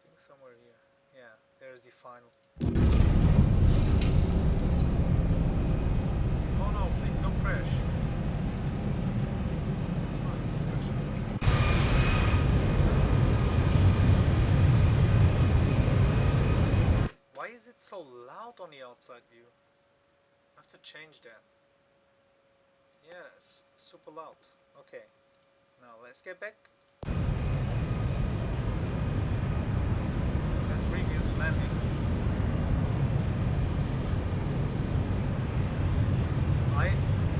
think somewhere here. Yeah, there's the final. Oh no, please don't crash. Oh, it's crashing. Why is it so loud on the outside view? I have to change that. Yeah, it's super loud. Okay, now let's get back. Let's review the landing.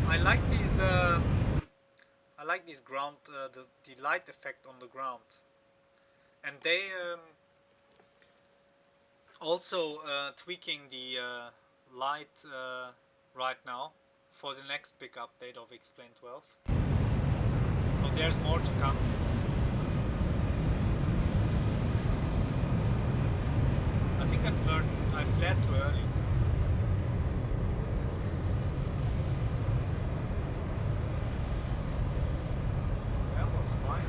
I like these. I like these ground. The light effect on the ground, and they also tweaking the light right now for the next big update of X-Plane 12. So there's more to come. I think I flared too early. That was fine.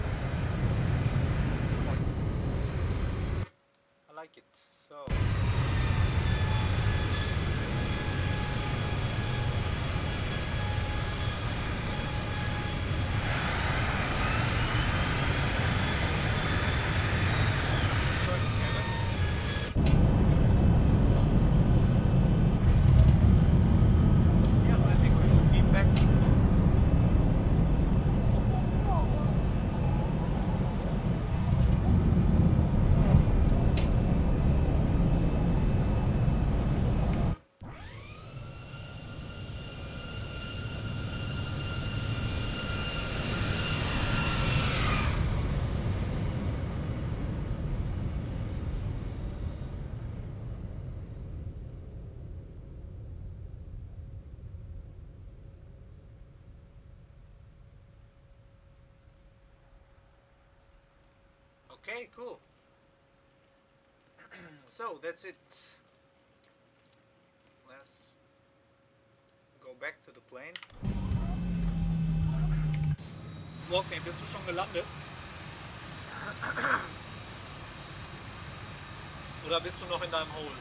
I like it. So. Okay, cool. So that's it. Let's go back to the plane. Okay, bist du schon gelandet? Oder bist du noch in deinem Hold?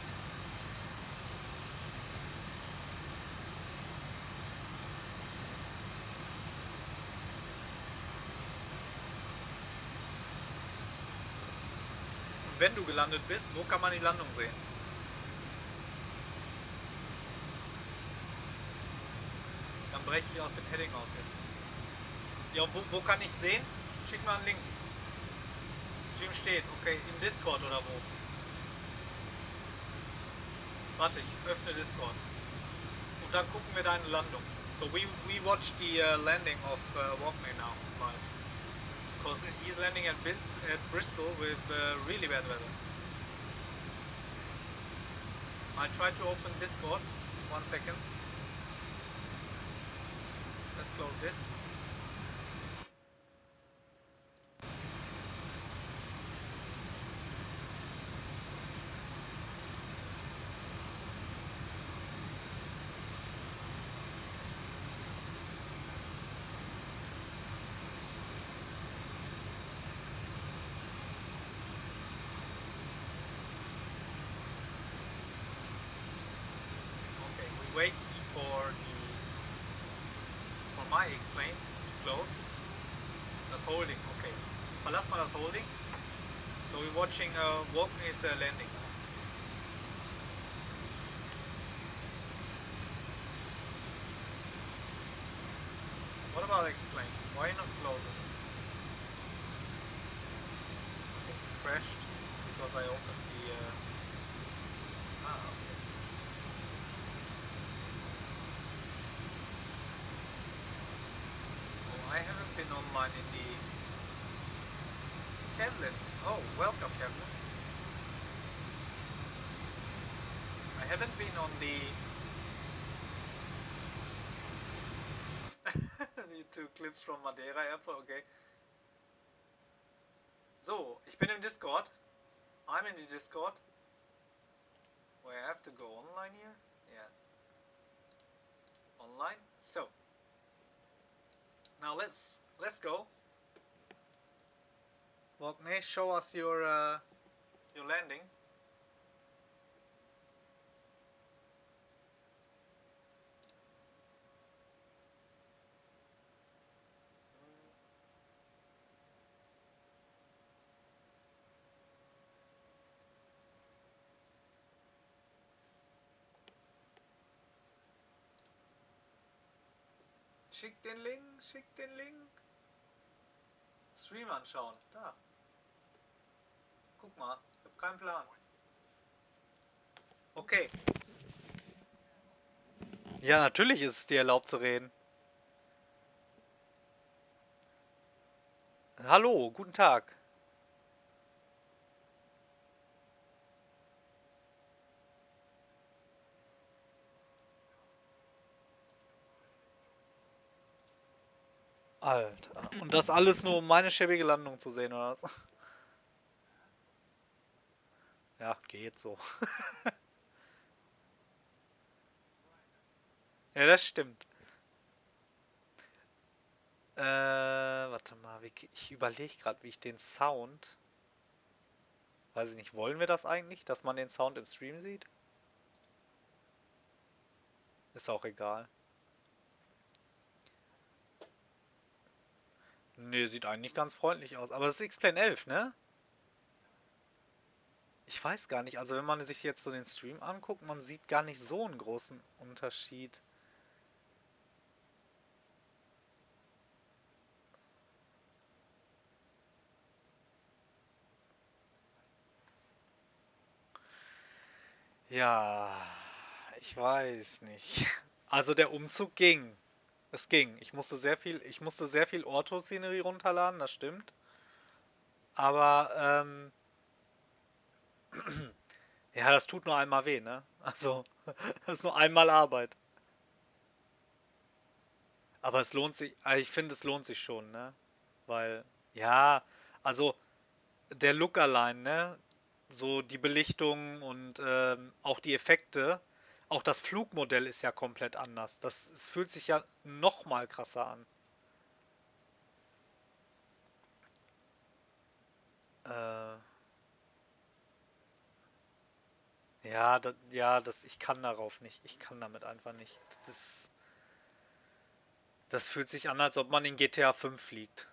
Wenn du gelandet bist, wo kann man die Landung sehen? Dann breche ich aus dem Heading aus jetzt. Ja, wo kann ich sehen? Schick mal einen Link. Stream steht, okay, im Discord oder wo? Warte, ich öffne Discord. Und dann gucken wir deine Landung. So we watch the landing of Walkman now, live. Because he's landing at Bristol with really bad weather. I try to open Discord. 1 second. Let's close this. Wait for my explain to close. Das Holding, okay. Verlass mal das Holding. So we're watching Walkman's landing. What about explain? Why not close it? I think it crashed because I opened the okay. I haven't been online in the Kevlin. Oh, welcome Kevlin. I haven't been on the need 2 clips from Madeira Airport, okay. So, ich bin im Discord. I'm in the Discord. Where I have to go online here? Yeah. Online. So now let's go. Walkney, show us your landing. Schick den Link, schick den Link. Stream anschauen, da. Guck mal, ich hab keinen Plan. Okay. Ja, natürlich ist es dir erlaubt zu reden. Hallo, guten Tag. Alter. Und das alles nur, um meine schäbige Landung zu sehen, oder was? Ja, geht so. Ja, das stimmt. Warte mal, ich überlege gerade, wie ich den Sound... Weiß ich nicht, wollen wir das eigentlich, dass man den Sound im Stream sieht? Ist auch egal. Ne, sieht eigentlich ganz freundlich aus. Aber es ist X-Plane 11, ne? Ich weiß gar nicht, also wenn man sich jetzt so den Stream anguckt, man sieht gar nicht so einen großen Unterschied. Ja, ich weiß nicht. Also der Umzug ging. Es ging. Ich musste sehr viel Ortho-Szenerie runterladen, das stimmt. Aber, ja, das tut nur einmal weh, ne? Also, das ist nur einmal Arbeit. Aber es lohnt sich, ich finde, es lohnt sich schon, ne? Weil, ja, also der Look allein, ne? So die Belichtung und auch die Effekte, auch das Flugmodell ist ja komplett anders. Es fühlt sich ja noch mal krasser an. Äh, ich kann darauf nicht. Ich kann damit einfach nicht. Das fühlt sich an, als ob man in GTA 5 fliegt.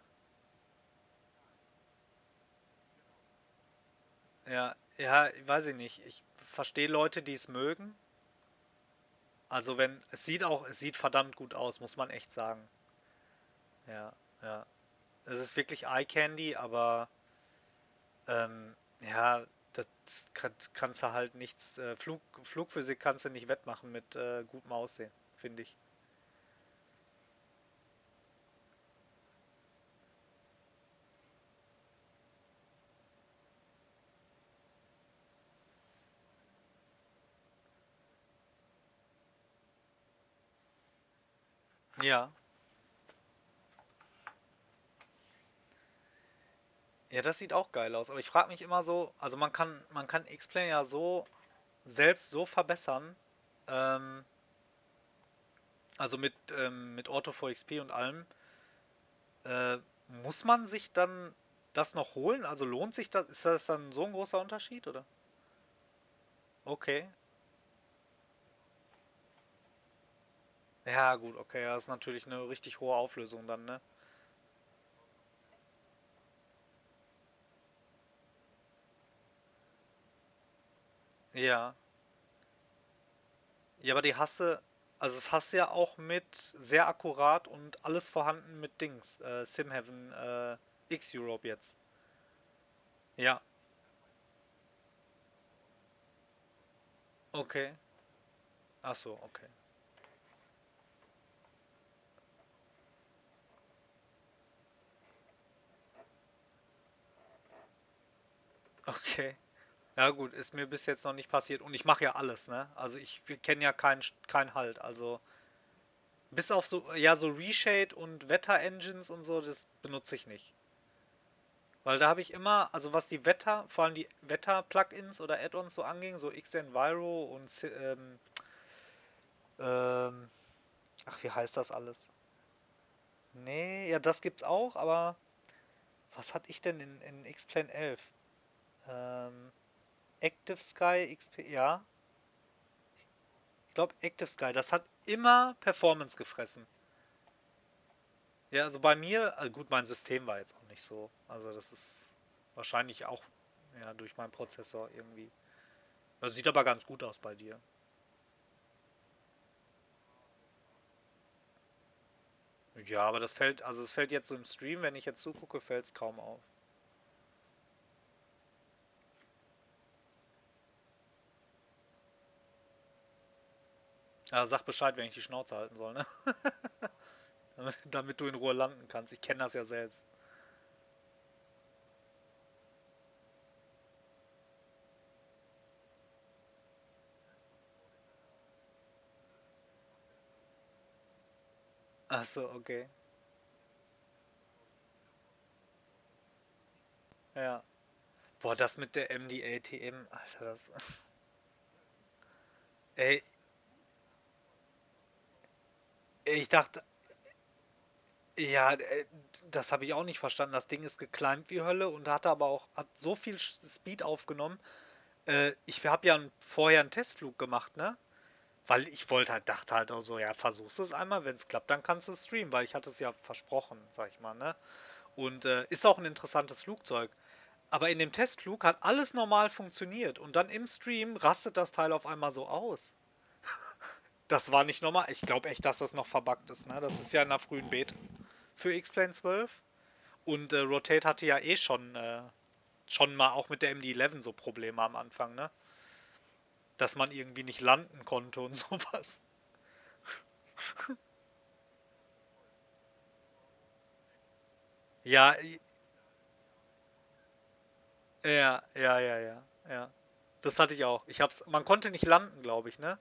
Ja, weiß ich nicht. Ich verstehe Leute, die es mögen. Also es sieht verdammt gut aus, muss man echt sagen. Ja. Ja. Es ist wirklich Eye Candy, aber ja, das kannst du halt nichts. Flugphysik kannst du nicht wettmachen mit gutem Aussehen, finde ich. Ja. Ja, das sieht auch geil aus. Aber ich frage mich immer so, also man kann X-Plane ja so selbst so verbessern. Ähm, also mit Auto 4XP und allem. Äh, muss man sich dann das noch holen? Also lohnt sich das? Ist das dann so ein großer Unterschied, oder? Okay. Ja, gut, okay. Ja, das ist natürlich eine richtig hohe Auflösung dann, ne? Ja. Ja, aber die hasse, also es hast du ja auch mit sehr akkurat und alles vorhanden mit Dings. Simheaven X Europe jetzt. Ja, okay. Ach so, okay. Okay. Ja gut, ist mir bis jetzt noch nicht passiert und ich mache ja alles, ne? Also ich kenne ja keinen Halt. Also bis auf so, ja, so Reshade und Wetter-Engines und so, das benutze ich nicht. Weil da habe ich immer, also was die Wetter, vor allem die Wetter-Plugins oder Add-ons so anging, so Xenviro und ähm, ach, wie heißt das alles? Nee, ja, das gibt's auch, aber was hatte ich denn in X-Plane 11? Ähm, Active Sky XP, ja, ich glaube Active Sky, das hat immer Performance gefressen. Ja, also bei mir, gut, mein System war jetzt auch nicht so. Also das ist wahrscheinlich auch ja, durch meinen Prozessor irgendwie. Das sieht aber ganz gut aus bei dir. Ja, aber das fällt, also es fällt jetzt so im Stream, wenn ich jetzt zugucke, fällt es kaum auf. Also sag Bescheid, wenn ich die Schnauze halten soll, ne? Damit du in Ruhe landen kannst. Ich kenne das ja selbst. Ach so, okay. Ja. Boah, das mit der MD80, Alter, das. Ey, ich dachte, ja, das habe ich auch nicht verstanden. Das Ding ist geclimbed wie Hölle und hat so viel Speed aufgenommen. Ich habe ja vorher einen Testflug gemacht, ne? Weil ich dachte halt auch so, ja, versuch's es einmal, wenn es klappt, dann kannst du es streamen, weil ich hatte es ja versprochen, sag ich mal, ne? Und ist auch ein interessantes Flugzeug. Aber in dem Testflug hat alles normal funktioniert und dann im Stream rastet das Teil auf einmal so aus. Das war nicht normal. Ich glaube echt, dass das noch verbuggt ist, ne? Das ist ja in der frühen Beta für X-Plane 12. Und Rotate hatte ja eh schon mal auch mit der MD11 so Probleme am Anfang, ne? Dass man irgendwie nicht landen konnte und sowas. Ja, ja. Das hatte ich auch. Man konnte nicht landen, glaube ich, ne?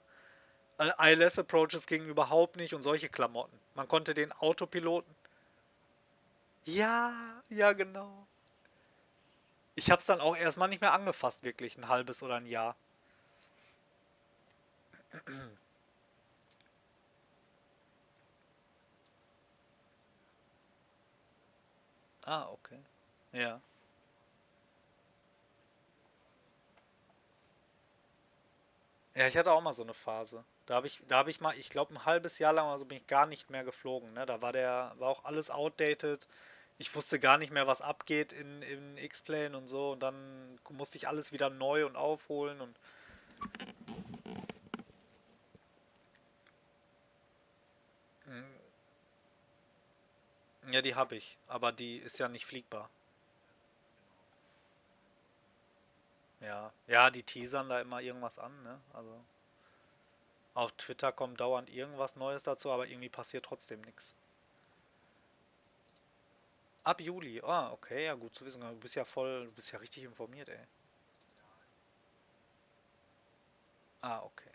ILS Approaches gingen überhaupt nicht und solche Klamotten. Man konnte den Autopiloten. Ja, ja, genau. Ich hab's dann auch erstmal nicht mehr angefasst, wirklich, ein halbes oder ein Jahr. Ah, okay. Ja. Ja, ich hatte auch mal so eine Phase. Da habe ich mal, ich glaube, ein halbes Jahr lang oder so bin ich gar nicht mehr geflogen, ne? War auch alles outdated. Ich wusste gar nicht mehr, was abgeht in X-Plane und so. Und dann musste ich alles wieder neu und aufholen und mm, Ja, die habe ich, aber die ist ja nicht fliegbar. Ja, ja, die teasern da immer irgendwas an, ne? Also auf Twitter kommt dauernd irgendwas Neues dazu, aber irgendwie passiert trotzdem nichts. Ab Juli, ah, okay, ja gut zu wissen. Du bist ja voll, du bist ja richtig informiert, ey. Ah, okay.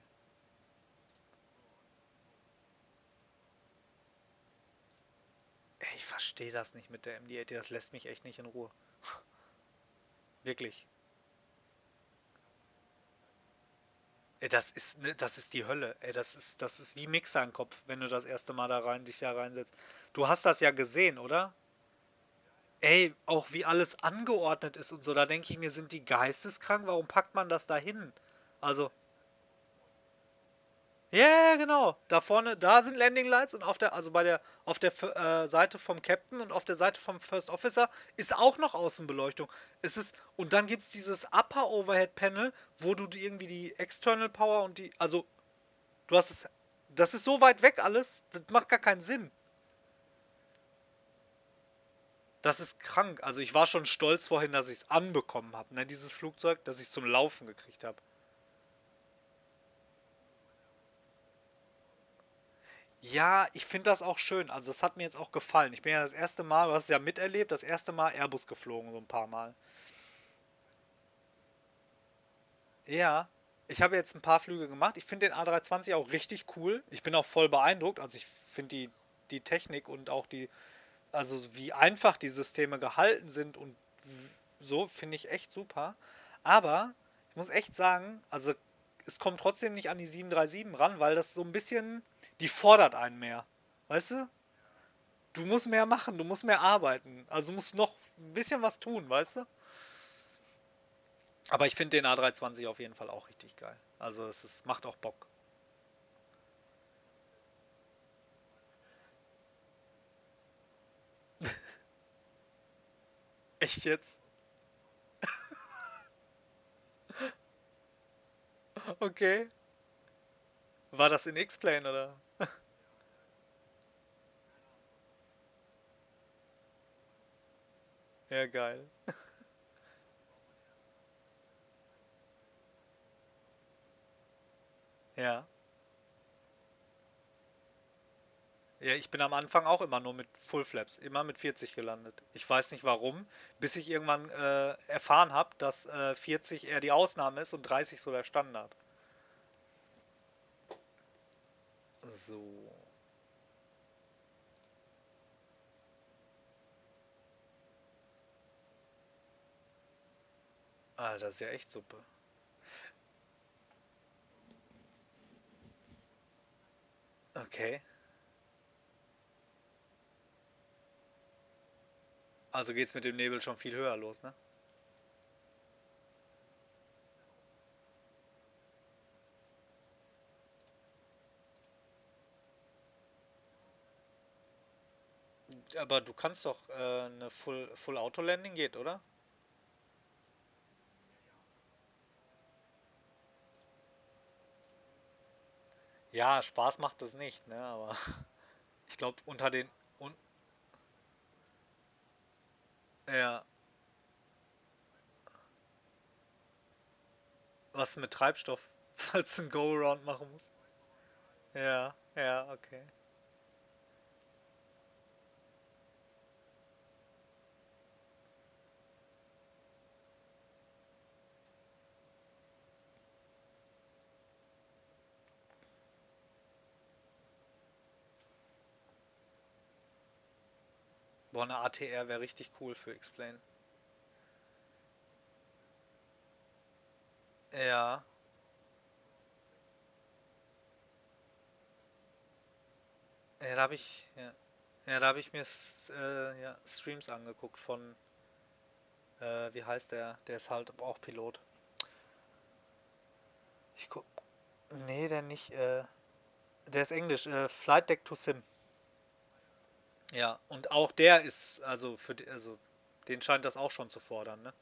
Ey, ich verstehe das nicht mit der MD80, das lässt mich echt nicht in Ruhe. Wirklich. Ey, das ist die Hölle. Ey, das ist wie Mixer im Kopf, wenn du das erste Mal da rein, dich da reinsetzt. Du hast das ja gesehen, oder? Ey, auch wie alles angeordnet ist und so, da denke ich mir, sind die geisteskrank? Warum packt man das da hin? Also, ja, ja, genau. Da vorne, da sind Landing Lights und also auf der Seite vom Captain und auf der Seite vom First Officer ist auch noch Außenbeleuchtung. Und dann gibt es dieses Upper Overhead Panel, wo du irgendwie die External Power also, du hast das ist so weit weg alles, das macht gar keinen Sinn. Das ist krank. Also ich war schon stolz vorhin, dass ich es anbekommen habe, ne, dieses Flugzeug, dass ich es zum Laufen gekriegt habe. Ja, ich finde das auch schön. Also das hat mir jetzt auch gefallen. Ich bin ja das erste Mal, du hast es ja miterlebt, das erste Mal Airbus geflogen, so ein paar Mal. Ja, ich habe jetzt ein paar Flüge gemacht. Ich finde den A320 auch richtig cool. Ich bin auch voll beeindruckt. Also ich finde die Technik und auch also wie einfach die Systeme gehalten sind und so, finde ich echt super. Aber ich muss echt sagen, also es kommt trotzdem nicht an die 737 ran, weil das so ein bisschen, die fordert einen mehr. Weißt du? Du musst mehr machen, du musst mehr arbeiten. Also musst noch ein bisschen was tun, weißt du? Aber ich finde den A320 auf jeden Fall auch richtig geil. Also macht auch Bock. Echt jetzt? Okay. War das in X-Plane oder? Ja, geil. Ja. Ja, ich bin am Anfang auch immer nur mit Full Flaps, immer mit 40 gelandet. Ich weiß nicht warum, bis ich irgendwann erfahren habe, dass 40 eher die Ausnahme ist und 30 so der Standard. So. Ah, das ist ja echt super. Okay. Also geht's mit dem Nebel schon viel höher los, ne? Aber du kannst doch eine Full Auto Landing geht, oder? Ja, Spaß macht das nicht, ne? Aber ich glaube unter den und ja, was mit Treibstoff, falls du ein Go-Around machen musst. Ja, ja, okay. Boah, eine ATR wäre richtig cool für X-Plane. Ja, ja, da habe ich mir ja, Streams angeguckt von, wie heißt der? Der ist halt auch Pilot. Ich guck, nee, der nicht, der ist Englisch, Flight Deck to Sim. Ja, und auch der ist, also also den scheint das auch schon zu fordern, ne?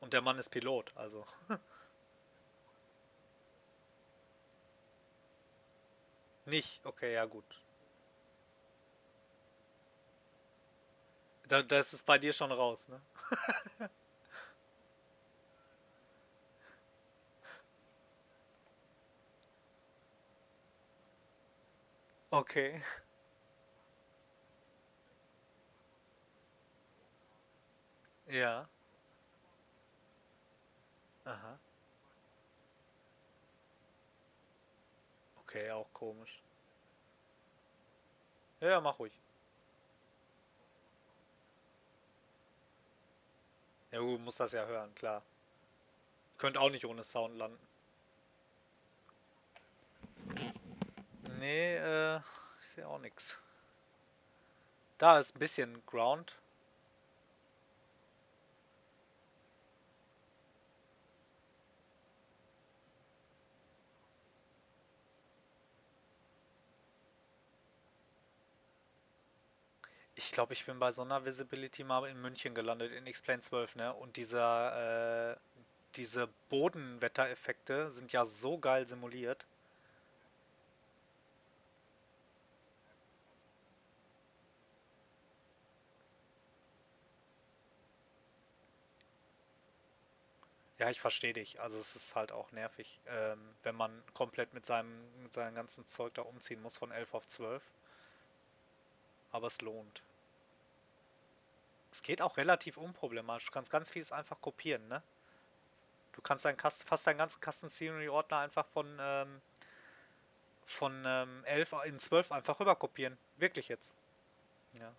Und der Mann ist Pilot, also. Nicht, okay, ja gut. Das ist bei dir schon raus, ne? Okay. Ja. Aha. Okay, auch komisch. Ja, mach ruhig. Ja, du musst das ja hören, klar. Könnt auch nicht ohne Sound landen. Nee, ich sehe auch nix. Da ist ein bisschen Ground. Ich glaube, ich bin bei so einer Visibility mal in München gelandet, in X-Plane 12, ne? Und diese Bodenwettereffekte sind ja so geil simuliert. Ja, ich verstehe dich. Also es ist halt auch nervig, wenn man komplett mit seinem ganzen Zeug da umziehen muss von 11 auf 12. Aber es lohnt. Es geht auch relativ unproblematisch. Du kannst ganz vieles einfach kopieren, ne? Du kannst fast deinen ganzen Custom Scenery Ordner einfach von 11 in 12 einfach rüber kopieren. Wirklich jetzt. Ja.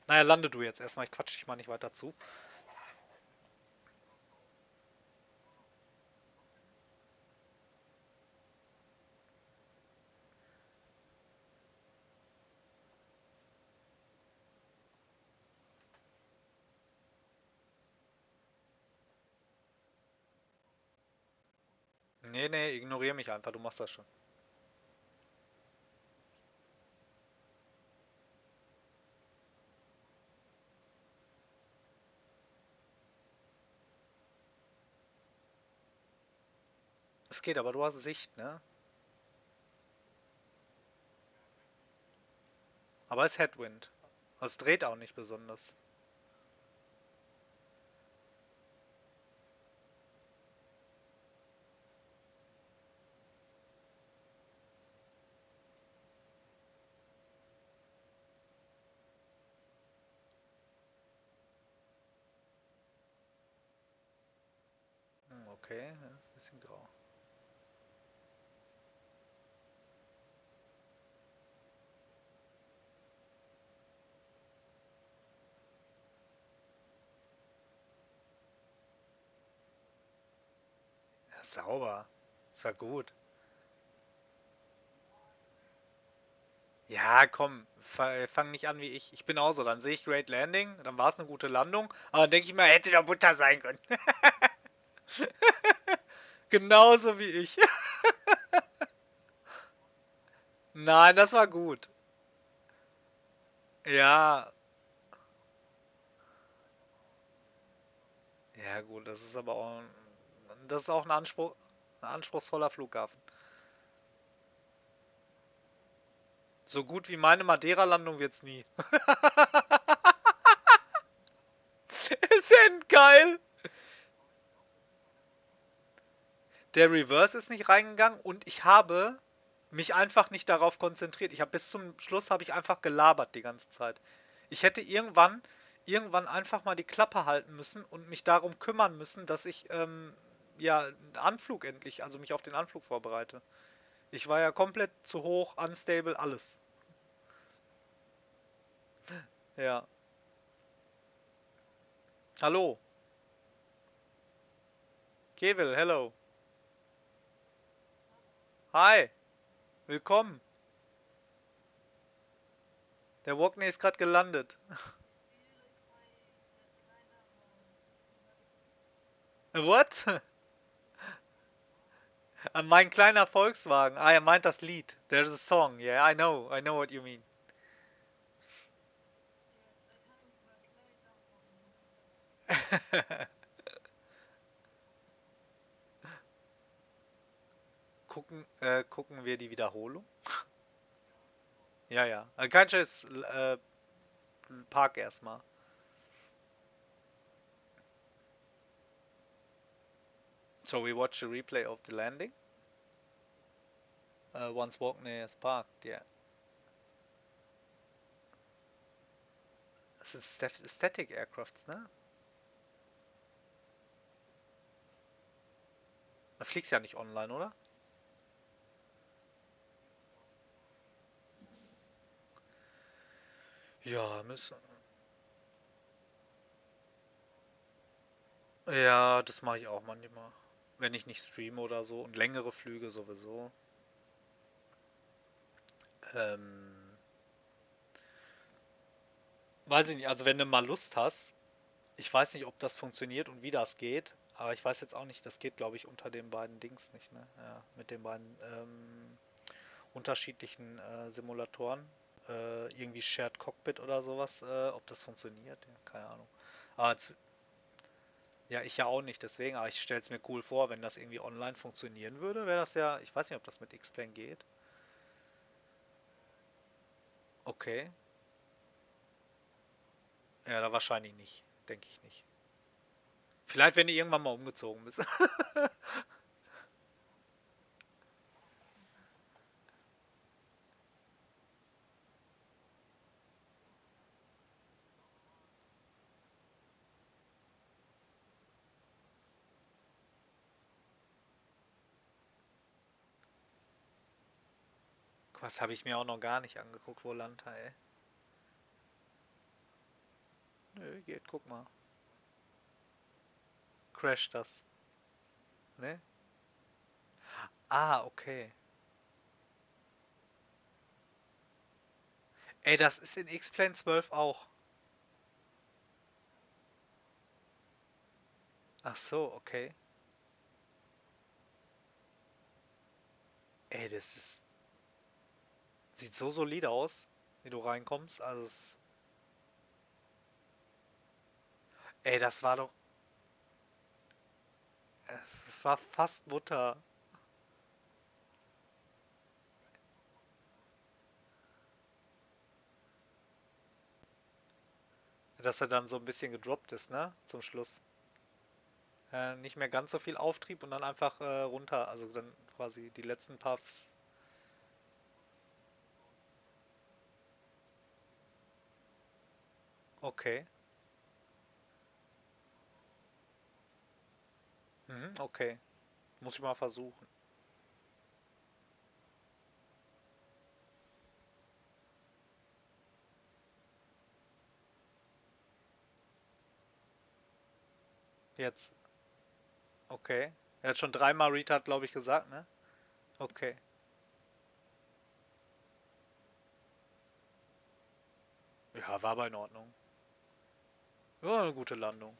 Naja, lande du jetzt erstmal. Ich quatsch dich mal nicht weiter zu. Nee, nee, ignoriere mich einfach. Du machst das schon. Es geht, aber du hast Sicht, ne? Aber es ist Headwind. Es dreht auch nicht besonders. Okay, das ist ein bisschen grau. Ja, sauber. Das war gut. Ja, komm, fang nicht an wie ich. Ich bin auch so. Dann sehe ich Great Landing, dann war es eine gute Landung. Aber dann denke ich mir, hätte da Butter sein können. Genauso wie ich. Nein, das war gut. Ja. Ja, gut, das ist aber auch, das ist auch ein anspruchsvoller Flughafen. So gut wie meine Madeira-Landung wird's nie. Ist endgeil. Der Reverse ist nicht reingegangen und ich habe mich einfach nicht darauf konzentriert. Ich habe bis zum Schluss habe ich einfach gelabert die ganze Zeit. Ich hätte irgendwann einfach mal die Klappe halten müssen und mich darum kümmern müssen, dass ich ja einen Anflug endlich, also mich auf den Anflug vorbereite. Ich war ja komplett zu hoch, unstable, alles. Ja. Hallo. Kevil, hello. Hi. Willkommen. Der Wockney ist gerade gelandet. What? Mein kleiner Volkswagen. Ah, er meint das Lied. There's a song. Yeah, I know what you mean. Gucken wir die Wiederholung? Ja, ja. Kein Schiss. Park erstmal. So we watch a replay of the landing. Once Walkney is parked, yeah. Das sind Static Aircrafts, ne? Da fliegst ja nicht online, oder? Ja, müssen. Ja, das mache ich auch manchmal. Wenn ich nicht streame oder so und längere Flüge sowieso. Weiß ich nicht, also wenn du mal Lust hast, ich weiß nicht, ob das funktioniert und wie das geht, aber ich weiß jetzt auch nicht, das geht glaube ich unter den beiden Dings nicht, ne? Ja, mit den beiden unterschiedlichen Simulatoren. Irgendwie Shared Cockpit oder sowas, ob das funktioniert, ja, keine Ahnung. Aber ja, ich ja auch nicht, deswegen, aber ich stelle es mir cool vor, wenn das irgendwie online funktionieren würde, wäre das ja, ich weiß nicht, ob das mit X-Plane geht. Okay. Ja, da wahrscheinlich nicht, denke ich nicht. Vielleicht, wenn du irgendwann mal umgezogen bist. Was habe ich mir auch noch gar nicht angeguckt, Volanta, ey. Nö, geht, guck mal. Crasht das. Ne? Ah, okay. Ey, das ist in X-Plane 12 auch. Ach so, okay. Ey, das ist... Sieht so solide aus, wie du reinkommst. Also ey, das war doch... Es war fast Mutter. Dass er dann so ein bisschen gedroppt ist, ne? Zum Schluss. Nicht mehr ganz so viel Auftrieb und dann einfach runter. Also dann quasi die letzten paar... Okay. Mhm, okay. Muss ich mal versuchen. Jetzt. Okay. Er hat schon dreimal Retard, glaube ich, gesagt, ne? Okay. Ja, war aber in Ordnung. Ja, eine gute Landung.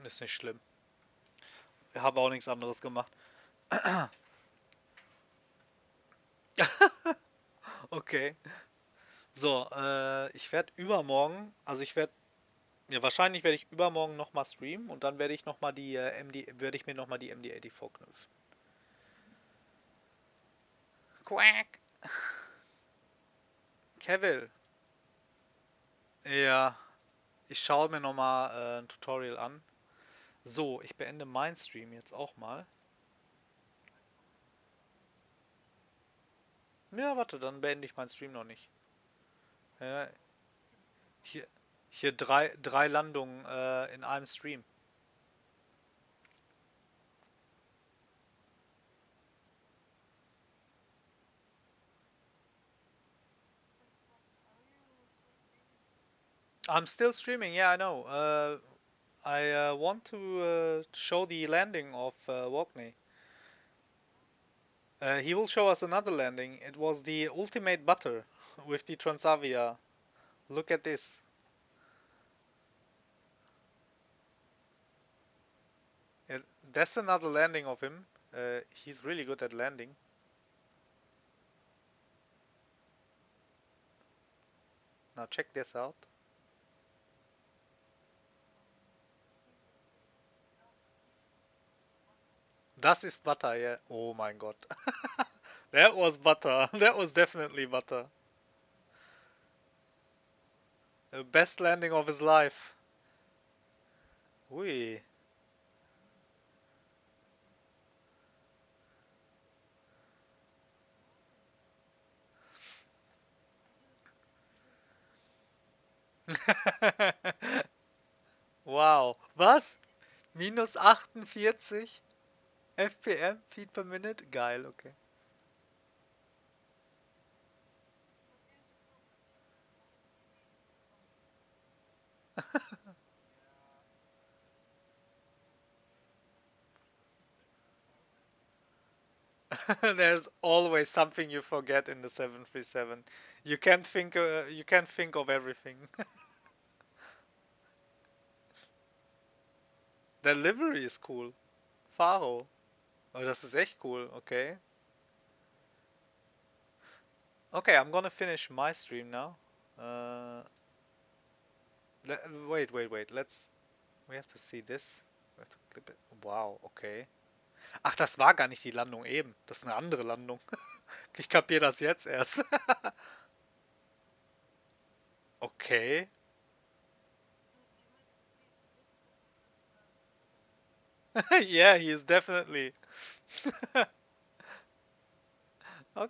Ist nicht schlimm. Wir haben auch nichts anderes gemacht. Okay. So, ich werde übermorgen, also ich werde, ja wahrscheinlich werde ich übermorgen nochmal streamen und dann werde ich nochmal die werde ich mir nochmal die MD80 knüpfen. Quack. Kevin. Ja, ich schaue mir nochmal ein Tutorial an. So, ich beende meinen Stream jetzt auch mal. Ja, warte, dann beende ich meinen Stream noch nicht. Hier, hier drei Landungen in einem Stream. I'm still streaming, yeah, I know. I want to show the landing of Walkney. He will show us another landing. It was the ultimate butter with the Transavia. Look at this. That's another landing of him. He's really good at landing. Now check this out. Das ist Butter, yeah. Oh mein Gott. That was butter. That was definitely butter. The best landing of his life. Ui. Wow. Was? Minus 48 FPM, Feet per Minute? Geil, okay. There's always something you forget in the 737. You can't think of everything. Der Livery ist cool. Faro. Oh, das ist echt cool, okay. Okay, I'm gonna finish my stream now. Wait. We have to see this. We have to clip it. Wow, okay. Ach, das war gar nicht die Landung eben. Das ist eine andere Landung. Ich kapiere das jetzt erst. Okay. Yeah, he is definitely.